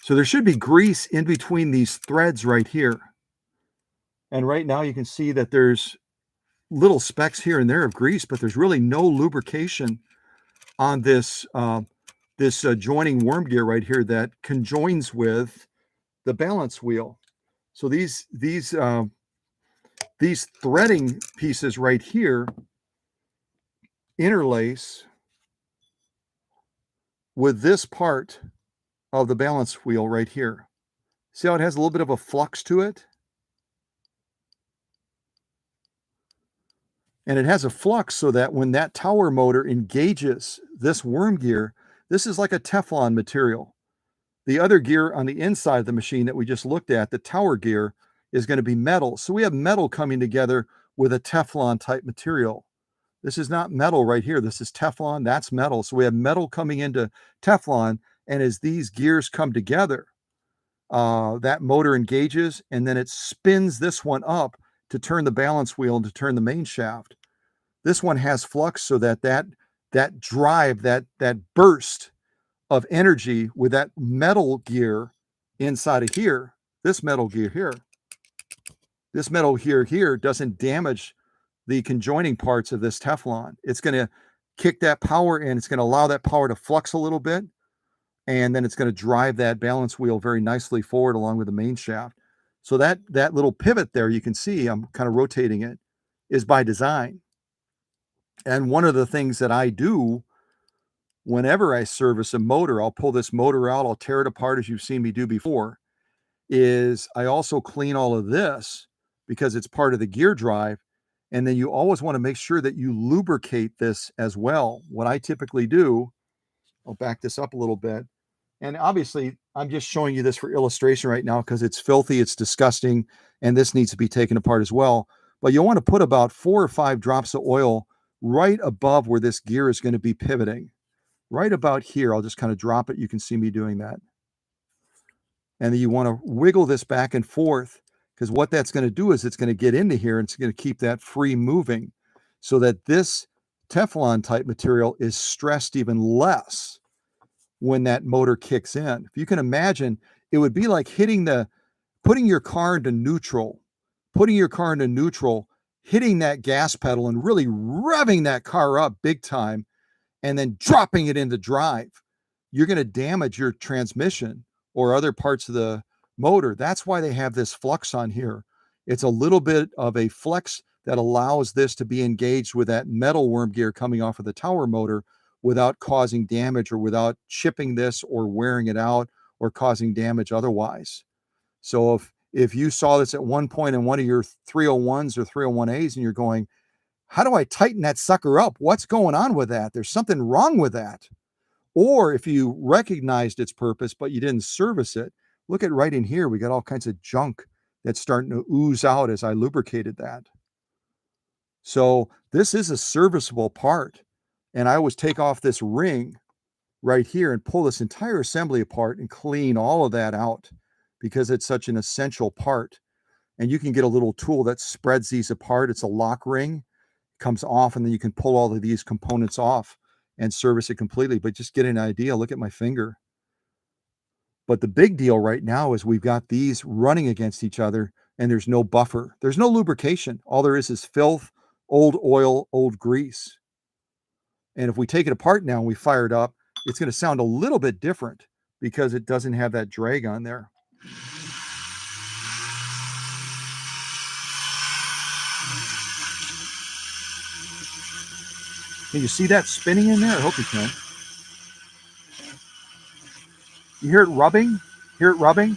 So there should be grease in between these threads right here. And right now you can see that there's little specks here and there of grease, but there's really no lubrication on this joining worm gear right here that conjoins with the balance wheel. So these threading pieces right here interlace with this part of the balance wheel right here. See how it has a little bit of a flux to it? And it has a flux so that when that tower motor engages this worm gear, this is like a Teflon material. The other gear on the inside of the machine that we just looked at, the tower gear, is going to be metal. So we have metal coming together with a Teflon type material. This is not metal right here. This is Teflon. That's metal. So we have metal coming into Teflon. And as these gears come together, that motor engages and then it spins this one up to turn the balance wheel and to turn the main shaft. This one has flux so that drive, that burst of energy with that metal gear inside of here, this metal gear here doesn't damage the conjoining parts of this Teflon. It's going to kick that power in. It's going to allow that power to flux a little bit. And then it's going to drive that balance wheel very nicely forward along with the main shaft. So that little pivot there, you can see, I'm kind of rotating it, is by design. And one of the things that I do whenever I service a motor, I'll pull this motor out, I'll tear it apart as you've seen me do before, is I also clean all of this because it's part of the gear drive. And then you always want to make sure that you lubricate this as well. What I typically do, I'll back this up a little bit. And obviously, I'm just showing you this for illustration right now because it's filthy, it's disgusting, and this needs to be taken apart as well. But you'll want to put about 4 or 5 drops of oil right above where this gear is going to be pivoting. Right about here, I'll just kind of drop it. You can see me doing that. And then you want to wiggle this back and forth because what that's going to do is it's going to get into here and it's going to keep that free moving so that this Teflon type material is stressed even less when that motor kicks in. If you can imagine, it would be like putting your car into neutral, hitting that gas pedal and really revving that car up big time and then dropping it into drive. You're going to damage your transmission or other parts of the motor. That's why they have this flux on here. It's a little bit of a flex that allows this to be engaged with that metal worm gear coming off of the tower motor without causing damage or without chipping this or wearing it out or causing damage otherwise. So if you saw this at one point in one of your 301s or 301As and you're going, how do I tighten that sucker up? What's going on with that? There's something wrong with that. Or if you recognized its purpose, but you didn't service it, look at right in here. We got all kinds of junk that's starting to ooze out as I lubricated that. So this is a serviceable part. And I always take off this ring right here and pull this entire assembly apart and clean all of that out because it's such an essential part. And you can get a little tool that spreads these apart. It's a lock ring, comes off, and then you can pull all of these components off and service it completely. But just get an idea, look at my finger. But the big deal right now is we've got these running against each other and there's no buffer. There's no lubrication. All there is filth, old oil, old grease. And if we take it apart now and we fire it up, it's going to sound a little bit different because it doesn't have that drag on there. Can you see that spinning in there? I hope you can. You hear it rubbing? Hear it rubbing?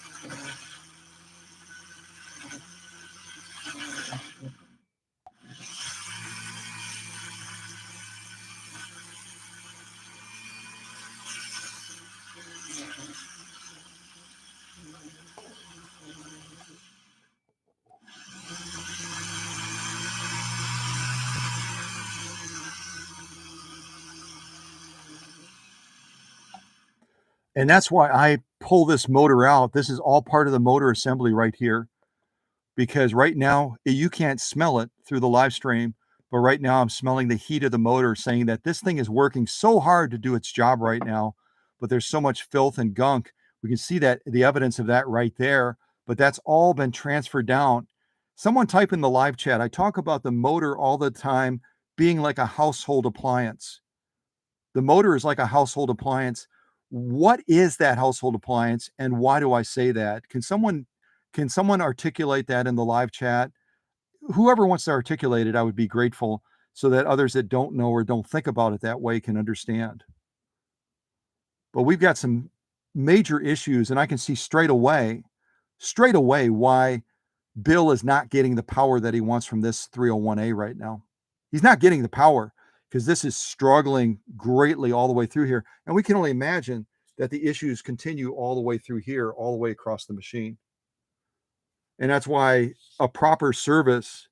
And that's why I pull this motor out. This is all part of the motor assembly right here, because right now you can't smell it through the live stream, but right now I'm smelling the heat of the motor, saying that this thing is working so hard to do its job right now, but there's so much filth and gunk. We can see that the evidence of that right there, but that's all been transferred down. Someone type in the live chat. I talk about the motor all the time being like a household appliance. The motor is like a household appliance. What is that household appliance and why do I say that? Can someone articulate that in the live chat? Whoever wants to articulate it, I would be grateful so that others that don't know or don't think about it that way can understand. But we've got some major issues, and I can see straight away why Bill is not getting the power that he wants from this 301A right now. He's not getting the power because this is struggling greatly all the way through here. And we can only imagine that the issues continue all the way through here, all the way across the machine. And that's why a proper service,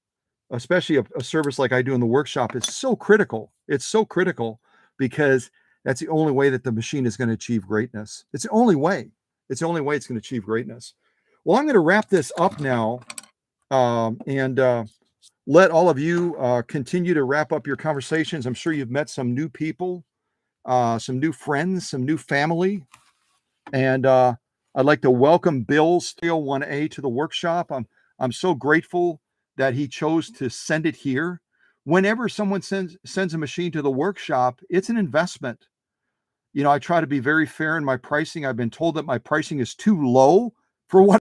especially a service like I do in the workshop, is so critical. It's so critical because that's the only way that the machine is going to achieve greatness. It's the only way. It's the only way it's going to achieve greatness. Well, I'm going to wrap this up now and let all of you continue to wrap up your conversations. I'm sure you've met some new people, some new friends, some new family. And I'd like to welcome Bill's 301A to the workshop. I'm so grateful that he chose to send it here. Whenever someone sends a machine to the workshop, it's an investment. You know, I try to be very fair in my pricing. I've been told that my pricing is too low for what,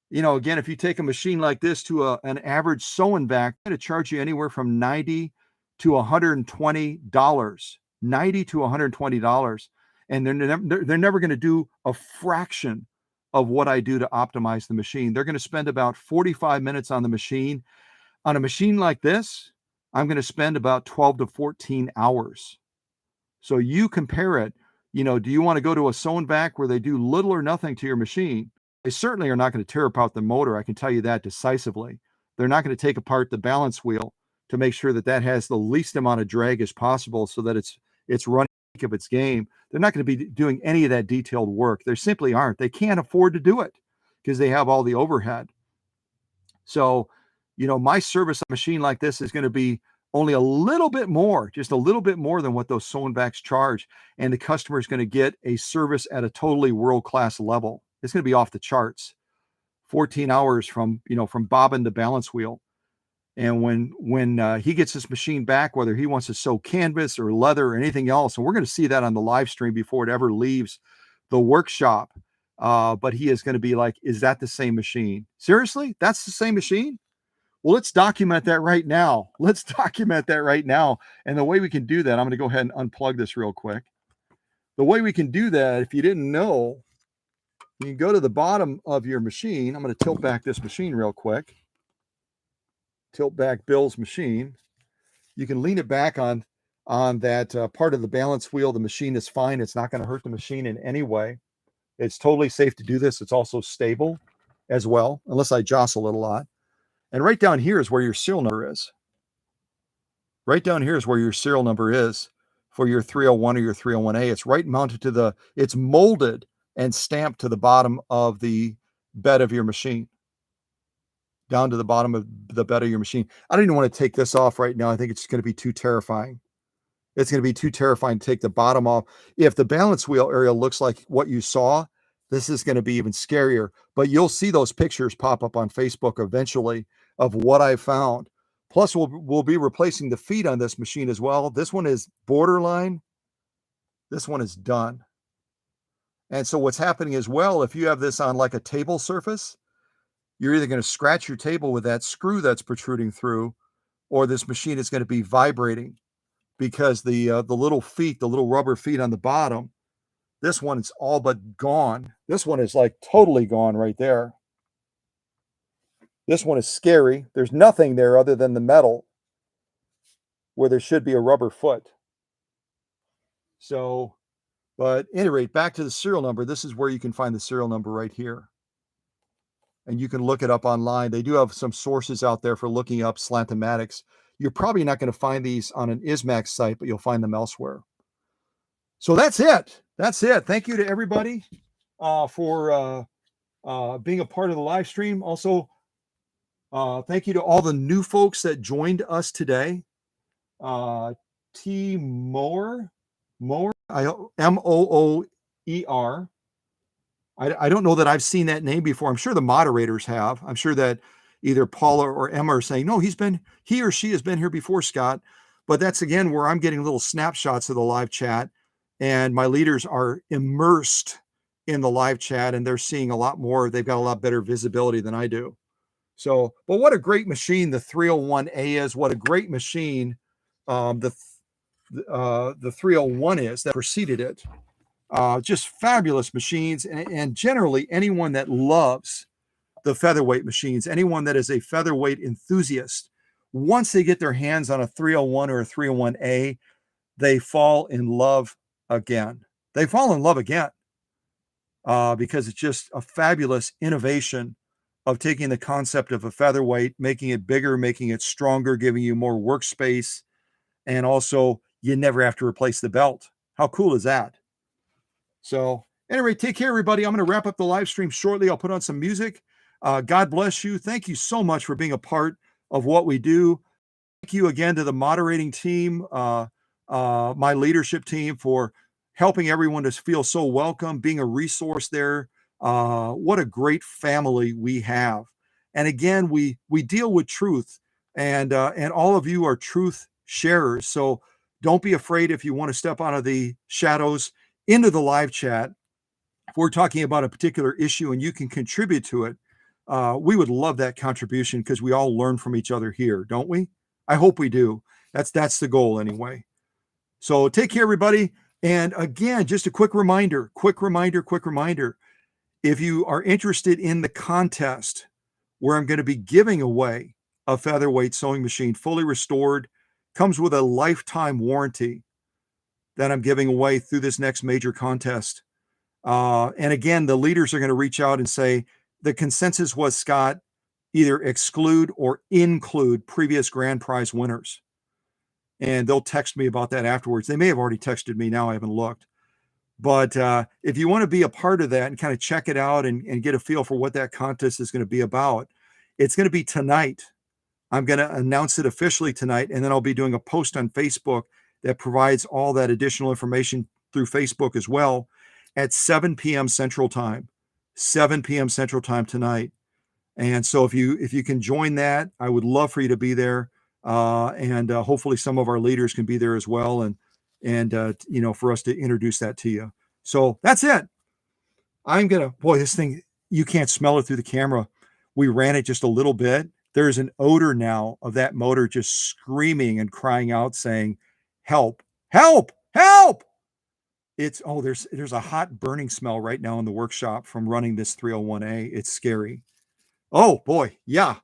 you know, again, if you take a machine like this to an average sew-and vac, I'm going to charge you anywhere from $90 to $120, $90 to $120. And they're never going to do a fraction of what I do to optimize the machine. They're going to spend about 45 minutes on the machine. On a machine like this, I'm going to spend about 12 to 14 hours. So you compare it, you know, do you want to go to a sew-and vac where they do little or nothing to your machine? They certainly are not going to tear apart the motor. I can tell you that decisively. They're not going to take apart the balance wheel to make sure that that has the least amount of drag as possible so that it's running of its game. They're not going to be doing any of that detailed work. They simply aren't. They can't afford to do it because they have all the overhead. So, you know, my service on a machine like this is going to be only a little bit more, just a little bit more than what those sew-and vacs charge. And the customer is going to get a service at a totally world-class level. It's going to be off the charts. 14 hours from bobbin to balance wheel. And when he gets this machine back, whether he wants to sew canvas or leather or anything else, and we're going to see that on the live stream before it ever leaves the workshop. But he is going to be like, is that the same machine? Seriously? That's the same machine? Well, let's document that right now. Let's document that right now. And the way we can do that, I'm going to go ahead and unplug this real quick. The way we can do that, if you didn't know, you can go to the bottom of your machine. I'm going to tilt back this machine real quick. Tilt back Bill's machine. You can lean it back on that part of the balance wheel. The machine is fine. It's not going to hurt the machine in any way. It's totally safe to do this. It's also stable as well, unless I jostle it a lot. And right down here is where your serial number is. Right down here is where your serial number is for your 301 or your 301A. It's right mounted to it's molded and stamped to the bottom of the bed of your machine. Down to the bottom of the bed of your machine. I don't even want to take this off right now. I think it's going to be too terrifying. It's going to be too terrifying to take the bottom off. If the balance wheel area looks like what you saw, this is going to be even scarier. But you'll see those pictures pop up on Facebook eventually of what I found. Plus, we'll be replacing the feet on this machine as well. This one is borderline. This one is done. And so what's happening as well, if you have this on like a table surface, you're either going to scratch your table with that screw that's protruding through, or this machine is going to be vibrating because the little feet, the little rubber feet on the bottom, this one is all but gone. This one is like totally gone right there. This one is scary. There's nothing there other than the metal where there should be a rubber foot. So, but at any rate, back to the serial number. This is where you can find the serial number right here. And you can look it up online. They do have some sources out there for looking up Slantomatics. You're probably not going to find these on an ISMAX site, but you'll find them elsewhere. So that's it. That's it. Thank you to everybody for being a part of the live stream. Also, thank you to all the new folks that joined us today. T. Moore, Mooer. I don't know that I've seen that name before. I'm sure the moderators have. I'm sure that either Paula or Emma are saying, no, he or she has been here before, Scott. But that's, again, where I'm getting little snapshots of the live chat. And my leaders are immersed in the live chat, and they're seeing a lot more. They've got a lot better visibility than I do. So, but what a great machine the 301A is. What a great machine the 301 is that preceded it. Just fabulous machines, and generally anyone that loves the featherweight machines, anyone that is a featherweight enthusiast, once they get their hands on a 301 or a 301A, they fall in love again. They fall in love again because it's just a fabulous innovation of taking the concept of a featherweight, making it bigger, making it stronger, giving you more workspace, and also you never have to replace the belt. How cool is that? So anyway, take care, everybody. I'm going to wrap up the live stream shortly. I'll put on some music. God bless you. Thank you so much for being a part of what we do. Thank you again to the moderating team, my leadership team, for helping everyone to feel so welcome, being a resource there. What a great family we have. And again, we deal with truth, and all of you are truth sharers. So don't be afraid if you want to step out of the shadows into the live chat. If we're talking about a particular issue and you can contribute to it, we would love that contribution because we all learn from each other here, don't we? I hope we do. That's the goal anyway. So take care, everybody. And again, just a quick reminder. If you are interested in the contest where I'm going to be giving away a featherweight sewing machine, fully restored, comes with a lifetime warranty that I'm giving away through this next major contest. And again, the leaders are going to reach out and say, the consensus was, Scott, either exclude or include previous grand prize winners. And they'll text me about that afterwards. They may have already texted me now. I haven't looked. But if you want to be a part of that and kind of check it out and get a feel for what that contest is going to be about, it's going to be tonight. I'm going to announce it officially tonight, and then I'll be doing a post on Facebook that provides all that additional information through Facebook as well at 7 p.m. Central Time. 7 p.m. Central Time tonight. And so if you can join that, I would love for you to be there. And hopefully some of our leaders can be there as well. And for us to introduce that to you. So that's it. This thing, you can't smell it through the camera. We ran it just a little bit. there's an odor now of that motor just screaming and crying out saying, help, help, help. It's, oh, there's a hot burning smell right now in the workshop from running this 301A. It's scary. Oh boy, yeah.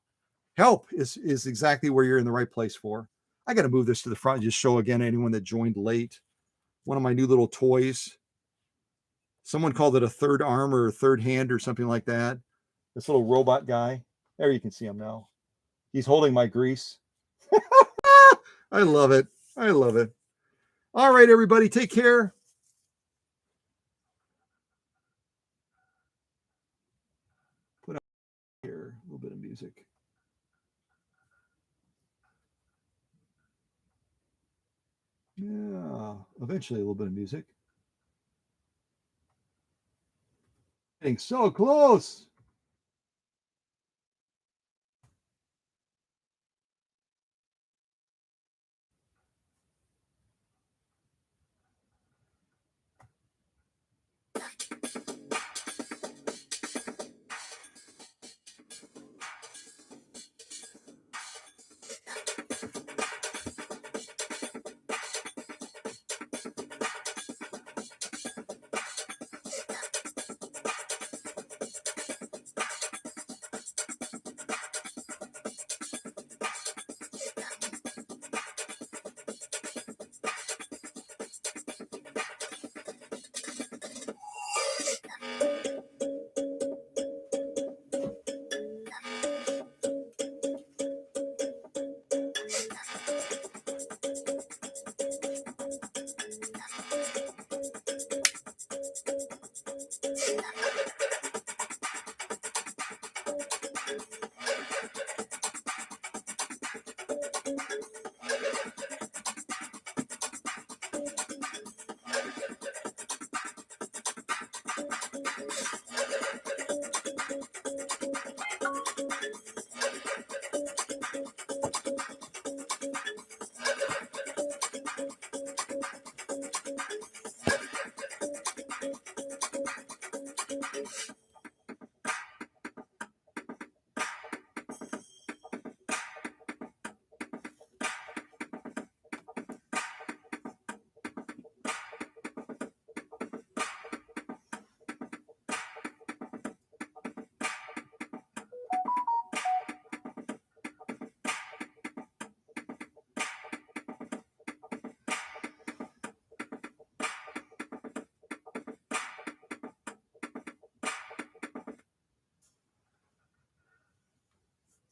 Help is exactly where you're in the right place for. I got to move this to the front and just show again anyone that joined late. One of my new little toys. Someone called it a third arm or a third hand or something like that. This little robot guy. There, you can see him now. He's holding my grease. I love it. I love it. All right, everybody, take care. Put up here a little bit of music. Yeah, eventually a little bit of music. Getting so close.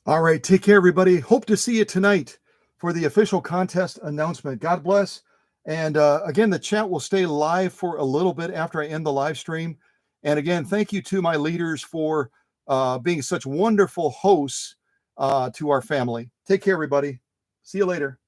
All right, take care, everybody. Hope to see you tonight for the official contest announcement. God bless. And again, the chat will stay live for a little bit after I end the live stream. And again, thank you to my leaders for being such wonderful hosts to our family. Take care, everybody. See you later.